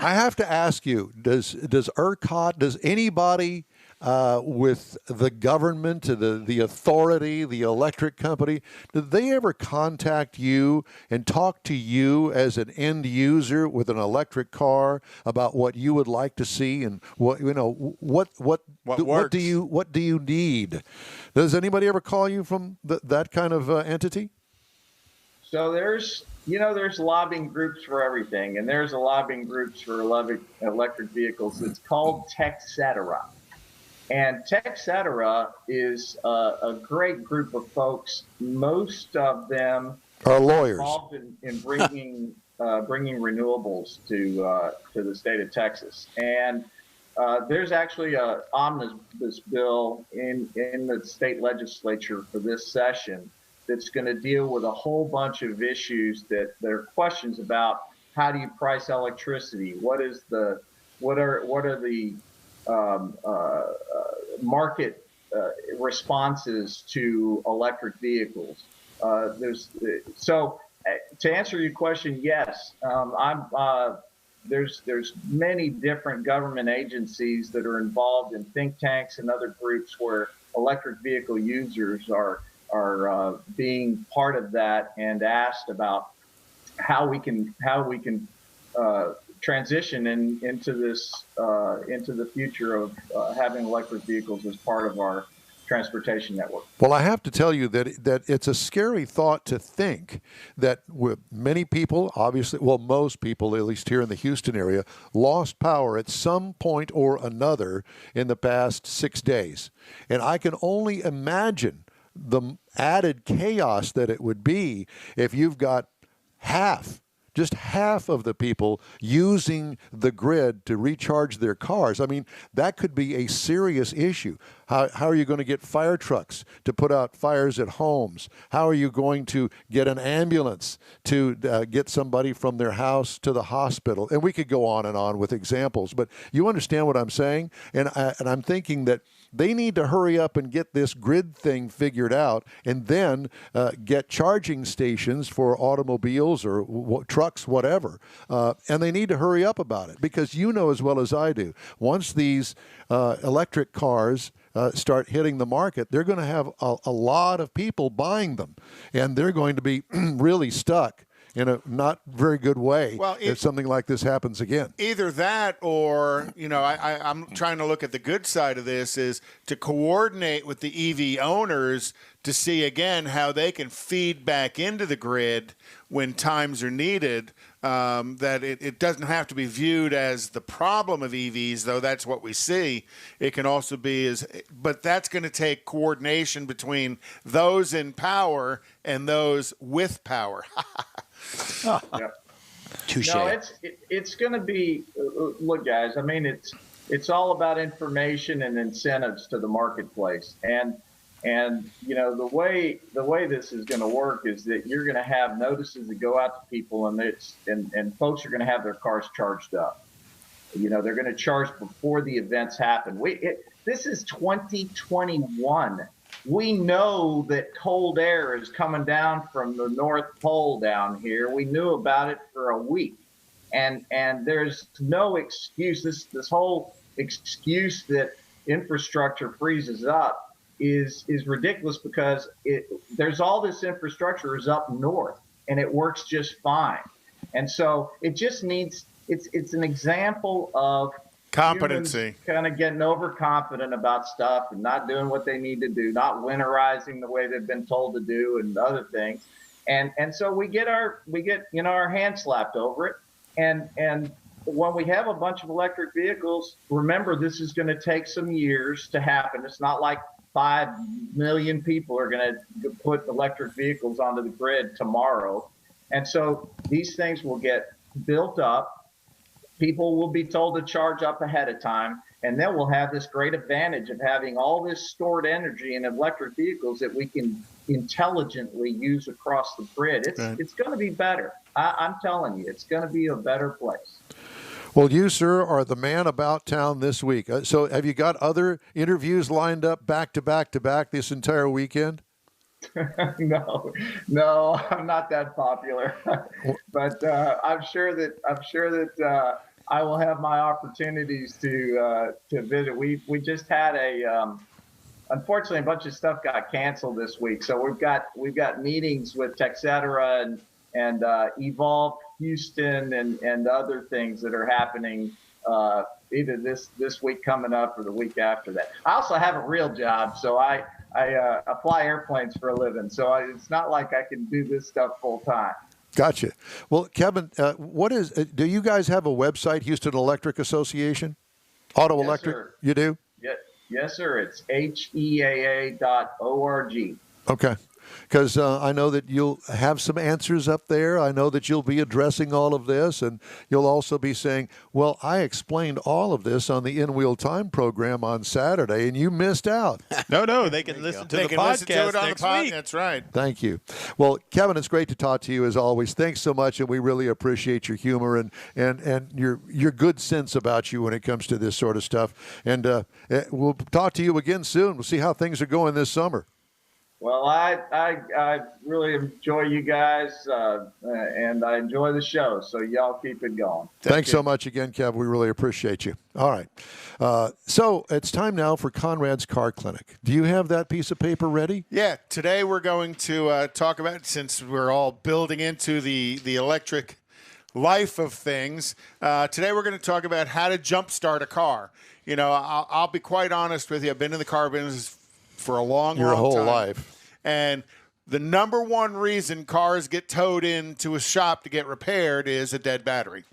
I have to ask you, does ERCOT, does anybody with the government, the authority, the electric company, did they ever contact you and talk to you as an end user with an electric car about what you would like to see and what do you need? Does anybody ever call you from that kind of entity? So there's lobbying groups for everything, and there's a lobbying groups for electric vehicles. It's called TechCetera. And TechCetera is a great group of folks. Most of them are lawyers involved in bringing renewables to the state of Texas. And there's actually an omnibus bill in the state legislature for this session that's going to deal with a whole bunch of issues that there are questions about. How do you price electricity? What are the market responses to electric vehicles? So to answer your question, yes, there's many different government agencies that are involved in think tanks and other groups where electric vehicle users are being part of that and asked about how we can transition into the future of having electric vehicles as part of our transportation network. Well, I have to tell you that it's a scary thought to think that many people, obviously, well, most people, at least here in the Houston area, lost power at some point or another in the past 6 days. And I can only imagine the added chaos that it would be if you've got just half of the people using the grid to recharge their cars. I mean, that could be a serious issue. How are you going to get fire trucks to put out fires at homes? How are you going to get an ambulance to get somebody from their house to the hospital? And we could go on with examples, but you understand what I'm saying? And I'm thinking that they need to hurry up and get this grid thing figured out and then get charging stations for automobiles or trucks, whatever. And they need to hurry up about it because you know as well as I do, once these electric cars start hitting the market, they're going to have a lot of people buying them. And they're going to be really stuck in a not very good way if something like this happens again. Either that or, I'm trying to look at the good side of this is to coordinate with the EV owners to see, again, how they can feed back into the grid when times are needed, that it doesn't have to be viewed as the problem of EVs, though that's what we see. It can also be but that's going to take coordination between those in power and those with power. Yeah. Touche. No, it's going to be. Look, guys. I mean, it's all about information and incentives to the marketplace, and the way this is going to work is that you're going to have notices that go out to people, and folks are going to have their cars charged up. They're going to charge before the events happen. This is 2021. We know that cold air is coming down from the North Pole down here. We knew about it for a week. And there's no excuse. This whole excuse that infrastructure freezes up is ridiculous because there's all this infrastructure is up north and it works just fine. And so it just needs, it's an example of competency, kind of getting overconfident about stuff and not doing what they need to do, not winterizing the way they've been told to do and other things. And so we get our hand slapped over it. And when we have a bunch of electric vehicles, remember, this is going to take some years to happen. It's not like 5 million people are going to put electric vehicles onto the grid tomorrow. And so these things will get built up. People will be told to charge up ahead of time. And then we'll have this great advantage of having all this stored energy in electric vehicles that we can intelligently use across the grid. It's going to be better. I'm telling you, it's going to be a better place. Well, you, sir, are the man about town this week. So have you got other interviews lined up back to back to back this entire weekend? No, I'm not that popular. But I'm sure that I will have my opportunities to visit. We just had unfortunately, a bunch of stuff got canceled this week. So we've got meetings with Texetera and Evolve Houston and other things that are happening either this week coming up or the week after that. I also have a real job, so I fly airplanes for a living. So it's not like I can do this stuff full time. Gotcha. Well, Kevin, do you guys have a website, Houston Electric Association? Auto Yes, Electric? sir. You do? Yes, sir. It's heaa.org. Okay. Because I know that you'll have some answers up there. I know that you'll be addressing all of this, and you'll also be saying, well, I explained all of this on the In Wheel Time program on Saturday, and you missed out. No, they can listen to the podcast next week. That's right. Thank you. Well, Kevin, it's great to talk to you as always. Thanks so much, and we really appreciate your humor and your good sense about you when it comes to this sort of stuff. And we'll talk to you again soon. We'll see how things are going this summer. Well, I really enjoy you guys, and I enjoy the show. So y'all keep it going. Thanks so much again, Kev. We really appreciate you. All right. So it's time now for Conrad's Car Clinic. Do you have that piece of paper ready? Yeah. Today we're going to talk about, since we're all building into the electric life of things, today we're going to talk about how to jumpstart a car. You know, I'll be quite honest with you. I've been in the car business for a long Your whole time. life. And the number one reason cars get towed into a shop to get repaired is a dead battery.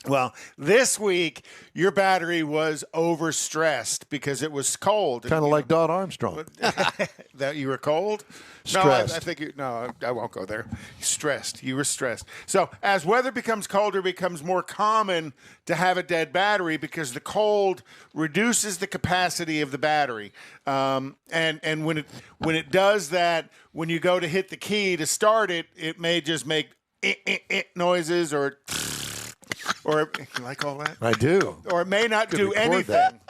Well, this week, your battery was overstressed because it was cold. Kind of like Don Armstrong. That you were cold? Stressed. No, I think I won't go there. Stressed. You were stressed. So as weather becomes colder, it becomes more common to have a dead battery because the cold reduces the capacity of the battery. And when it does that, when you go to hit the key to start it, it may just make noises or you like all that? I do. Or it may not do anything. That.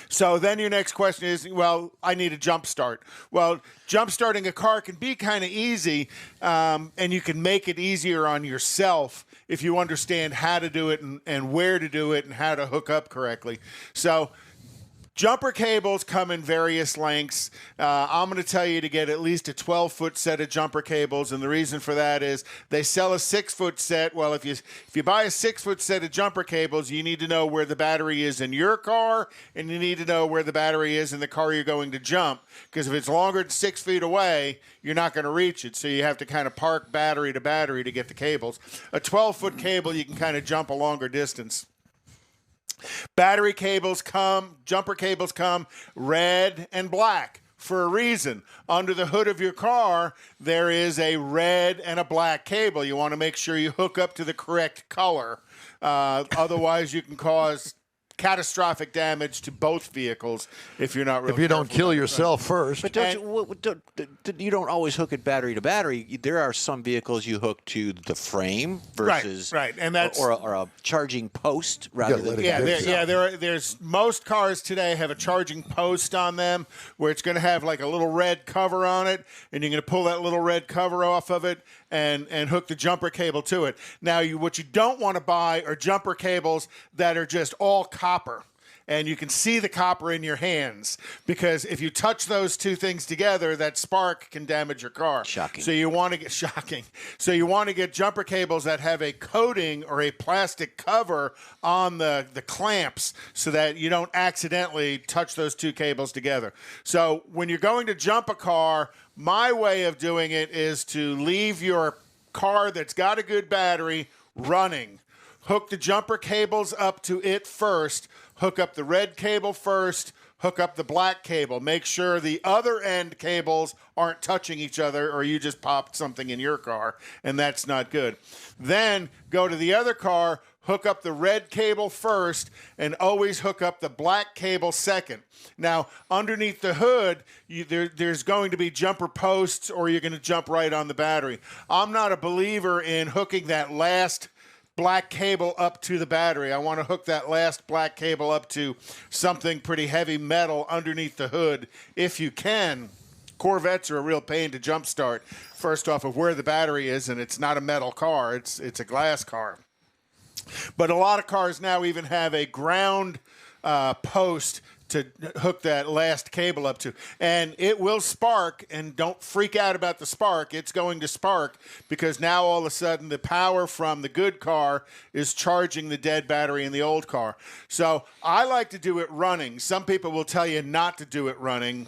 So then your next question is, well, I need a jump start. Well, jump starting a car can be kind of easy, and you can make it easier on yourself if you understand how to do it and where to do it and how to hook up correctly. So jumper cables come in various lengths. I'm going to tell you to get at least a 12-foot set of jumper cables, and the reason for that is they sell a 6-foot set. Well, if you buy a 6-foot set of jumper cables, you need to know where the battery is in your car, and you need to know where the battery is in the car you're going to jump, because if it's longer than 6 feet away, you're not going to reach it, so you have to kind of park battery to battery to get the cables. A 12-foot cable, you can kind of jump a longer distance. Battery cables jumper cables come red and black for a reason. Under the hood of your car, there is a red and a black cable. You want to make sure you hook up to the correct color. Otherwise, you can cause catastrophic damage to both vehicles if you're not really if you don't kill yourself first. But you don't always hook it battery to battery. There are some vehicles you hook to the frame versus right, and that's or a charging post rather than there's most cars today have a charging post on them where it's going to have like a little red cover on it, and you're going to pull that little red cover off of it and hook the jumper cable to it. Now, what you don't want to buy are jumper cables that are just all copper. and you can see the copper in your hands, because if you touch those two things together, that spark can damage your car. Shocking. So you want to get shocking. So you want to get jumper cables that have a coating or a plastic cover on the clamps so that you don't accidentally touch those two cables together. So when you're going to jump a car, my way of doing it is to leave your car that's got a good battery running. Hook the jumper cables up to it first. Hook up the red cable first. Hook up the black cable. Make sure the other end cables aren't touching each other, or you just popped something in your car, and that's not good. Then go to the other car, hook up the red cable first, and always hook up the black cable second. Now, underneath the hood, there's going to be jumper posts, or you're going to jump right on the battery. I'm not a believer in hooking that last black cable up to the battery. I want to hook that last black cable up to something pretty heavy metal underneath the hood if you can. Corvettes are a real pain to jumpstart, first off of where the battery is, and it's not a metal car. It's a glass car. But a lot of cars now even have a ground post to hook that last cable up to. And it will spark, and don't freak out about the spark. It's going to spark because now all of a sudden the power from the good car is charging the dead battery in the old car. So I like to do it running. Some people will tell you not to do it running.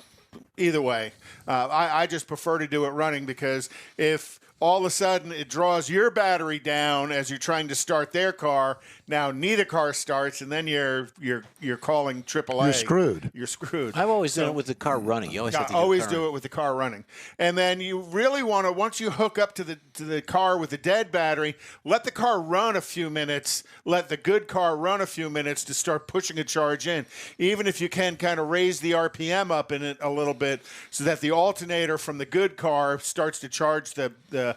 Either way, I just prefer to do it running, because if all of a sudden it draws your battery down as you're trying to start their car, now neither car starts, and then you're calling AAA. You're screwed. You're screwed. I've always done it with the car running. You always have to do it with the car running. And then you really want to, once you hook up to the car with the dead battery, let the car run a few minutes. Let the good car run a few minutes to start pushing a charge in. Even if you can kind of raise the RPM up in it a little bit so that the alternator from the good car starts to charge the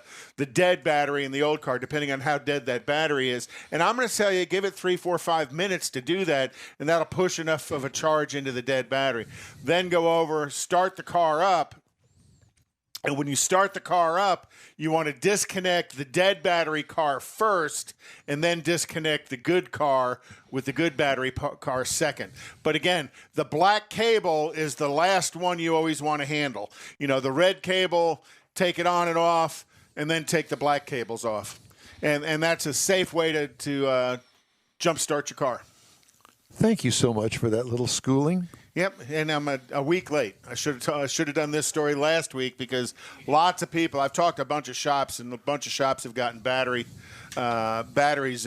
dead battery in the old car, depending on how dead that battery is. And I'm going to tell you, give it 3, 4, 5 minutes to do that, and that'll push enough of a charge into the dead battery. Then go over, start the car up. And when you start the car up, you want to disconnect the dead battery car first, and then disconnect the good car with the good battery car second. But again, the black cable is the last one you always want to handle. You know, the red cable, take it on and off, and then take the black cables off. And that's a safe way to jumpstart your car. Thank you so much for that little schooling. Yep, and I'm a week late. I should have done this story last week, because lots of people, I've talked to a bunch of shops, and a bunch of shops have gotten batteries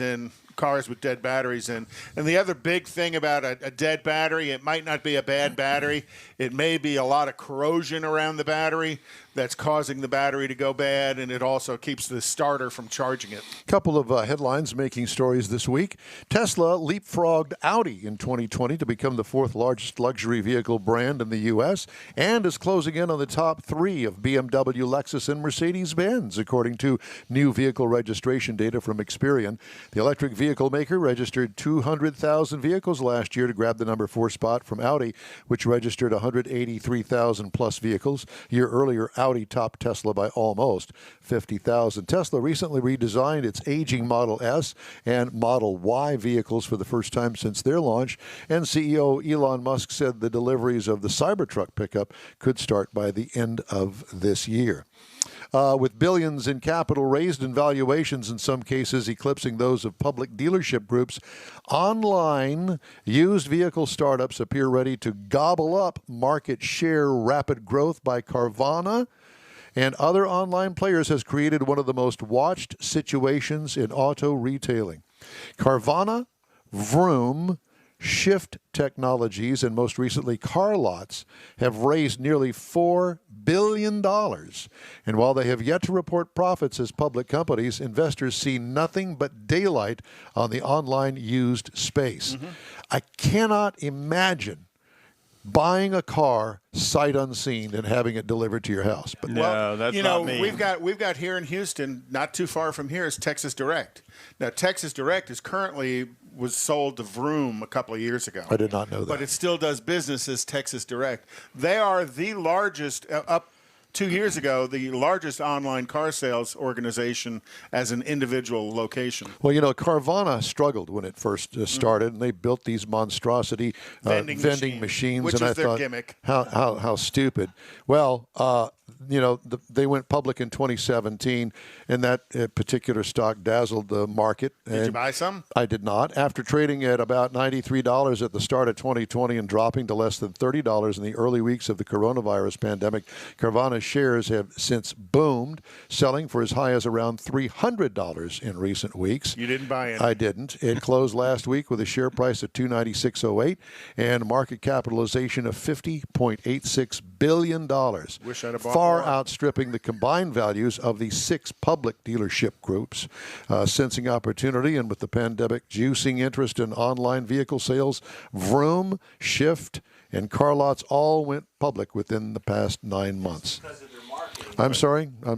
in, cars with dead batteries in. And the other big thing about a dead battery, it might not be a bad battery. It may be a lot of corrosion around the battery that's causing the battery to go bad, and it also keeps the starter from charging it. A couple of headlines making stories this week. Tesla leapfrogged Audi in 2020 to become the 4th largest luxury vehicle brand in the U.S. and is closing in on the top 3 of BMW, Lexus, and Mercedes-Benz, according to new vehicle registration data from Experian. The electric vehicle maker registered 200,000 vehicles last year to grab the number 4 spot from Audi, which registered 183,000 plus vehicles. A year earlier, Audi topped Tesla by almost 50,000. Tesla recently redesigned its aging Model S and Model Y vehicles for the first time since their launch, and CEO Elon Musk said the deliveries of the Cybertruck pickup could start by the end of this year. With billions in capital raised and valuations in some cases eclipsing those of public dealership groups, online used vehicle startups appear ready to gobble up market share. Rapid growth by Carvana and other online players has created one of the most watched situations in auto retailing. Carvana, Vroom, Shift Technologies, and most recently CarLots have raised nearly $4 billion. And while they have yet to report profits as public companies, investors see nothing but daylight on the online used space. Mm-hmm. I cannot imagine buying a car sight unseen and having it delivered to your house. But no, that's not me. We've got here in Houston, not too far from here, is Texas Direct. Now, Texas Direct was sold to Vroom a couple of years ago. I did not know that. But it still does business as Texas Direct. They are the largest, up 2 years ago, the largest online car sales organization as an individual location. Well, Carvana struggled when it first started, and they built these monstrosity vending machines. Which and was I their thought, gimmick. How stupid. Well, they went public in 2017, and that particular stock dazzled the market. Did you buy some? I did not. After trading at about $93 at the start of 2020 and dropping to less than $30 in the early weeks of the coronavirus pandemic, Carvana's shares have since boomed, selling for as high as around $300 in recent weeks. You didn't buy any? I didn't. It closed last week with a share price of $296.08 and market capitalization of $50.86 billion. Wish I'd have bought far more. outstripping the combined values of the 6 public dealership groups. Sensing opportunity and with the pandemic juicing interest in online vehicle sales, Vroom, Shift, and Car Lots all went public within the past 9 months. I'm sorry. I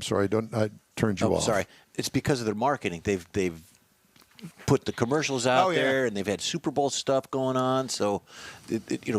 turned you off. Sorry. It's because of their marketing. They've put the commercials out there, and they've had Super Bowl stuff going on. So,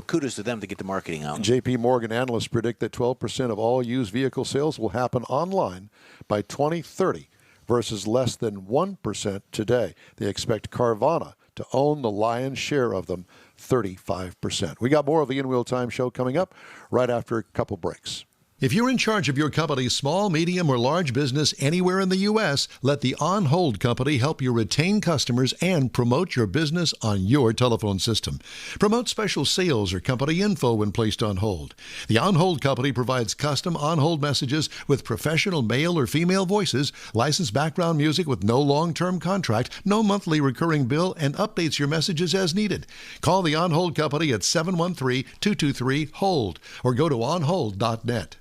kudos to them to get the marketing out. J.P. Morgan analysts predict that 12% of all used vehicle sales will happen online by 2030 versus less than 1% today. They expect Carvana to own the lion's share of them, 35%. We got more of the In Wheel Time show coming up right after a couple breaks. If you're in charge of your company's small, medium, or large business anywhere in the U.S., let the On Hold Company help you retain customers and promote your business on your telephone system. Promote special sales or company info when placed on hold. The On Hold Company provides custom on-hold messages with professional male or female voices, licensed background music with no long-term contract, no monthly recurring bill, and updates your messages as needed. Call the On Hold Company at 713-223-HOLD or go to onhold.net.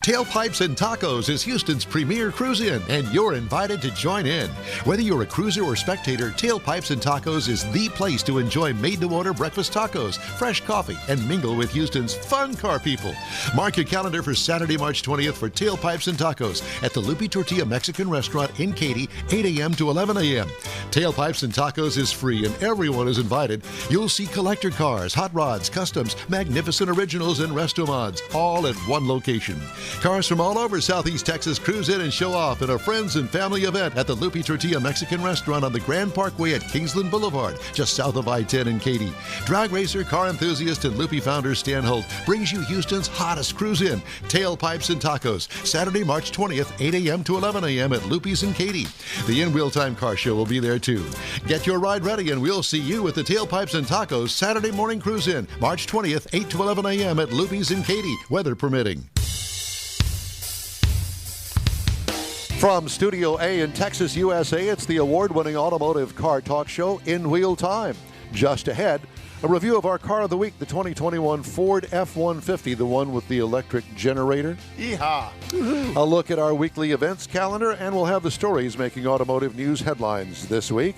Tailpipes and Tacos is Houston's premier cruise-in, and you're invited to join in. Whether you're a cruiser or spectator, Tailpipes and Tacos is the place to enjoy made-to-order breakfast tacos, fresh coffee, and mingle with Houston's fun car people. Mark your calendar for Saturday, March 20th for Tailpipes and Tacos at the Lupi Tortilla Mexican Restaurant in Katy, 8 a.m. to 11 a.m. Tailpipes and Tacos is free, and everyone is invited. You'll see collector cars, hot rods, customs, magnificent originals, and resto mods, all at one location. Cars from all over Southeast Texas cruise in and show off in a friends and family event at the Lupi Tortilla Mexican Restaurant on the Grand Parkway at Kingsland Boulevard, just south of I-10 in Katy. Drag racer, car enthusiast, and Lupi founder Stan Holt brings you Houston's hottest cruise in, Tailpipes and Tacos, Saturday, March 20th, 8 a.m. to 11 a.m. at Lupi's in Katy. The In Wheel Time Car Show will be there too. Get your ride ready and we'll see you at the Tailpipes and Tacos Saturday morning cruise in, March 20th, 8 to 11 a.m. at Lupi's in Katy, weather permitting. From Studio A in Texas, USA, it's the award-winning automotive car talk show, In Wheel Time. Just ahead, a review of our car of the week, the 2021 Ford F-150, the one with the electric generator. Yeehaw! A look at our weekly events calendar, and we'll have the stories making automotive news headlines this week.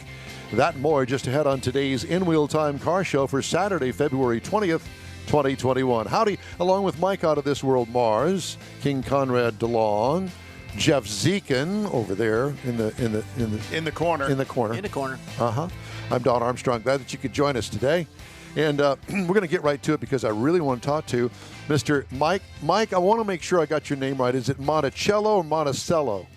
That and more just ahead on today's In Wheel Time car show for Saturday, February 20th, 2021. Howdy, along with Mike out of this world, Mars, King Conrad DeLong, Jeff Zekin over there in the corner. I'm Don Armstrong. Glad that you could join us today, and we're going to get right to it because I really want to talk to Mr. Mike. Mike, I want to make sure I got your name right. Is it Monticello or Monticello?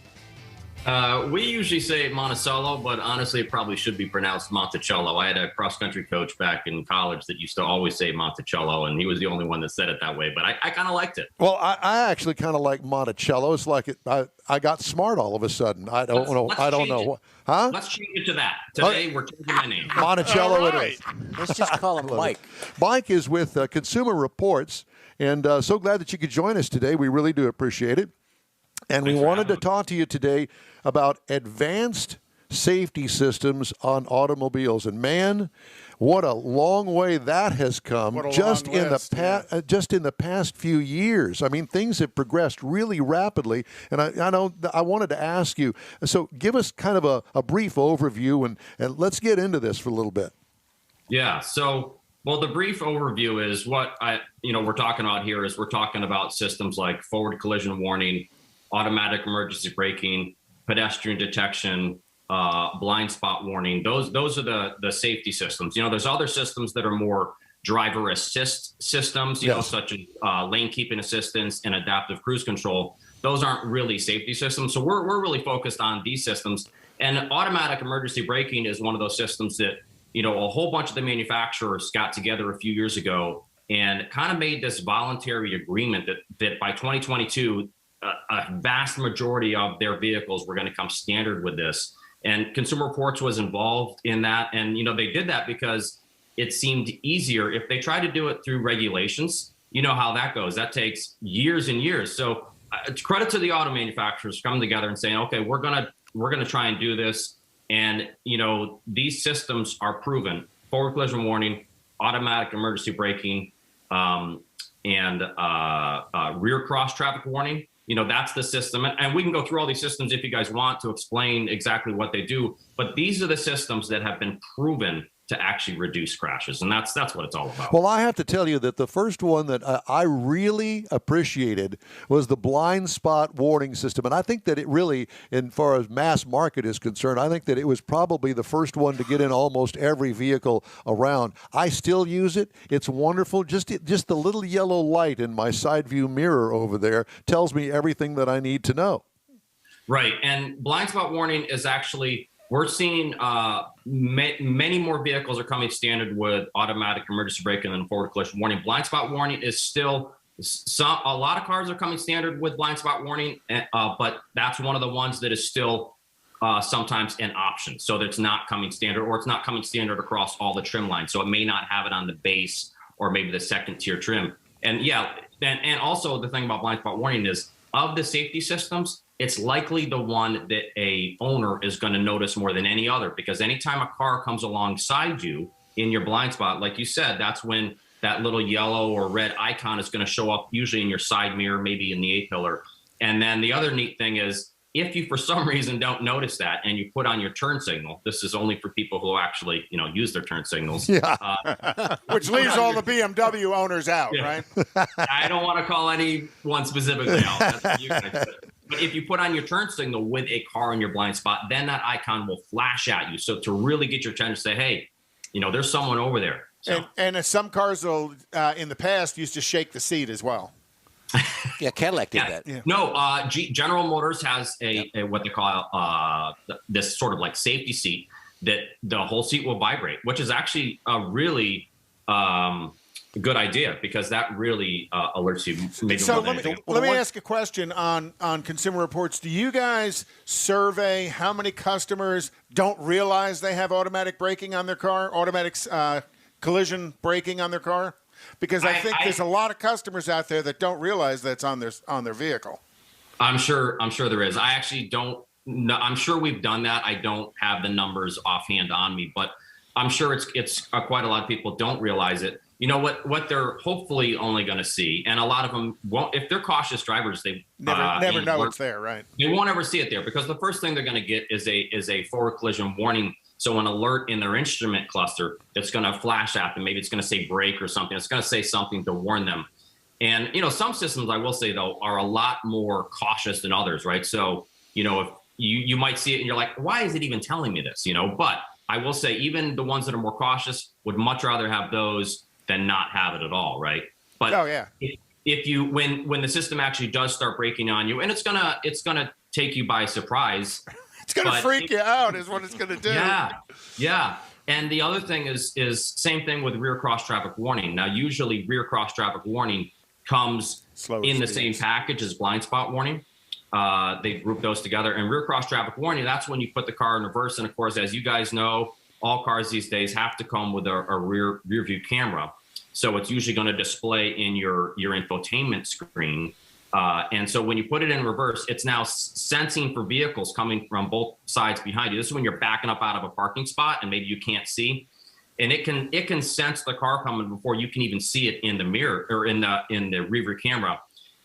We usually say Monticello, but honestly, it probably should be pronounced Monticello. I had a cross-country coach back in college that used to always say Monticello, and he was the only one that said it that way, but I kind of liked it. Well, I actually kind of like Monticello. It's like I got smart all of a sudden. I don't know. Huh? Let's change it to that. Today, we're changing my name. Monticello it is. Let's just call him Mike. Mike is with Consumer Reports, and so glad that you could join us today. We really do appreciate it. And we wanted to talk to you today about advanced safety systems on automobiles. And man, what a long way that has come just in the past few years. I mean, things have progressed really rapidly. And I wanted to ask you, so give us kind of a brief overview and let's get into this for a little bit. Yeah. So, well, the brief overview is what we're talking about here is we're talking about systems like forward collision warning, automatic emergency braking, pedestrian detection, blind spot warning. Those are the safety systems. There's other systems that are more driver assist systems, such as lane keeping assistance and adaptive cruise control. Those aren't really safety systems. So we're really focused on these systems. And automatic emergency braking is one of those systems that, a whole bunch of the manufacturers got together a few years ago and kind of made this voluntary agreement that by 2022, a vast majority of their vehicles were going to come standard with this. And Consumer Reports was involved in that. And, they did that because it seemed easier. If they tried to do it through regulations, you know how that goes. That takes years and years. So credit to the auto manufacturers coming together and saying, okay, we're gonna try and do this. And, these systems are proven: forward collision warning, automatic emergency braking, and rear cross traffic warning. That's the system. And we can go through all these systems if you guys want to explain exactly what they do. But these are the systems that have been proven to actually reduce crashes. And that's what it's all about. Well, I have to tell you that the first one that I really appreciated was the blind spot warning system. And I think that it really, as far as mass market is concerned, I think that it was probably the first one to get in almost every vehicle around. I still use it. It's wonderful. Just the little yellow light in my side view mirror over there tells me everything that I need to know. Right. And blind spot warning is actually, we're seeing many more vehicles are coming standard with automatic emergency braking and forward collision warning. Blind spot warning is still a lot of cars are coming standard with blind spot warning, but that's one of the ones that is still sometimes an option. So that's not coming standard, or it's not coming standard across all the trim lines. So it may not have it on the base or maybe the second tier trim. And and also the thing about blind spot warning is, of the safety systems, it's likely the one that a owner is going to notice more than any other, because anytime a car comes alongside you in your blind spot, like you said, that's when that little yellow or red icon is going to show up, usually in your side mirror, maybe in the A-pillar. And then the other neat thing is, if you for some reason don't notice that and you put on your turn signal, this is only for people who actually, use their turn signals. Yeah. Which leaves all the BMW owners out, right? I don't want to call anyone specifically out. That's what you guys said. But if you put on your turn signal with a car in your blind spot, then that icon will flash at you. So to really get your attention, say, hey, there's someone over there. So. And some cars will, in the past, used to shake the seat as well. Yeah, Cadillac did that. Yeah. No, General Motors has a what they call this sort of like safety seat that the whole seat will vibrate, which is actually a really good idea, because that really alerts you. Maybe so let me ask a question on Consumer Reports. Do you guys survey how many customers don't realize they have automatic braking on their car, automatic collision braking on their car? Because I think there's a lot of customers out there that don't realize that's on their vehicle. I'm sure there is. I actually don't know. I'm sure we've done that. I don't have the numbers offhand on me, but I'm sure it's quite a lot of people don't realize it. What they're hopefully only going to see, and a lot of them won't, if they're cautious drivers, they never know it's there, right? They won't ever see it there, because the first thing they're going to get is a forward collision warning. So an alert in their instrument cluster that's going to flash at them. Maybe it's going to say brake or something. It's going to say something to warn them. And, some systems, I will say, though, are a lot more cautious than others, right? So, if you might see it and you're like, why is it even telling me this? But I will say, even the ones that are more cautious would much rather have those than not have it at all, right? But if you, when the system actually does start braking on you, and it's gonna take you by surprise. It's going to freak you out is what it's going to do. Yeah. And the other thing is same thing with rear cross traffic warning. Now, usually rear cross traffic warning comes in the same package as blind spot warning. They group those together. And rear cross traffic warning, that's when you put the car in reverse. And of course, as you guys know, all cars these days have to come with a rear view camera. So it's usually going to display in your infotainment screen. And so when you put it in reverse, it's now sensing for vehicles coming from both sides behind you. This is when you're backing up out of a parking spot and maybe you can't see. And it can sense the car coming before you can even see it in the mirror or in the rear view camera.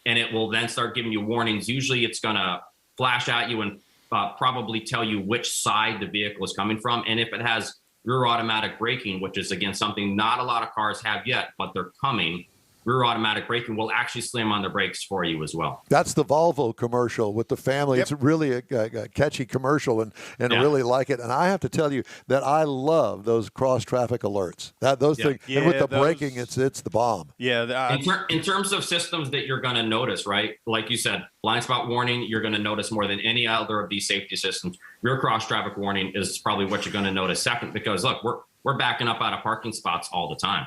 And it will then start giving you warnings. Usually it's going to flash at you and probably tell you which side the vehicle is coming from. And if it has rear automatic braking, which is, again, something not a lot of cars have yet, but they're coming, rear automatic braking will actually slam on the brakes for you as well. That's the Volvo commercial with the family. Yep. It's really a catchy commercial, and really like it. And I have to tell you that I love those cross traffic alerts. Those things, and with the braking, it's the bomb. Yeah. In terms of systems that you're going to notice, right? Like you said, blind spot warning, you're going to notice more than any other of these safety systems. Rear cross traffic warning is probably what you're going to notice second, because look, we're backing up out of parking spots all the time.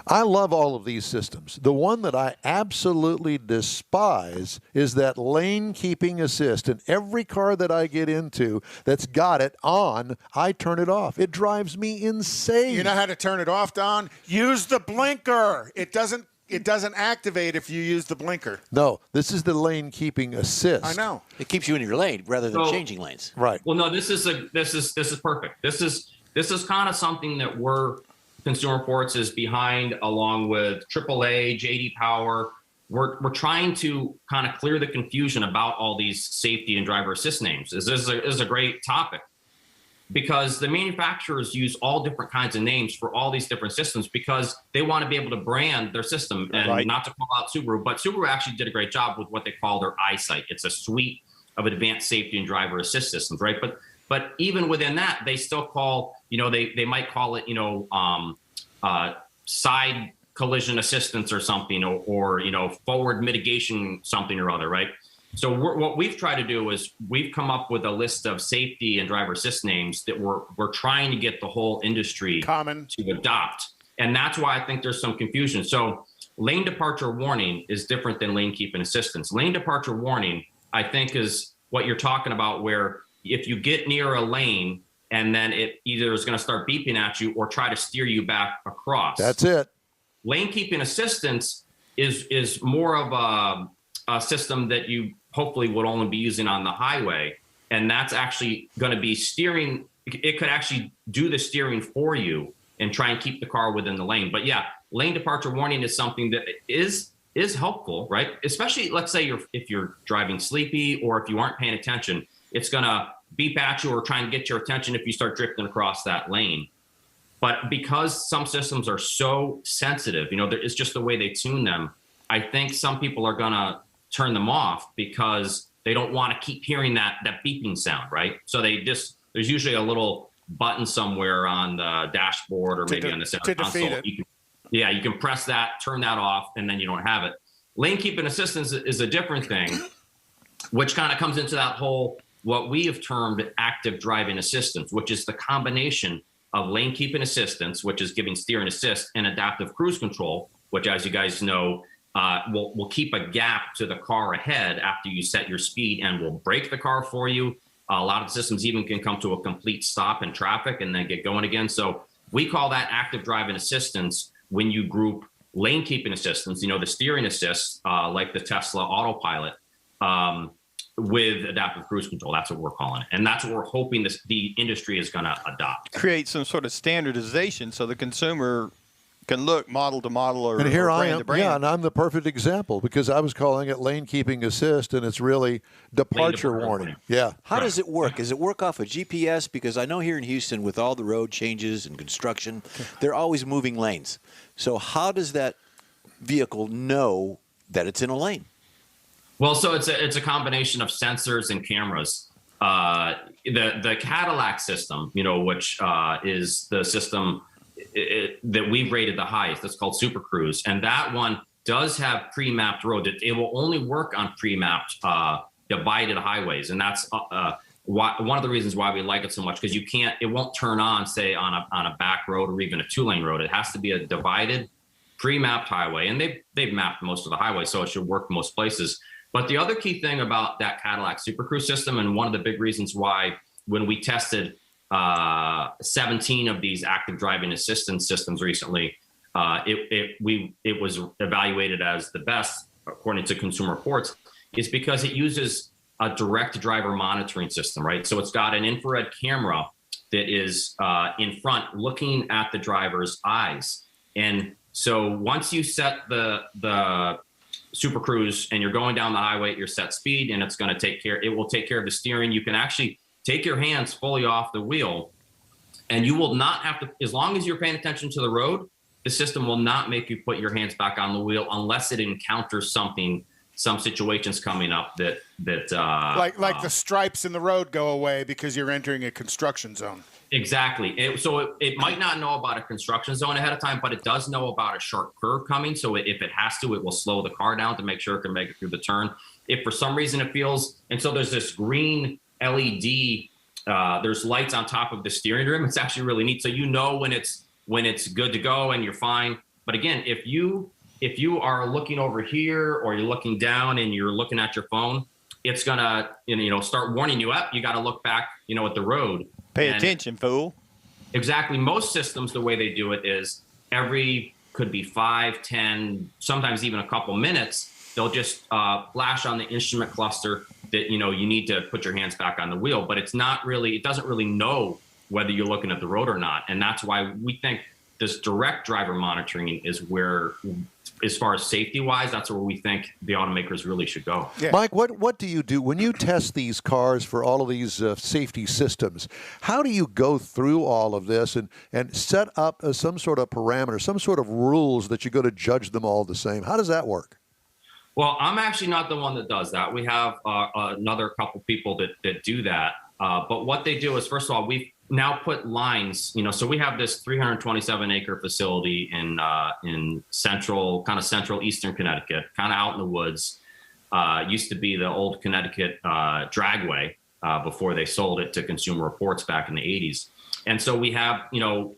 I love all of these systems. The one that I absolutely despise is that lane keeping assist. And every car that I get into that's got it on, I turn it off. It drives me insane. You know how to turn it off, Don? Use the blinker. It doesn't activate if you use the blinker. No, this is the lane keeping assist. I know. It keeps you in your lane rather than changing lanes. Right. Well, no, this is perfect. This is kind of something that Consumer Reports is behind, along with AAA, JD Power. We're trying to kind of clear the confusion about all these safety and driver assist names. This is a great topic, because the manufacturers use all different kinds of names for all these different systems because they want to be able to brand their system. And not to call out Subaru, but Subaru actually did a great job with what they call their EyeSight. It's a suite of advanced safety and driver assist systems, right? But even within that, they still call, they might call it, side collision assistance or something, or forward mitigation something or other, right? So what we've tried to do is we've come up with a list of safety and driver assist names that we're trying to get the whole industry common to adopt. And that's why I think there's some confusion. So lane departure warning is different than lane keeping assistance. Lane departure warning, I think, is what you're talking about, where if you get near a lane and then it either is going to start beeping at you or try to steer you back across. That's it. Lane keeping assistance is more of a system that you hopefully would only be using on the highway. And that's actually going to be steering. It could actually do the steering for you and try and keep the car within the lane. But yeah, lane departure warning is something that is helpful, right? Especially, let's say if you're driving sleepy or if you aren't paying attention, it's going to beep at you or try and get your attention if you start drifting across that lane. But because some systems are so sensitive, it's just the way they tune them. I think some people are going to turn them off because they don't want to keep hearing that beeping sound, right? So there's usually a little button somewhere on the dashboard or maybe on the center console. You can press that, turn that off, and then you don't have it. Lane keeping assistance is a different thing, which kind of comes into that whole, what we have termed active driving assistance, which is the combination of lane keeping assistance, which is giving steering assist, and adaptive cruise control, which, as you guys know, will keep a gap to the car ahead after you set your speed and will brake the car for you. A lot of the systems even can come to a complete stop in traffic and then get going again. So we call that active driving assistance when you group lane keeping assistance, the steering assist, like the Tesla autopilot, with adaptive cruise control. That's what we're calling it. And that's what we're hoping the industry is going to adopt. Create some sort of standardization so the consumer can look model to model or, and here or brand I am, to brand. Yeah, and I'm the perfect example because I was calling it lane keeping assist, and it's really departure warning. Yeah. How does it work? Does it work off of GPS? Because I know here in Houston, with all the road changes and construction, they're always moving lanes. So how does that vehicle know that it's in a lane? Well, so it's a combination of sensors and cameras. The Cadillac system, which is the system that we've rated the highest. That's called Super Cruise, and that one does have pre-mapped road. It will only work on pre-mapped divided highways, and that's one of the reasons why we like it so much, because it won't turn on, say, on a back road or even a 2-lane road. It has to be a divided, pre-mapped highway, and they've mapped most of the highways, so it should work most places. But the other key thing about that Cadillac Super Cruise system, and one of the big reasons why when we tested 17 of these active driving assistance systems recently, it was evaluated as the best according to Consumer Reports, is because it uses a direct driver monitoring system, right? So it's got an infrared camera that is in front looking at the driver's eyes. And so once you set the Super Cruise and you're going down the highway at your set speed, and it will take care of the steering. You can actually take your hands fully off the wheel, and you will not have to, as long as you're paying attention to the road, the system will not make you put your hands back on the wheel unless it encounters some situations coming up that like the stripes in the road go away because you're entering a construction zone. Exactly. It might not know about a construction zone ahead of time, but it does know about a sharp curve coming. So if it has to, it will slow the car down to make sure it can make it through the turn. If for some reason it feels, and so there's this green LED, there's lights on top of the steering rim. It's actually really neat. So you know when it's good to go and you're fine. But again, if you are looking over here or you're looking down and you're looking at your phone, it's gonna start warning you up. You got to look back, at the road. Pay attention, fool. Exactly. Most systems, the way they do it is could be 5, 10, sometimes even a couple minutes. They'll just flash on the instrument cluster that, you need to put your hands back on the wheel, but it doesn't really know whether you're looking at the road or not. And that's why we think this direct driver monitoring is where, as far as safety wise, that's where we think the automakers really should go. Yeah. Mike, what do you do when you test these cars for all of these safety systems? How do you go through all of this and set up some sort of parameter, some sort of rules that you're going to judge them all the same? How does that work? Well, I'm actually not the one that does that. We have another couple people that do that. But what they do is, first of all, we've now put lines, so we have this 327 acre facility in central eastern Connecticut, kind of out in the woods. Used to be the old Connecticut dragway before they sold it to Consumer Reports back in the 80s. And so we have,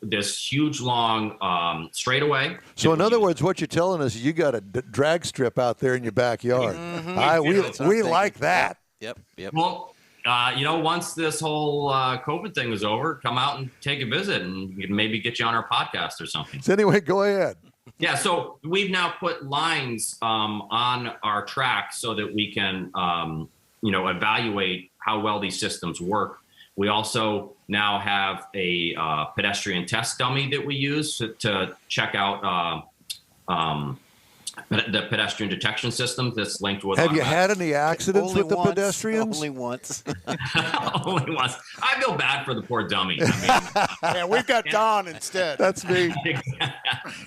this huge long straightaway. So in other words, what you're telling us is you got a drag strip out there in your backyard. Mm-hmm. We like that. Yep. Well, once this whole COVID thing is over, come out and take a visit and maybe get you on our podcast or something. So anyway, go ahead. Yeah, so we've now put lines on our track so that we can, evaluate how well these systems work. We also now have a pedestrian test dummy that we use to check out the pedestrian detection system that's linked with. Have you had any accidents with the pedestrians? Only once. Only once. I feel bad for the poor dummy. Yeah, we've got Don instead. That's me.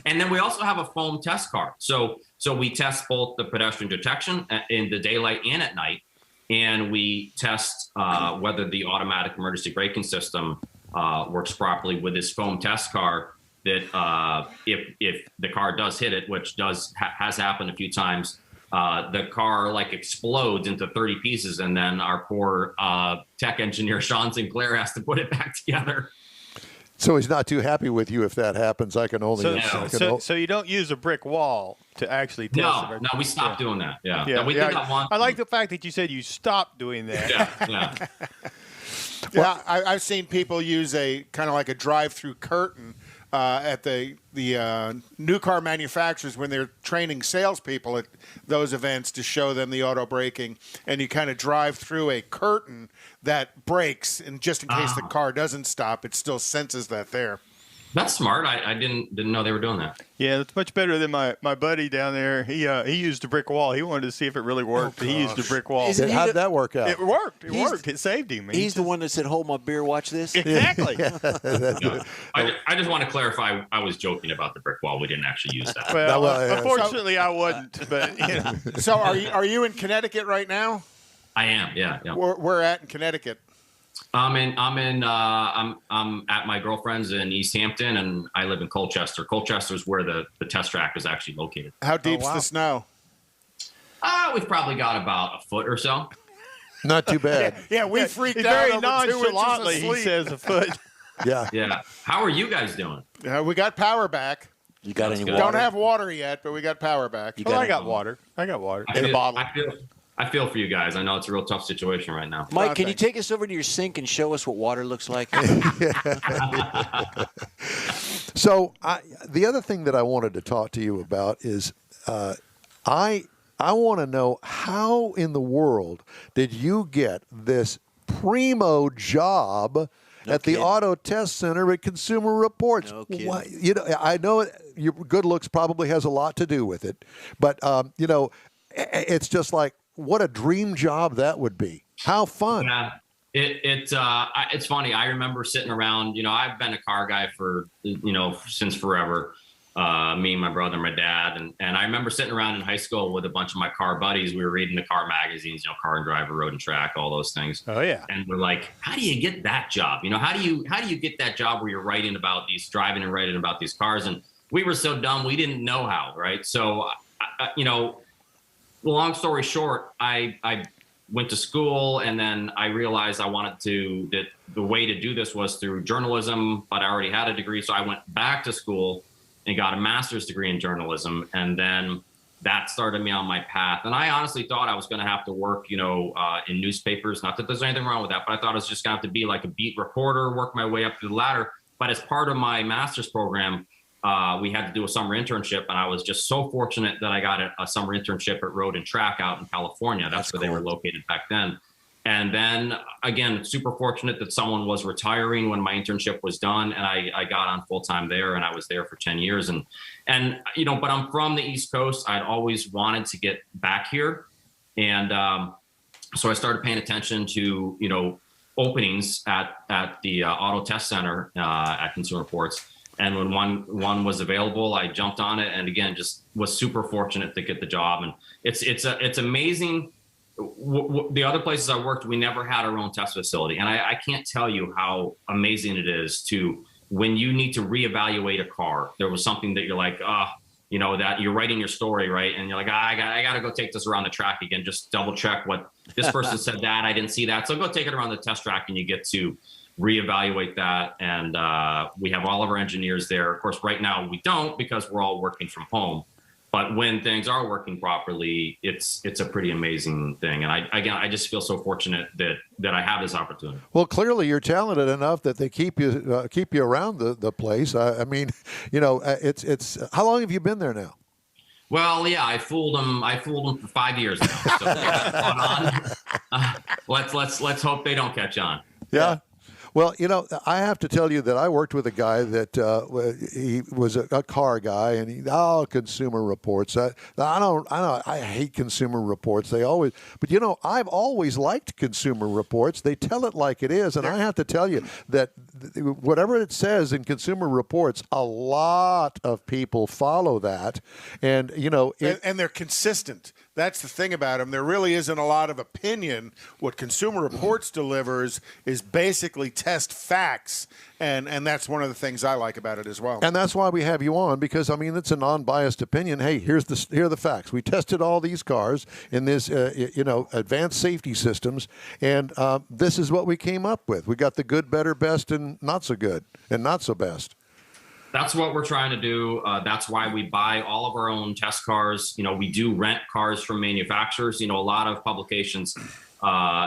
And then we also have a foam test car. So we test both the pedestrian detection in the daylight and at night. And we test whether the automatic emergency braking system works properly with this foam test car. That if the car does hit it, which has happened a few times, the car explodes into 30 pieces, and then our poor tech engineer Sean Sinclair has to put it back together. So he's not too happy with you if that happens. I can only. So you don't use a brick wall to actually test it. No, we stopped doing that. Yeah. Yeah. We did that once. I like the fact that you said you stopped doing that. Yeah. Yeah, I've seen people use a kind of like a drive-through curtain at the new car manufacturers when they're training salespeople at those events to show them the auto braking, and you kind of drive through a curtain that brakes, and just in case the car doesn't stop, it still senses that there. That's smart. I didn't know they were doing that. Yeah, it's much better than my buddy down there. He used a brick wall. He wanted to see if it really worked. He used a brick wall. How did that work out? It worked. It worked. It saved him. He's the one that said, "Hold my beer, watch this." Exactly. I just want to clarify. I was joking about the brick wall. We didn't actually use that. Well, unfortunately, I wasn't. But So are you in Connecticut right now? I am. Yeah. Where at in Connecticut? I'm at my girlfriend's in East Hampton, and I live in Colchester. Colchester is where the test track is actually located. How deep's the snow? We've probably got about a foot or so. Not too bad. Yeah, we freaked out very over 2 inches of nonchalantly, he sleep. says a foot. Yeah. How are you guys doing? We got power back. You got any Good. water? Don't have water yet, but we got power back. I got water. I got in a bottle. I feel for you guys. I know it's a real tough situation right now. Mike, can you take us over to your sink and show us what water looks like? So the other thing that I wanted to talk to you about is I want to know, how in the world did you get this primo job at the Auto Test Center at Consumer Reports? No kidding. Why, I know your good looks probably has a lot to do with it, but it's just like, what a dream job that would be. How fun. Yeah. It's funny. I remember sitting around, I've been a car guy for, since forever. me, my brother, my dad. And I remember sitting around in high school with a bunch of my car buddies. We were reading the car magazines, Car and Driver, Road and Track, all those things. Oh, yeah. And we're like, how do you get that job? How do you get that job where you're driving and writing about these cars? And we were so dumb, we didn't know how, right? So, long story short, I went to school, and then I realized that the way to do this was through journalism, but I already had a degree. So I went back to school and got a master's degree in journalism. And then that started me on my path. And I honestly thought I was going to have to work, in newspapers. Not that there's anything wrong with that, but I thought I was just going to have to be like a beat reporter, work my way up through the ladder. But as part of my master's program, we had to do a summer internship, and I was just so fortunate that I got a summer internship at Road and Track out in California. That's where they were located back then. And then again, super fortunate that someone was retiring when my internship was done, and I got on full time there, and I was there for 10 years. And but I'm from the East Coast. I'd always wanted to get back here, and so I started paying attention to openings at the Auto Test Center at Consumer Reports. And when one was available, I jumped on it, and again, just was super fortunate to get the job. And it's amazing. The other places I worked, we never had our own test facility, and I can't tell you how amazing it is to when you need to reevaluate a car. There was something that you're like, that you're writing your story, right? And you're like, I got to go take this around the track again, just double check what this person said that I didn't see that, so go take it around the test track, and you get to reevaluate that. And we have all of our engineers there. Of course, right now we don't, because we're all working from home. But when things are working properly, it's a pretty amazing thing. And I just feel so fortunate that I have this opportunity. Well, clearly you're talented enough that they keep you around the place. I mean, it's how long have you been there now? Well, yeah, I fooled them for 5 years now. So they got on. Let's hope they don't catch on. Yeah. Well, I have to tell you that I worked with a guy that he was a car guy, and Consumer Reports. I hate Consumer Reports. They always, but I've always liked Consumer Reports. They tell it like it is, and I have to tell you that whatever it says in Consumer Reports, a lot of people follow that, and and they're consistent. That's the thing about them. There really isn't a lot of opinion. What Consumer Reports delivers is basically test facts, and that's one of the things I like about it as well. And that's why we have you on, because it's a non-biased opinion. Hey, here are the facts. We tested all these cars in this advanced safety systems, and this is what we came up with. We got the good, better, best, and not so good, and not so best. That's what we're trying to do. That's why we buy all of our own test cars. We do rent cars from manufacturers. A lot of publications,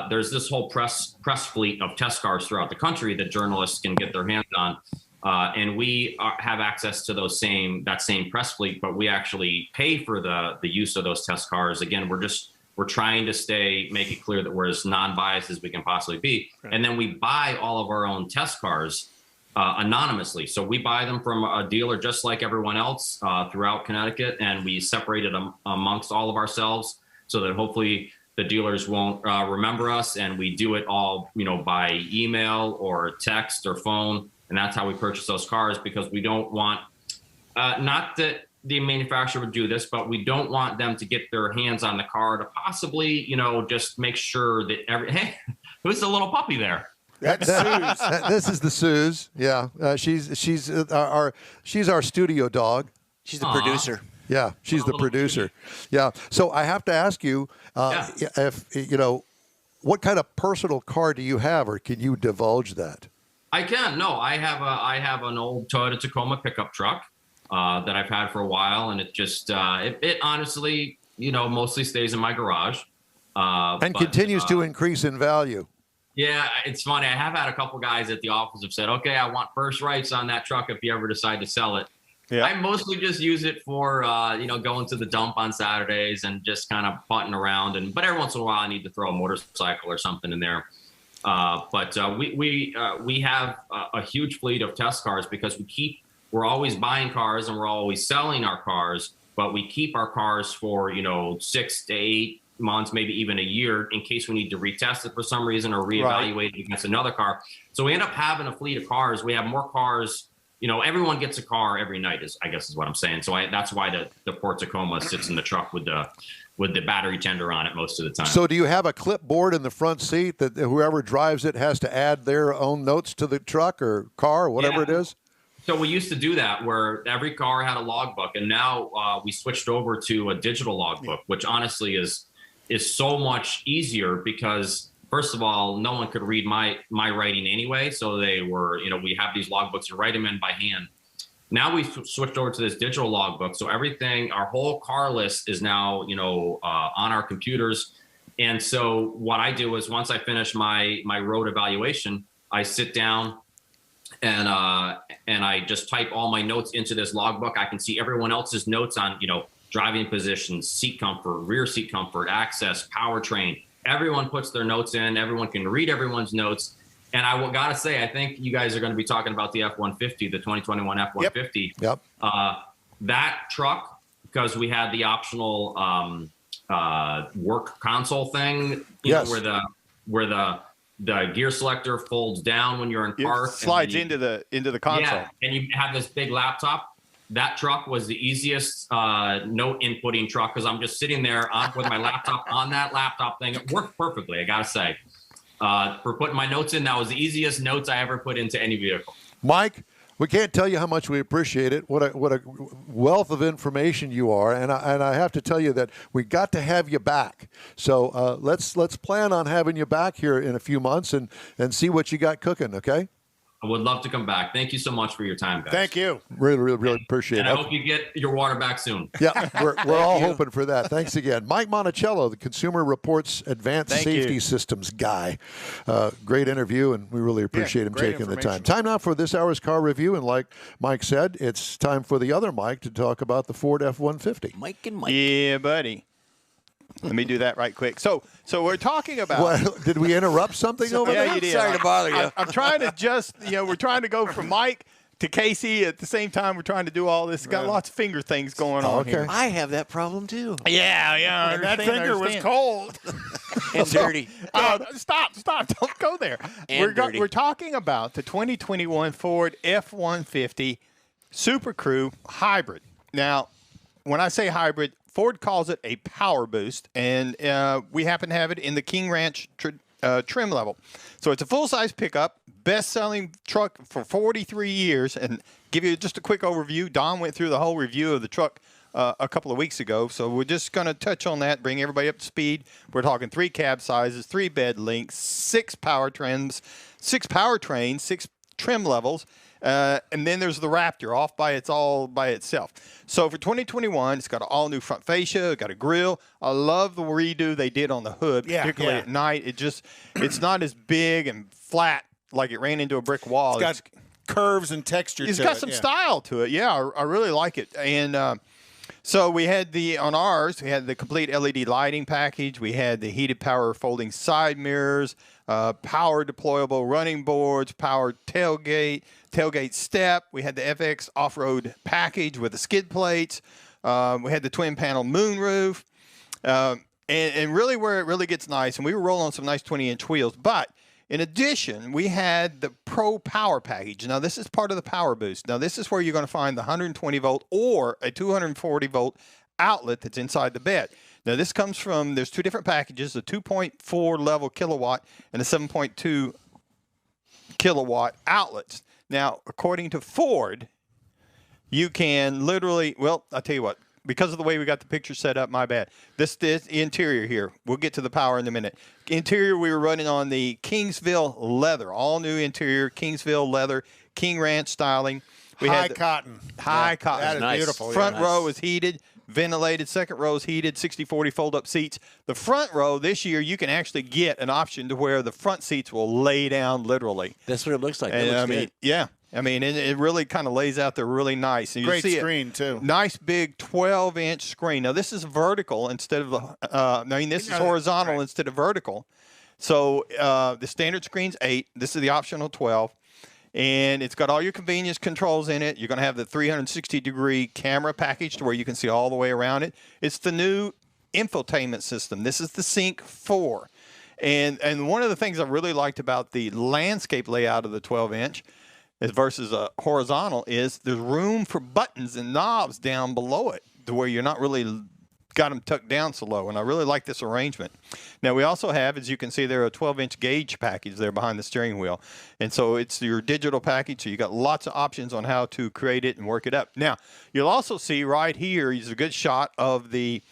there's this whole press fleet of test cars throughout the country that journalists can get their hands on. And we have access to that same press fleet, but we actually pay for the use of those test cars. Again, we're trying to make it clear that we're as non-biased as we can possibly be. Right. And then we buy all of our own test cars anonymously. So we buy them from a dealer just like everyone else throughout Connecticut, and we separate it amongst all of ourselves so that hopefully the dealers won't remember us, and we do it all by email or text or phone, and that's how we purchase those cars, because we don't want not that the manufacturer would do this, but we don't want them to get their hands on the car to possibly just make sure that hey, who's the little puppy there? That's Suze. This is the Suze. Yeah, she's our studio dog. She's the producer. Yeah, she's the producer. Yeah. So I have to ask you, if what kind of personal car do you have, or can you divulge that? I can. No, I have an old Toyota Tacoma pickup truck that I've had for a while, and it just it honestly mostly stays in my garage and continues to increase in value. Yeah, it's funny. I have had a couple guys at the office have said, okay, I want first rights on that truck if you ever decide to sell it. Yeah. I mostly just use it for, going to the dump on Saturdays and just kind of putting around. But every once in a while, I need to throw a motorcycle or something in there. But we have a huge fleet of test cars because we're always buying cars and we're always selling our cars, but we keep our cars for, 6 to 8 months, maybe even a year, in case we need to retest it for some reason or reevaluate it against another car. So we end up having a fleet of cars. We have more cars everyone gets a car every night, I guess is what I'm saying. So that's why the Port Tacoma sits in the truck with the battery tender on it most of the time. So do you have a clipboard in the front seat that whoever drives it has to add their own notes to the truck or car or whatever it is? So we used to do that where every car had a logbook, and now we switched over to a digital logbook, which honestly is so much easier because, first of all, no one could read my writing anyway. So they were, we have these logbooks and write them in by hand. Now we've switched over to this digital logbook. So everything, our whole car list is now, on our computers. And so what I do is once I finish my road evaluation, I sit down and I just type all my notes into this logbook. I can see everyone else's notes on, driving positions, seat comfort, rear seat comfort, access, powertrain. Everyone puts their notes in. Everyone can read everyone's notes. And I got to say, I think you guys are going to be talking about the F-150, the 2021 F-150. Yep. That truck, because we had the optional work console thing, yes. where the gear selector folds down when you're in park. It slides into the console. Yeah, and you have this big laptop. That truck was the easiest note inputting truck because I'm just sitting there with my laptop on that laptop thing. It worked perfectly, I got to say. For putting my notes in, that was the easiest notes I ever put into any vehicle. Mike, we can't tell you how much we appreciate it. What a wealth of information you are, and I have to tell you that we got to have you back. So let's plan on having you back here in a few months and see what you got cooking. Okay. I would love to come back. Thank you so much for your time, guys. Thank you. Really appreciate it. And I hope you get your water back soon. Yeah, we're all hoping for that. Thanks again. Mike Monticello, the Consumer Reports Advanced Safety Systems guy. Great interview, and we really appreciate him taking the time. Time now for this hour's car review, and like Mike said, it's time for the other Mike to talk about the Ford F-150. Mike and Mike. Yeah, buddy. Let me do that right quick. So we're talking about. Well, did we interrupt something over there? Yeah, you did. Sorry to bother you. I'm trying to just, we're trying to go from Mike to Casey at the same time. We're trying to do all this. Got lots of finger things going on here. I have that problem too. Yeah. And that finger was cold. And dirty. Stop. Don't go there. We're talking about the 2021 Ford F-150 Super Crew Hybrid. Now, when I say hybrid, Ford calls it a power boost, and we happen to have it in the King Ranch trim level. So it's a full-size pickup, best-selling truck for 43 years. And give you just a quick overview. Don went through the whole review of the truck a couple of weeks ago, so we're just going to touch on that, bring everybody up to speed. We're talking 3 cab sizes, 3 bed lengths, 6 powertrains, 6 trim levels. And then there's the Raptor all by itself. So for 2021, it's got an all new front fascia, got a grille. I love the redo they did on the hood, particularly at night. It's not as big and flat like it ran into a brick wall. It's got curves and texture. It's got some style to it. Yeah, I really like it. And so we had on ours, we had the complete LED lighting package. We had the heated power folding side mirrors, power deployable running boards, power tailgate step. We had the FX off-road package with the skid plates. We had the twin panel moonroof. And really where it really gets nice, and we were rolling on some nice 20-inch wheels, but in addition, we had the Pro Power package. Now, this is part of the Power Boost. Now, this is where you're going to find the 120-volt or a 240-volt outlet that's inside the bed. Now, this comes from, there's 2 different packages, a 2.4 level kilowatt and a 7.2 kilowatt outlets. Now, according to Ford, you can literally, well, I'll tell you what, because of the way we got the picture set up, my bad. This interior here, we'll get to the power in a minute. Interior, we were running on the Kingsville leather, all new interior, Kingsville leather, King Ranch styling. We had cotton. High cotton. That is nice. beautiful. Front row is heated, ventilated. Second row is heated, 60-40 fold-up seats. The front row this year, you can actually get an option to where the front seats will lay down literally. That's what it looks like. It looks good. Yeah. I mean, it really kind of lays out there really nice. And Great screen, too. Nice big 12-inch screen. Now, this is vertical instead of this is horizontal instead of vertical. So the standard screen's 8. This is the optional 12. And it's got all your convenience controls in it. You're going to have the 360-degree camera package to where you can see all the way around it. It's the new infotainment system. This is the Sync 4. And one of the things I really liked about the landscape layout of the 12-inch, versus a horizontal is there's room for buttons and knobs down below it to where you're not really got them tucked down so low, and I really like this arrangement. Now, we also have, as you can see, there a 12-inch gauge package there behind the steering wheel, and so it's your digital package, so you got lots of options on how to create it and work it up. Now, you'll also see right here is a good shot of the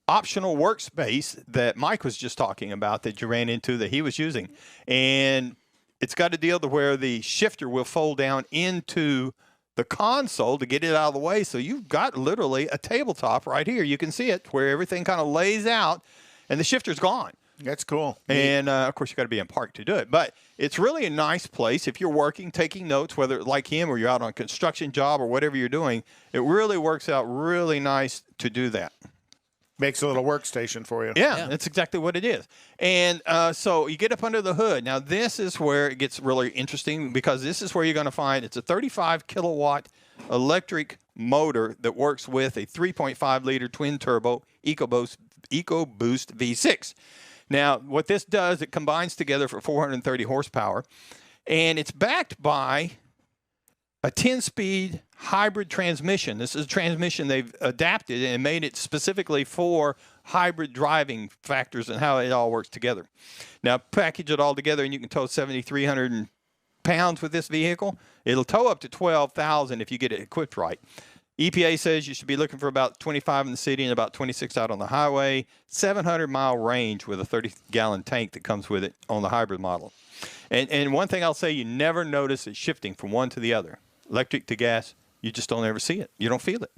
optional workspace that Mike was just talking about that you ran into that he was using, and it's got a deal to where the shifter will fold down into the console to get it out of the way. So you've got literally a tabletop right here. You can see it where everything kind of lays out and the shifter's gone. That's cool. And of course, you got to be in park to do it. But it's really a nice place if you're working, taking notes, whether like him or you're out on a construction job or whatever you're doing. It really works out really nice to do that. Makes a little workstation for you. Yeah, that's exactly what it is. And so you get up under the hood. Now, this is where it gets really interesting because this is where you're going to find it's a 35 kilowatt electric motor that works with a 3.5 liter twin turbo EcoBoost V6. Now, what this does, it combines together for 430 horsepower, and it's backed by a 10-speed hybrid transmission. This is a transmission they've adapted and made it specifically for hybrid driving factors and how it all works together. Now, package it all together, and you can tow 7,300 pounds with this vehicle. It'll tow up to 12,000 if you get it equipped right. EPA says you should be looking for about 25 in the city and about 26 out on the highway. 700-mile range with a 30-gallon tank that comes with it on the hybrid model. And one thing I'll say, you never notice it shifting from one to the other. Electric to gas, you just don't ever see it. You don't feel it.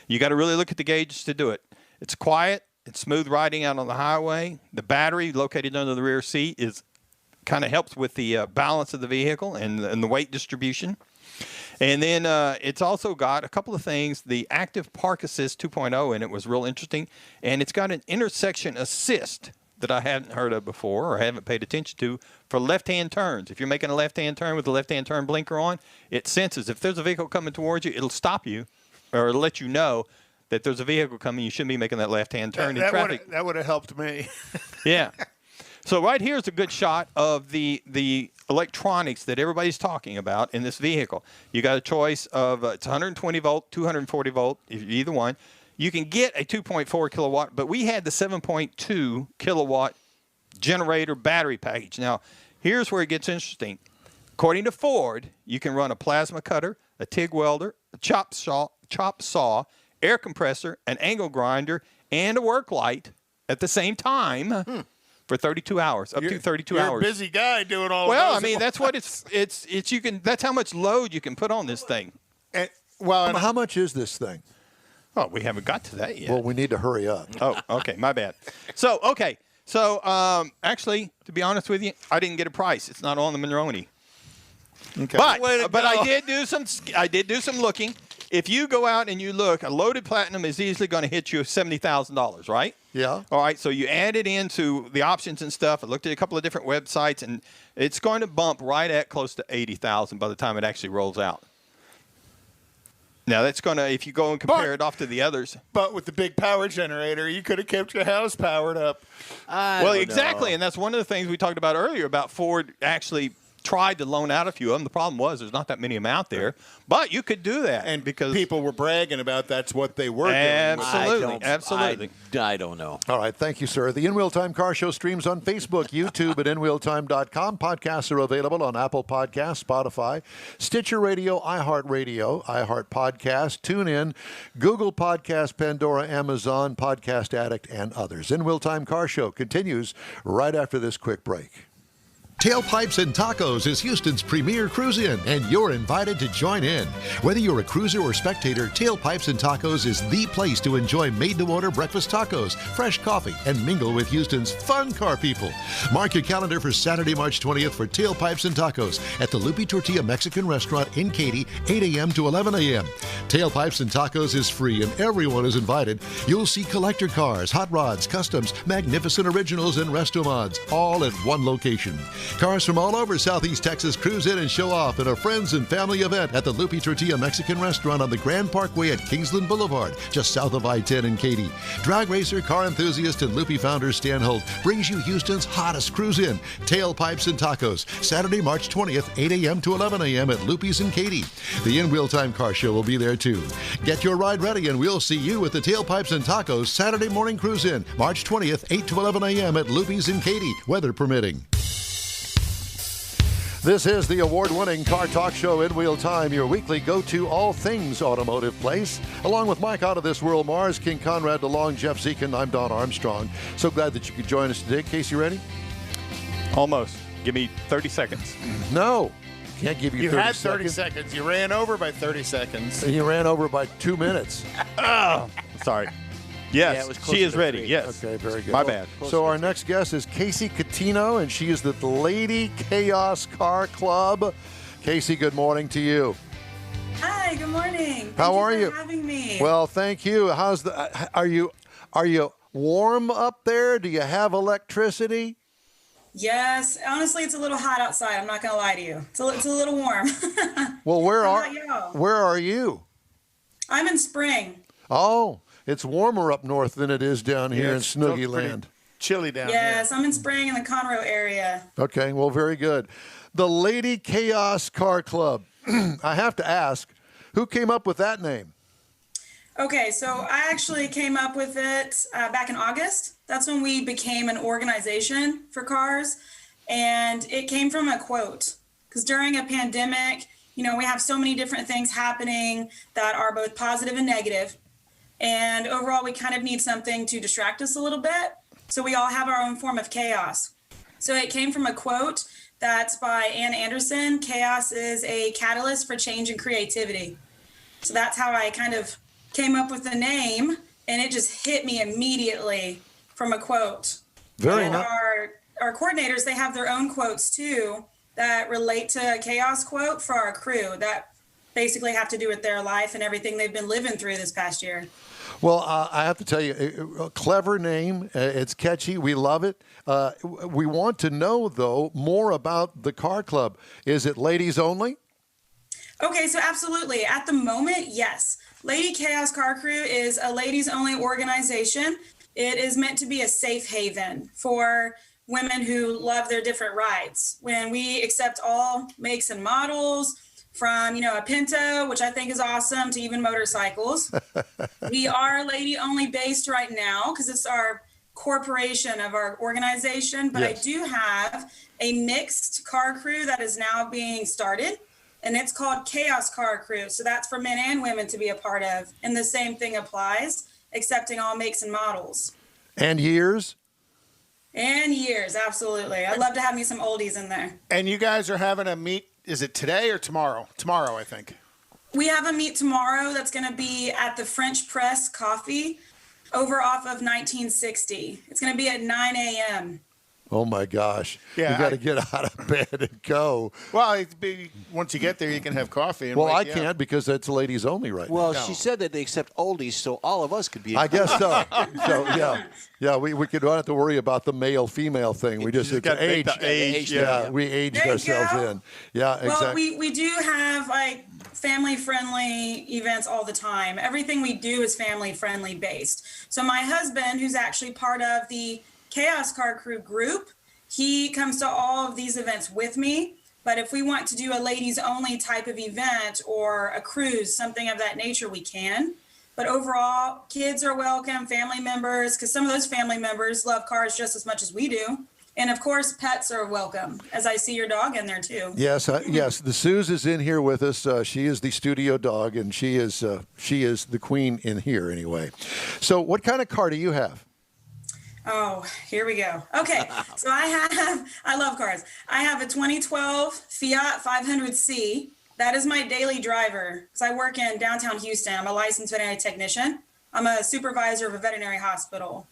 You got to really look at the gauges to do it. It's quiet. It's smooth riding out on the highway. The battery located under the rear seat is kind of helps with the balance of the vehicle and the weight distribution. And then it's also got a couple of things. The Active Park Assist 2.0 in it was real interesting. And it's got an intersection assist that I hadn't heard of before or haven't paid attention to for left-hand turns. If you're making a left-hand turn with the left-hand turn blinker on, it senses if there's a vehicle coming towards you, it'll stop you or it'll let you know that there's a vehicle coming. You shouldn't be making that left-hand turn in traffic. That would have helped me. Yeah. So right here is a good shot of the electronics that everybody's talking about in this vehicle. You got a choice of it's 120 volt, 240 volt, either one. You can get a 2.4 kilowatt, but we had the 7.2 kilowatt generator battery package. Now, here's where it gets interesting. According to Ford, you can run a plasma cutter, a TIG welder, a chop saw, air compressor, an angle grinder, and a work light at the same time for 32 hours, up to 32 hours. You're a busy guy doing all of those. Well, I mean, that's what it's you can. That's how much load you can put on this thing. And, how much is this thing? Oh, we haven't got to that yet. Well, we need to hurry up. Oh, okay, my bad. So, actually, to be honest with you, I didn't get a price. It's not on the Monroney. Okay. But I did do some looking. If you go out and you look, a loaded Platinum is easily going to hit you $70,000, right? Yeah. All right, so you add it into the options and stuff. I looked at a couple of different websites, and it's going to bump right at close to $80,000 by the time it actually rolls out. Now, that's going to, if you go and compare it off to the others. But with the big power generator, you could have kept your house powered up. Well, exactly, and that's one of the things we talked about earlier about Ford actually tried to loan out a few of them. The problem was there's not that many of them out there, but you could do that. And because people were bragging about that's what they were doing. Absolutely. I don't know. All right. Thank you, sir. The In Wheel Time Car Show streams on Facebook, YouTube, at InWheelTime.com. Podcasts are available on Apple Podcasts, Spotify, Stitcher Radio, iHeartRadio, iHeart Podcast, TuneIn, Google Podcast, Pandora, Amazon, Podcast Addict, and others. In Wheel Time Car Show continues right after this quick break. Tailpipes and Tacos is Houston's premier cruise-in, and you're invited to join in. Whether you're a cruiser or spectator, Tailpipes and Tacos is the place to enjoy made-to-order breakfast tacos, fresh coffee, and mingle with Houston's fun car people. Mark your calendar for Saturday, March 20th for Tailpipes and Tacos at the Lupi Tortilla Mexican Restaurant in Katy, 8 a.m. to 11 a.m. Tailpipes and Tacos is free, and everyone is invited. You'll see collector cars, hot rods, customs, magnificent originals, and resto mods, all at one location. Cars from all over Southeast Texas cruise in and show off in a friends and family event at the Lupe Tortilla Mexican Restaurant on the Grand Parkway at Kingsland Boulevard, just south of I-10 in Katy. Drag racer, car enthusiast, and Lupe founder Stan Holt brings you Houston's hottest cruise in, Tailpipes and Tacos, Saturday, March 20th, 8 a.m. to 11 a.m. at Lupe's in Katy. The In Wheel Time Car Show will be there too. Get your ride ready and we'll see you at the Tailpipes and Tacos Saturday morning cruise in, March 20th, 8 to 11 a.m. at Lupe's in Katy, weather permitting. This is the award-winning Car Talk Show in Wheel Time, your weekly go-to all things automotive place. Along with Mike Out of This World, Mars, King Conrad DeLong, Jeff Zekin, I'm Don Armstrong. So glad that you could join us today. Casey, ready? Almost. Give me 30 seconds. No. Can't give you 30 seconds. You had 30 seconds. You ran over by 30 seconds. You ran over by 2 minutes. Oh, sorry. Yes, yeah, she is ready. Yes. Okay, very good. My bad. So our next guest is Casey Catino, and she is the Lady Chaos Car Club. Casey, good morning to you. Hi, good morning. How are you? Thank you for having me. Well, thank you. How's the? Are you warm up there? Do you have electricity? Yes, honestly, it's a little hot outside. I'm not gonna lie to you. It's a little warm. Well, where How are about y'all? where are you? I'm in Spring. Oh, it's warmer up north than it is down here in it's still Snoogie pretty Land. Chilly down Yes, here. I'm in Spring in the Conroe area. Okay, well, very good. The Lady Chaos Car Club. I have to ask, who came up with that name? Okay, so I actually came up with it back in August. That's when we became an organization for cars. And it came from a quote. Because during a pandemic, we have so many different things happening that are both positive and negative. And overall, we kind of need something to distract us a little bit. So we all have our own form of chaos. So it came from a quote that's by Ann Anderson. Chaos is a catalyst for change and creativity. So that's how I kind of came up with the name. And it just hit me immediately from a quote. Very and nice. Our coordinators, they have their own quotes too that relate to a chaos quote for our crew that basically have to do with their life and everything they've been living through this past year. Well, I have to tell you, a clever name. It's catchy. We love it. We want to know, though, more about the car club. Is it ladies only? Okay, so absolutely. At the moment, yes. Lady Chaos Car Crew is a ladies only organization. It is meant to be a safe haven for women who love their different rides. When we accept all makes and models, from, a Pinto, which I think is awesome, to even motorcycles. We are lady only based right now because it's our corporation of our organization, but yes. I do have a mixed car crew that is now being started, and it's called Chaos Car Crew. So that's for men and women to be a part of. And the same thing applies, accepting all makes and models. And years? And years, absolutely. I'd love to have me some oldies in there. And you guys are having a meet. Is it today or tomorrow? Tomorrow, I think. We have a meet tomorrow that's going to be at the French Press Coffee over off of 1960. It's going to be at 9 a.m. Oh, my gosh. Yeah, You got to get out of bed and go. Well, once you get there, you can have coffee. And I can't because it's ladies only right now. Well, she said that they accept oldies, so all of us could be. I guess so. Yeah, we don't have to worry about the male-female thing. We just got age. Yeah, we aged There you ourselves go. in. Yeah, Well, exactly. we do have family-friendly events all the time. Everything we do is family-friendly based. So my husband, who's actually part of the Chaos Car Crew group, he comes to all of these events with me. But if we want to do a ladies only type of event or a cruise, something of that nature, we can. But overall, kids are welcome, family members, because some of those family members love cars just as much as we do. And of course, pets are welcome, as I see your dog in there too. Yes, yes. The Suze is in here with us. She is the studio dog, and she is the queen in here anyway. So, what kind of car do you have? Oh, here we go. Okay, so I love cars. I have a 2012 Fiat 500C. That is my daily driver because I work in downtown Houston. I'm a licensed veterinary technician. I'm a supervisor of a veterinary hospital.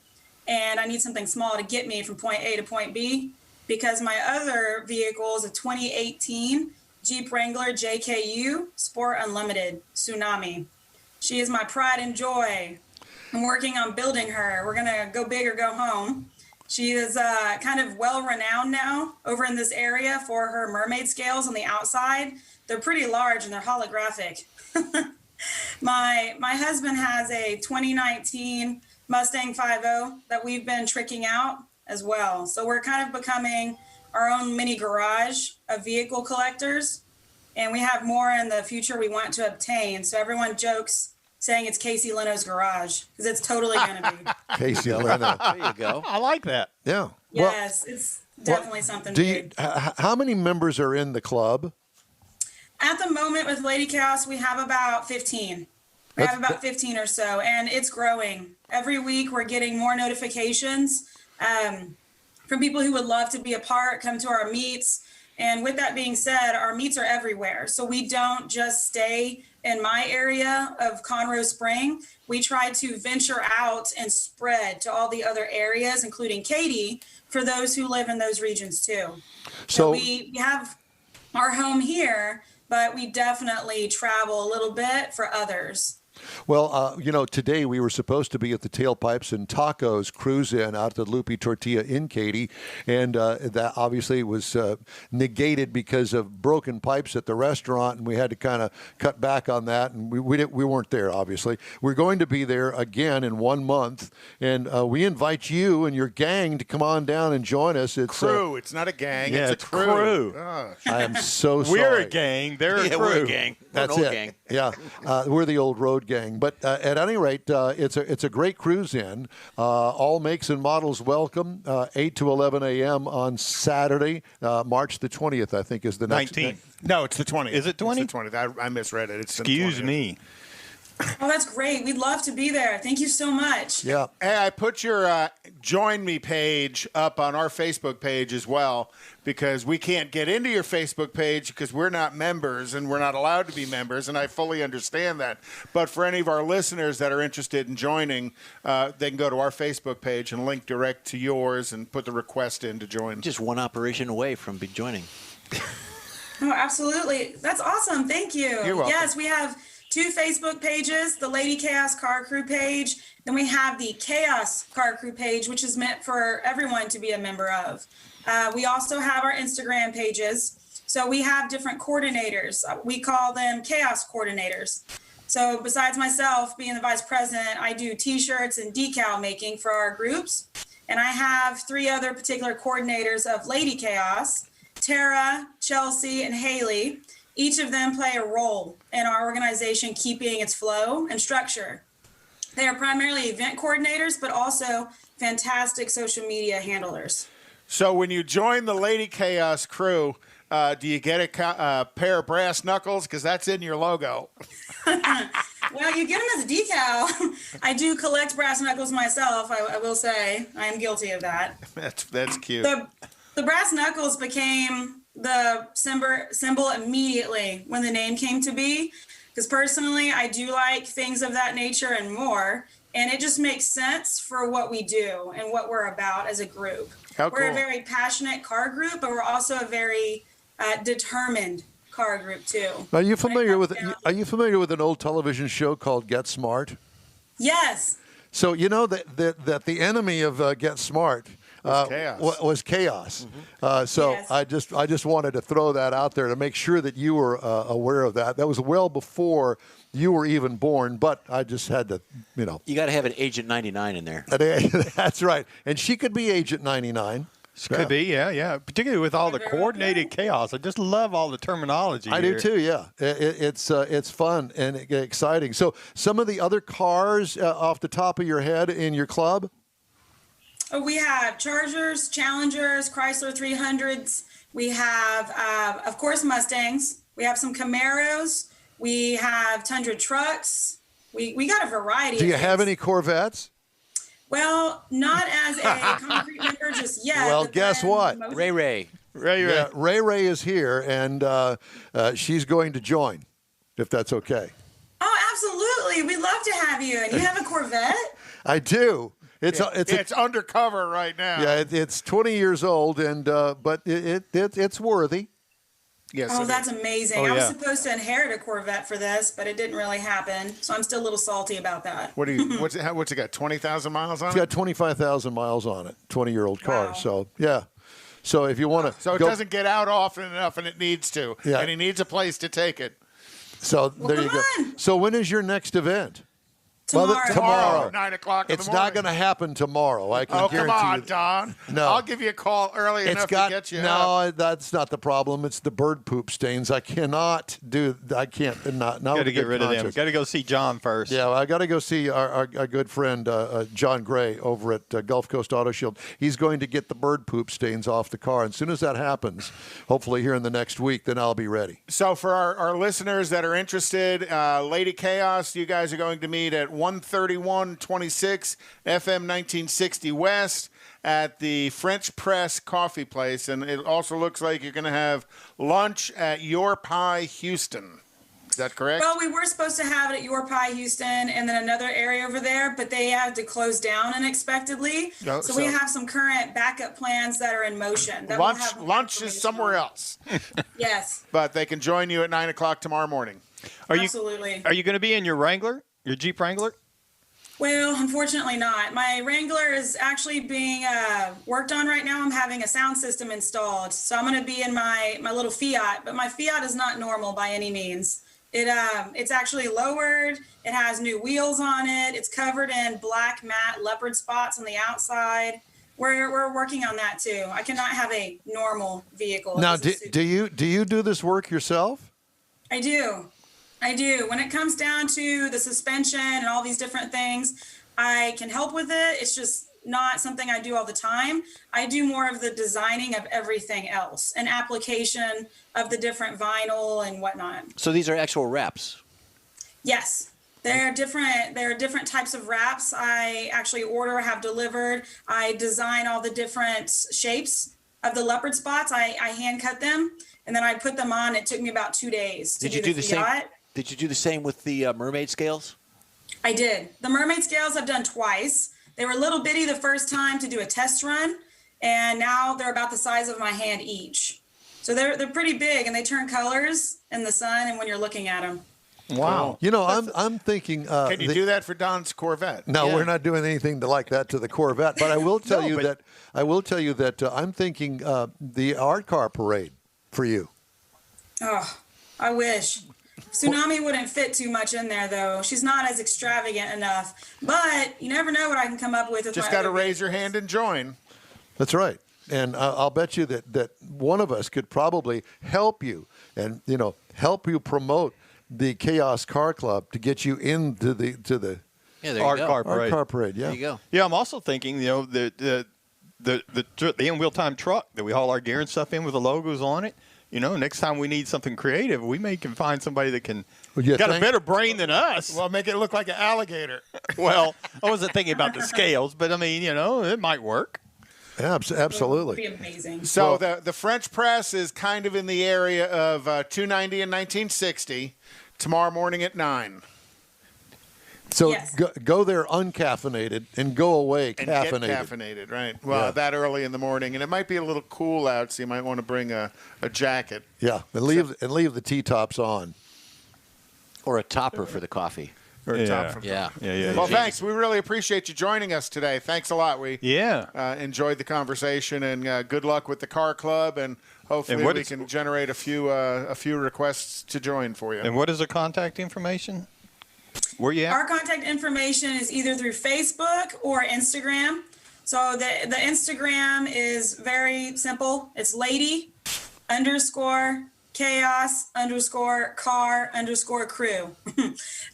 And I need something small to get me from point A to point B because my other vehicle is a 2018 Jeep Wrangler JKU Sport Unlimited Tsunami. She is my pride and joy. I'm working on building her. We're going to go big or go home. She is kind of well renowned now over in this area for her mermaid scales on the outside. They're pretty large and they're holographic. My husband has a 2019 Mustang 5.0 that we've been tricking out as well. So we're kind of becoming our own mini garage of vehicle collectors. And we have more in the future we want to obtain. So everyone jokes saying it's Casey Leno's garage because it's totally going to be. Casey Leno. There you go. I like that. Yeah. Yes, it's definitely something big. How many members are in the club? At the moment with Lady Chaos, we have about 15. We have about 15 or so, and it's growing. Every week we're getting more notifications from people who would love to be a part, come to our meets. And with that being said, our meets are everywhere. So we don't just stay in my area of Conroe Spring. We try to venture out and spread to all the other areas, including Katy, for those who live in those regions too. So we have our home here, but we definitely travel a little bit for others. Well, today we were supposed to be at the Tailpipes and Tacos Cruise-In out at the Lupi Tortilla in Katy, and that obviously was negated because of broken pipes at the restaurant, and we had to kind of cut back on that, and we weren't there, obviously. We're going to be there again in 1 month, and we invite you and your gang to come on down and join us. It's crew. It's not a gang. Yeah, it's a crew. I am so sorry. We're a gang. They're a crew. We're a gang. That's it. Gang. Yeah, we're the old road gang. But at any rate, it's a great cruise-in. All makes and models welcome. 8 to 11 a.m. on Saturday, March the 20th. I think is the next. 19th. No, it's the 20th. Is it 20? It's the 20th. I misread it. It's Excuse the 20th. me. Oh, that's great. We'd love to be there. Thank you so much. Yeah. Hey, I put your Join Me page up on our Facebook page as well because we can't get into your Facebook page because we're not members and we're not allowed to be members, and I fully understand that. But for any of our listeners that are interested in joining, they can go to our Facebook page and link direct to yours and put the request in to join. Just one operation away from joining. Oh, absolutely. That's awesome. Thank you. You're welcome. Yes, we have 2 Facebook pages, the Lady Chaos Car Crew page. Then we have the Chaos Car Crew page, which is meant for everyone to be a member of. We also have our Instagram pages. So we have different coordinators. We call them Chaos coordinators. So besides myself being the vice president, I do T-shirts and decal making for our groups. And I have 3 other particular coordinators of Lady Chaos, Tara, Chelsea, and Haley. Each of them play a role in our organization keeping its flow and structure. They are primarily event coordinators, but also fantastic social media handlers. So when you join the Lady Chaos crew, do you get a pair of brass knuckles? Because that's in your logo. Well, you get them as a decal. I do collect brass knuckles myself, I will say. I am guilty of that. That's cute. The brass knuckles became the symbol immediately when the name came to be, because personally I do like things of that nature and more, and it just makes sense for what we do and what we're about as a group. We're a very passionate car group, but we're also a very determined car group too. Are you familiar with an old television show called Get Smart? Yes. So you know that the enemy of Get Smart was chaos. Mm-hmm. So Yes. I just wanted to throw that out there to make sure that you were aware of that. That was well before you were even born, but I just had to, You got to have an Agent 99 in there. That's right. And she could be Agent 99. Could be, yeah. Particularly with all the coordinated chaos. I just love all the terminology. I do too, yeah. It's fun and exciting. So some of the other cars off the top of your head in your club? We have Chargers, Challengers, Chrysler 300s. We have, of course, Mustangs. We have some Camaros. We have Tundra trucks. We got a variety. Do you have any Corvettes? Well, not as a concrete member just yet. Well, guess what? Ray. Yeah, Ray is here, and she's going to join, if that's okay. Oh, absolutely. We'd love to have you. And you have a Corvette? I do. It's undercover right now. Yeah, it's 20 years old, and but it's worthy. Yes. Oh, that's amazing. Oh, I was yeah. supposed to inherit a Corvette for this, but it didn't really happen. So I'm still a little salty about that. What do you? What's it got? 20,000 miles on It's it. got 25,000 miles on it. 20-year-old car. Wow. So yeah. So if you want to, So it doesn't get out often enough, and it needs to. Yeah. And he needs a place to take it. So there you come go. on. So when is your next event? Tomorrow. Tomorrow. 9 o'clock in It's the morning. not going to happen tomorrow. I can Oh, guarantee come on, you. Don. No. I'll give you a call early enough to get you up. No, that's not the problem. It's the bird poop stains. I can't not. Got to get rid of them. Got to go see John first. Yeah, well, I got to go see our good friend John Gray over at Gulf Coast Auto Shield. He's going to get the bird poop stains off the car. And as soon as that happens, hopefully here in the next week, then I'll be ready. So for our listeners that are interested, Lady Chaos, you guys are going to meet at 13126 FM 1960 West at the French Press Coffee Place. And it also looks like you're going to have lunch at Your Pie Houston. Is that correct? Well, we were supposed to have it at Your Pie Houston and then another area over there, but they had to close down unexpectedly. Oh, so we have some current backup plans that are in motion. That we'll have more lunch is information somewhere on. else. Yes, But they can join you at 9 o'clock tomorrow morning. absolutely. Are you going to be in your Wrangler, your Jeep Wrangler? Well, unfortunately not. My Wrangler is actually being worked on right now. I'm having a sound system installed. So I'm going to be in my little Fiat, but my Fiat is not normal by any means. It's actually lowered. It has new wheels on it. It's covered in black matte leopard spots on the outside. We're working on that too. I cannot have a normal vehicle. Now, do you do this work yourself? I do. When it comes down to the suspension and all these different things, I can help with it. It's just not something I do all the time. I do more of the designing of everything else and application of the different vinyl and whatnot. So these are actual wraps. Yes. There are different types of wraps I actually have delivered. I design all the different shapes of the leopard spots. I hand cut them and then I put them on. It took me about 2 days to do the same? Fiat. Did you do the same with the mermaid scales? I did. The mermaid scales I've done twice. They were little bitty the first time to do a test run, and now they're about the size of my hand each. So they're pretty big, and they turn colors in the sun and when you're looking at them. Wow. You know, I'm thinking. Can you do that for Don's Corvette? No, we're not doing anything like that to the Corvette. But I will tell you that I'm thinking the art car parade for you. Oh, I wish. Tsunami wouldn't fit too much in there, though. She's not as extravagant enough. But you never know what I can come up with. Just got to raise your hand and join. That's right. And I'll bet you that one of us could probably help you and, help you promote the Chaos Car Club to get you into the art car parade. Yeah. There you go. Yeah, I'm also thinking, the in-wheel time truck that we haul our gear and stuff in with the logos on it. Next time we need something creative, we can find somebody that can got a better brain than us. Well, make it look like an alligator. Well, I wasn't thinking about the scales, but I mean, it might work. Absolutely. It would be amazing. So the French Press is kind of in the area of 290 and 1960 tomorrow morning at 9. So Yes. go there uncaffeinated and go away And caffeinated. get caffeinated, right? Well, that early in the morning, and it might be a little cool out, so you might want to bring a jacket. Yeah, and leave the T-tops on. Or a topper for the coffee. Or a top from Yeah. Well, thanks. We really appreciate you joining us today. Thanks a lot. We enjoyed the conversation, and good luck with the car club, and hopefully we can generate a few requests to join for you. And what is the contact information? Where you at? Our contact information is either through Facebook or Instagram. So the Instagram is very simple. It's lady_chaos_car_crew.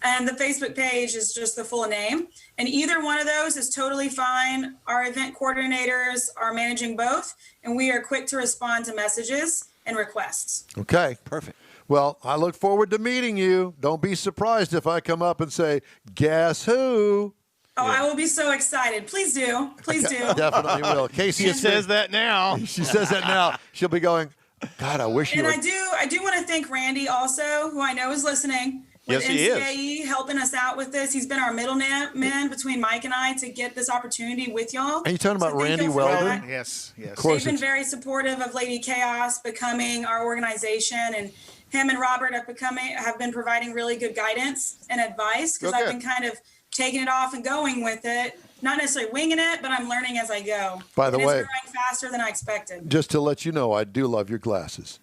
And the Facebook page is just the full name. And either one of those is totally fine. Our event coordinators are managing both, and we are quick to respond to messages and requests. Okay. Perfect. Well, I look forward to meeting you. Don't be surprised if I come up and say, guess who? Oh, I will be so excited. Please do. Please do. Definitely will. Casey says that now. She says that now. She'll be going, God, I wish you And were. I do want to thank Randy also, who I know is listening. with Yes, he is. NCAE helping us out with this. He's been our middleman between Mike and I to get this opportunity with y'all. Are you talking about So thank Randy y'all for Weldon? that. Yes, yes. Of course They've been it's- very supportive of Lady Chaos becoming our organization, and him and Robert have been providing really good guidance and advice because Oh, I've good. been kind of taking it off and going with it. Not necessarily winging it, but I'm learning as I go. By the And way- it's growing faster than I expected. Just to let you know, I do love your glasses.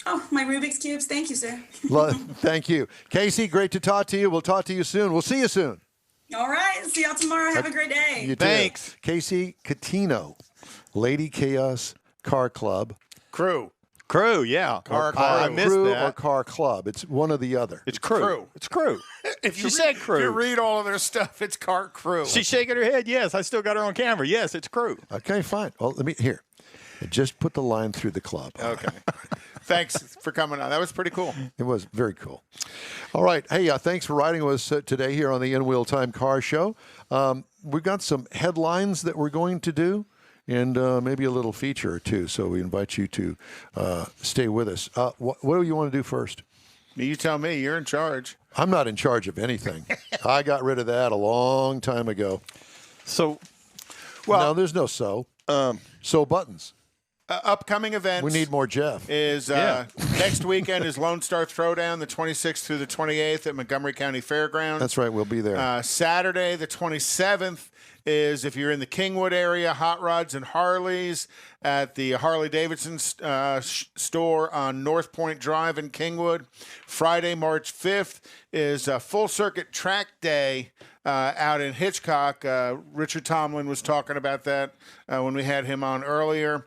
Oh, my Rubik's Cubes. Thank you, sir. Thank you. Casey, great to talk to you. We'll talk to you soon. We'll see you soon. All right. See y'all tomorrow. Have a great day. You too. Thanks. Casey Catino, Lady Chaos Car Club. Crew. Crew, yeah. I missed Crew that. or Car Club. It's one or the other. It's crew. Crew. It's crew. If you She said crew. If you read all of their stuff, it's Car Crew. She's shaking her head. Yes, I still got her on camera. Yes, it's crew. Okay, fine. Well, here. I just put the line through the club. Okay. Thanks for coming on. That was pretty cool. It was very cool. All right. Hey, thanks for riding with us today here on the In Wheel Time Car Show. We've got some headlines that we're going to do and maybe a little feature or two. So we invite you to stay with us. What do you want to do first? You tell me. You're in charge. I'm not in charge of anything. I got rid of that a long time ago. So, no, there's no so. So buttons. Upcoming events. We need more Jeff. Is next weekend is Lone Star Throwdown, the 26th through the 28th at Montgomery County Fairgrounds. That's right. We'll be there. Saturday, the 27th, is if you're in the Kingwood area, Hot Rods and Harleys at the Harley-Davidson store on North Point Drive in Kingwood. Friday, March 5th, is Full Circuit Track Day out in Hitchcock. Richard Tomlin was talking about that when we had him on earlier.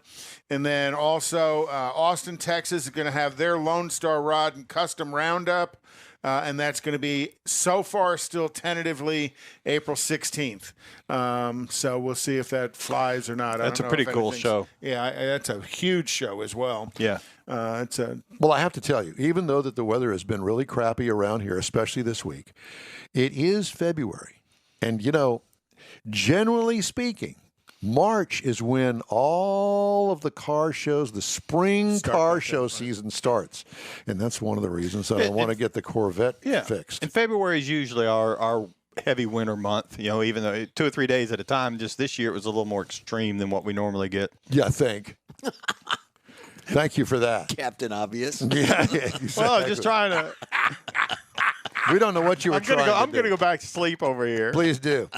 And then also Austin, Texas is going to have their Lone Star Rod and Custom Roundup. And that's going to be, so far, still tentatively April 16th. So we'll see if that flies or not. That's a pretty cool show. Yeah, that's a huge show as well. Yeah. Well, I have to tell you, even though that the weather has been really crappy around here, especially this week, it is February. And, generally speaking, March is when all of the car shows, the spring car show season starts. And that's one of the reasons that I want to get the Corvette fixed. And February is usually our heavy winter month, even though 2 or 3 days at a time. Just this year it was a little more extreme than what we normally get. Yeah, Thank you for that. Captain Obvious. Yeah, exactly. Well, I'm just trying to. We don't know what you were trying to do. I'm going to go back to sleep over here. Please do.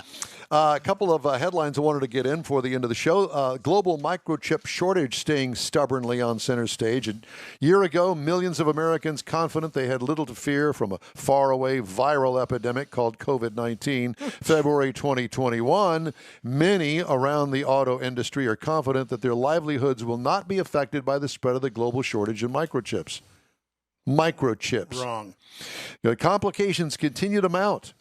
A couple of headlines I wanted to get in for the end of the show. Global microchip shortage staying stubbornly on center stage. A year ago, millions of Americans confident they had little to fear from a faraway viral epidemic called COVID-19. February 2021, many around the auto industry are confident that their livelihoods will not be affected by the spread of the global shortage in microchips. Wrong. Complications continue to mount.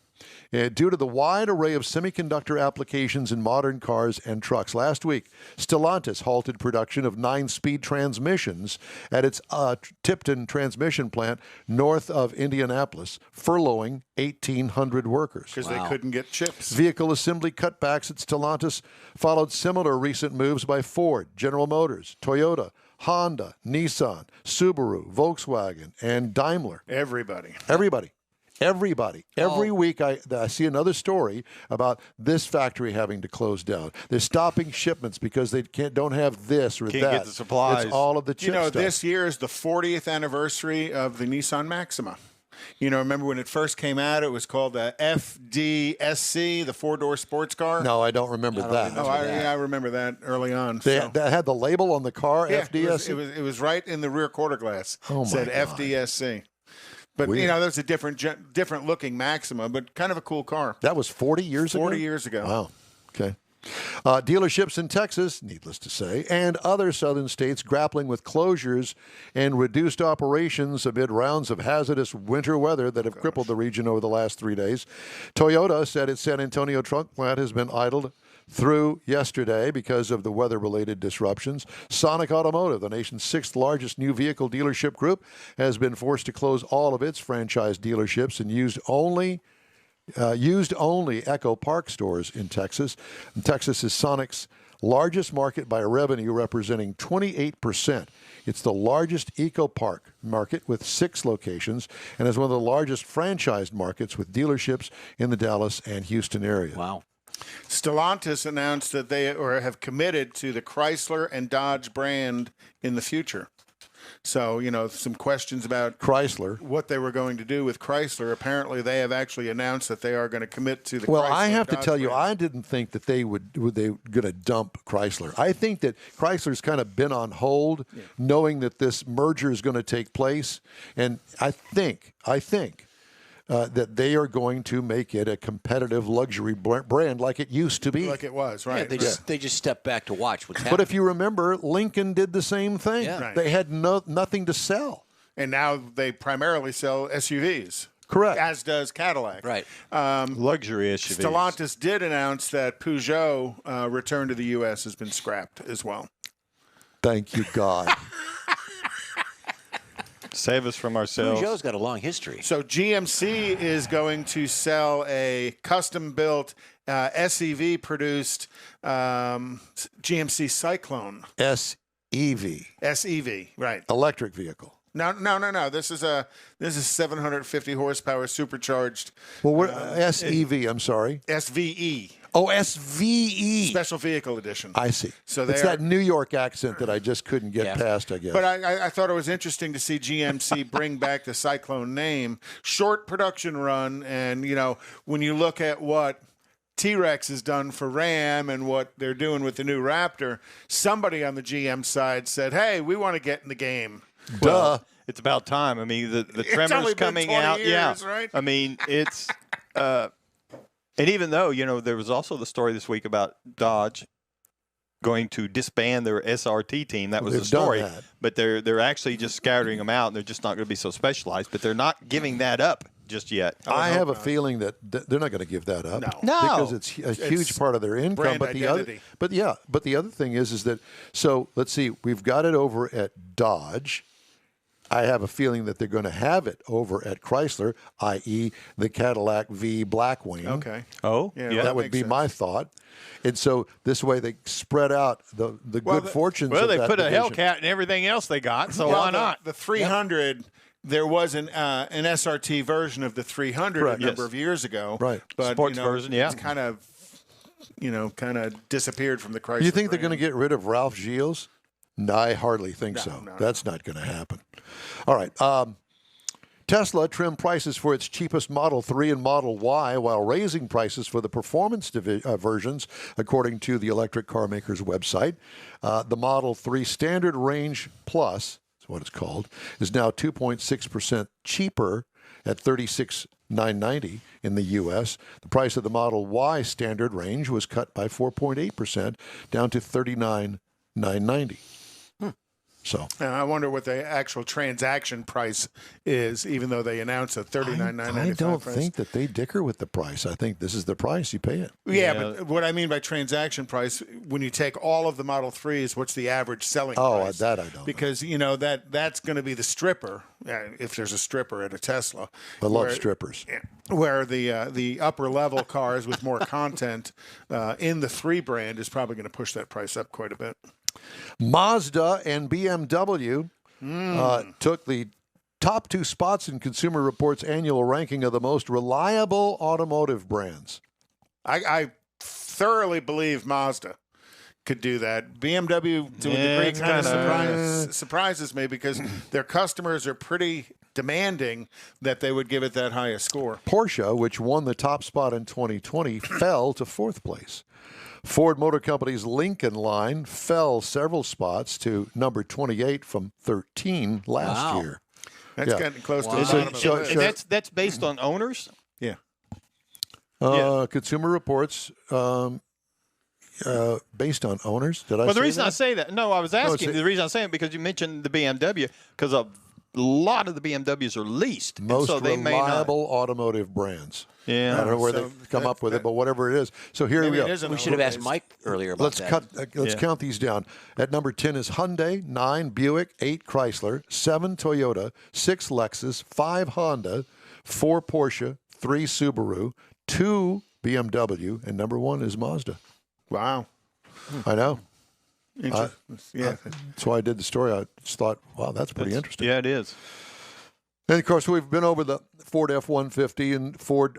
Due to the wide array of semiconductor applications in modern cars and trucks. Last week, Stellantis halted production of 9-speed transmissions at its Tipton transmission plant north of Indianapolis, furloughing 1,800 workers. Because they couldn't get chips. Vehicle assembly cutbacks at Stellantis followed similar recent moves by Ford, General Motors, Toyota, Honda, Nissan, Subaru, Volkswagen, and Daimler. Everybody. Every week I see another story about this factory having to close down. They're stopping shipments because they don't have this or Can't that. get the supplies. It's all of the chip stuff. This year is the 40th anniversary of the Nissan Maxima. Remember when it first came out, it was called the FDSC, the four-door sports car? No, I don't remember that. I remember that early on. That had the label on the car, FDSC? It was right in the rear quarter glass. Oh, my said God. FDSC. But, Weird. that's a different looking Maxima, but kind of a cool car. That was 40 years ago? 40 years ago. Wow. Okay. Dealerships in Texas, needless to say, and other southern states grappling with closures and reduced operations amid rounds of hazardous winter weather that have crippled the region over the last 3 days. Toyota said its San Antonio trunk plant has been idled through yesterday because of the weather-related disruptions. Sonic Automotive, the nation's 6th largest new vehicle dealership group, has been forced to close all of its franchise dealerships and used only Echo Park stores in Texas. And Texas is Sonic's largest market by revenue, representing 28%. It's the largest eco park market with 6 locations and is one of the largest franchised markets with dealerships in the Dallas and Houston area. Wow. Stellantis announced that they have committed to the Chrysler and Dodge brand in the future. So, some questions about Chrysler, what they were going to do with Chrysler. Apparently, they have actually announced that they are going to commit to the Well, Chrysler I have to Dodge tell you, brands. I didn't think that they were going to dump Chrysler. I think that Chrysler's kind of been on hold, knowing that this merger is going to take place. And I think that they are going to make it a competitive luxury brand like it used to be. Like it was, right? Yeah, they just stepped back to watch what's happening. But if you remember, Lincoln did the same thing. Yeah. Right. They had nothing to sell. And now they primarily sell SUVs. Correct. As does Cadillac. Right. Luxury SUVs. Stellantis did announce that Peugeot return to the U.S. has been scrapped as well. Thank you, God. Save us from ourselves. Peugeot's got a long history. So GMC is going to sell a custom-built SEV-produced GMC Cyclone. SEV. SEV, right? Electric vehicle. No. This is 750 horsepower supercharged. Well, SEV. I'm sorry. SVE. Oh, SVE. Special Vehicle Edition. I see. So it's that New York accent that I just couldn't get past, I guess. But I thought it was interesting to see GMC bring back the Cyclone name. Short production run, and, when you look at what T-Rex has done for Ram and what they're doing with the new Raptor, somebody on the GM side said, hey, we want to get in the game. Duh. It's about time. I mean, the It's Tremor's only been coming 20 out. years, right? I mean, it's and even though, there was also the story this week about Dodge going to disband their SRT team. That was the story. That. But they're actually just scattering them out, and they're just not going to be so specialized. But they're not giving that up just yet. I have a feeling that they're not going to give that up. No. Because it's a huge part of their income. Brand But identity. the other thing is that, so let's see, we've got it over at Dodge. I have a feeling that they're going to have it over at Chrysler, i.e. the Cadillac V Blackwing. Okay. Oh, Yeah, That would be my thought. And so this way they spread out the good fortunes Well, of they that put a division. Hellcat in everything else they got, so Well, why not? The 300, there was an SRT version of the 300 Correct. a number of years ago. Right. But, Sports version, yeah. It's kind of disappeared from the Chrysler You think they're going to brand. get rid of Ralph Gilles? No, I hardly think so. No. That's not going to happen. All right. Tesla trimmed prices for its cheapest Model 3 and Model Y while raising prices for the performance versions, according to the electric car maker's website. The Model 3 Standard Range Plus, is what it's called, is now 2.6% cheaper at $36,990 in the U.S. The price of the Model Y Standard Range was cut by 4.8%, down to $39,990. So I wonder what the actual transaction price is, even though they announced a $39,995 I don't price. think that they dicker with the price. I think this is the price. You pay it. Yeah, but what I mean by transaction price, when you take all of the Model 3s, what's the average selling price? That I don't Because, that's going to be the stripper, if there's a stripper at a Tesla. I love strippers. Where the upper level cars with more content in the 3 brand is probably going to push that price up quite a bit. Mazda and BMW took the top 2 spots in Consumer Reports' annual ranking of the most reliable automotive brands. I thoroughly believe Mazda could do that. BMW, to a degree, kind of surprises me because their customers are pretty demanding that they would give it that high a score. Porsche, which won the top spot in 2020, fell to 4th place. Ford Motor Company's Lincoln line fell several spots to number 28 from 13 last year. That's getting close to the So- bottom of so- the so- list. That's based on owners? Yeah. Consumer Reports, based on owners. Did I Well, say the reason that? I say that, I was asking, the reason I'm saying it because you mentioned the BMW, because a lot of the BMWs are leased. and Most so they may not. reliable automotive brands. Yeah. I don't know where So they come up with it, but whatever it is. So here Maybe we it go. is an We should have asked overbase. Mike earlier about Let's that. Let's count these down. At number 10 is Hyundai, 9 Buick, 8 Chrysler, 7 Toyota, 6 Lexus, 5 Honda, 4 Porsche, 3 Subaru, 2 BMW, and number 1 is Mazda. Wow. I know. Yeah. That's why I did the story. I just thought, wow, that's pretty interesting. Yeah, it is. And, of course, we've been over the Ford F-150 and Ford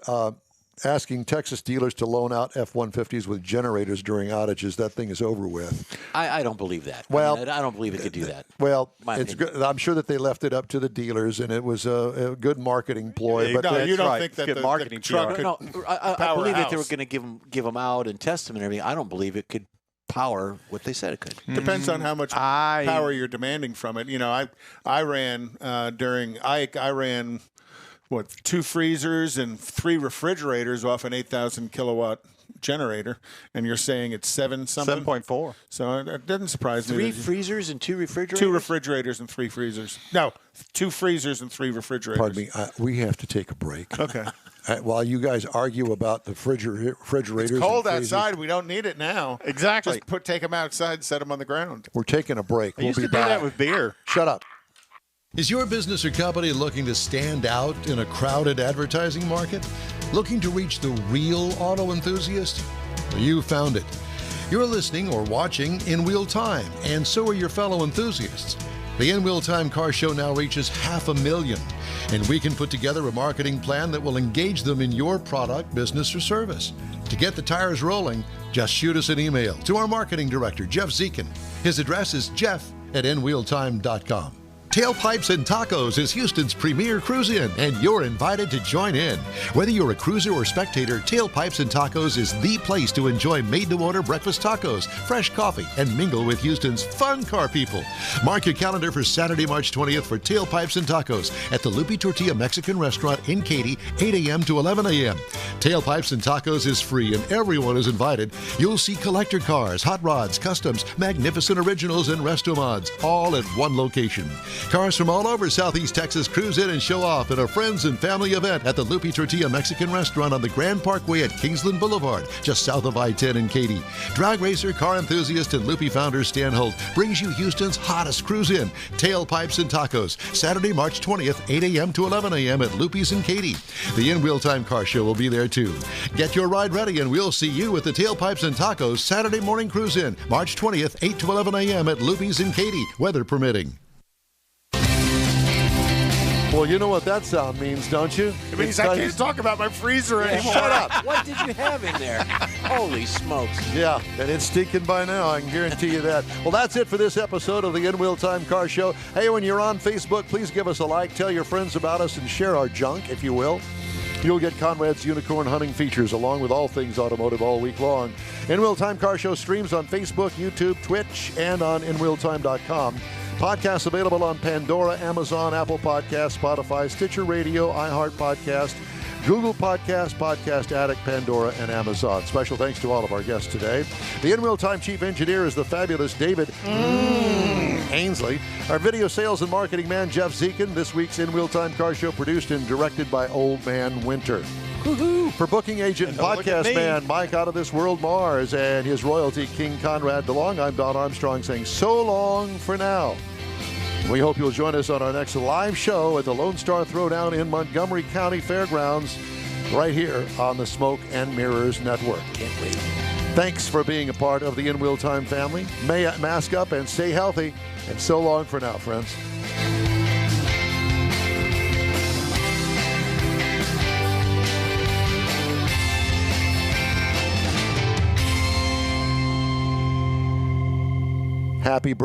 asking Texas dealers to loan out F-150s with generators during outages. That thing is over with. I don't believe that. Well, I don't believe it could do that. Well, My it's opinion. good. I'm sure that they left it up to the dealers, and it was a good marketing ploy. But No, you don't right. think that Good the marketing truck PR. could I power believe a that they were house? going to give them out and test them and everything. I don't believe it could power what they said it could. Depends on how much power you're demanding from it. You know, I ran during Ike. I ran 2 freezers and 3 refrigerators off an 8,000 kilowatt generator, and you're saying it's 7-something? 7.4. So it doesn't surprise me. 3 that freezers and 2 refrigerators? 2 refrigerators and 3 freezers. No, 2 freezers and 3 refrigerators. pardon me, we have to take a break. Okay. While you guys argue about the refrigerators. It's cold and freezers, outside. We don't need it now. Exactly. Just take them outside and set them on the ground. We're taking a break. I We'll used be to do back. that with beer. Shut up. Is your business or company looking to stand out in a crowded advertising market? Looking to reach the real auto enthusiast? Well, you found it. You're listening or watching in real time, and so are your fellow enthusiasts. The In Real Time Car Show now reaches 500,000, and we can put together a marketing plan that will engage them in your product, business, or service. To get the tires rolling, just shoot us an email to our marketing director, Jeff Zekin. His address is jeff@inwheeltime.com. Tailpipes and Tacos is Houston's premier cruise-in, and you're invited to join in. Whether you're a cruiser or spectator, Tailpipes and Tacos is the place to enjoy made-to-order breakfast tacos, fresh coffee, and mingle with Houston's fun car people. Mark your calendar for Saturday, March 20th for Tailpipes and Tacos at the Lupi Tortilla Mexican Restaurant in Katy, 8 a.m. to 11 a.m. Tailpipes and Tacos is free, and everyone is invited. You'll see collector cars, hot rods, customs, magnificent originals, and resto mods, all at one location. Cars from all over Southeast Texas cruise in and show off at a friends and family event at the Lupi Tortilla Mexican Restaurant on the Grand Parkway at Kingsland Boulevard, just south of I-10 in Katy. Drag racer, car enthusiast, and Lupi founder Stan Holt brings you Houston's hottest cruise in, Tailpipes and Tacos, Saturday, March 20th, 8 a.m. to 11 a.m. at Lupi's in Katy. The In Real Time Car Show will be there too. Get your ride ready, and we'll see you at the Tailpipes and Tacos Saturday morning cruise in, March 20th, 8 to 11 a.m. at Lupi's in Katy, weather permitting. Well, you know what that sound means, don't you? It means I can't talk about my freezer anymore. Shut up. What did you have in there? Holy smokes. Yeah, and it's stinking by now, I can guarantee you that. Well, that's it for this episode of the In Wheel Time Car Show. Hey, when you're on Facebook, please give us a like, tell your friends about us, and share our junk, if you will. You'll get Conrad's unicorn hunting features along with all things automotive all week long. In Wheel Time Car Show streams on Facebook, YouTube, Twitch, and on inwheeltime.com. Podcasts available on Pandora, Amazon, Apple Podcasts, Spotify, Stitcher Radio, iHeart Podcast, Google Podcasts, Podcast Addict, Pandora, and Amazon. Special thanks to all of our guests today. The In Real Time Chief Engineer is the fabulous David Ainsley. Our video sales and marketing man, Jeff Zekin. This week's In Real Time Car Show produced and directed by Old Man Winter. Woo-hoo. For booking agent and podcast man Mike Out of This World Mars and his royalty King Conrad DeLong, I'm Don Armstrong saying so long for now. We hope you'll join us on our next live show at the Lone Star Throwdown in Montgomery County Fairgrounds right here on the Smoke and Mirrors Network. Can't wait. Thanks for being a part of the In Wheel Time family. Mask up and stay healthy. And so long for now, friends. Happy birthday.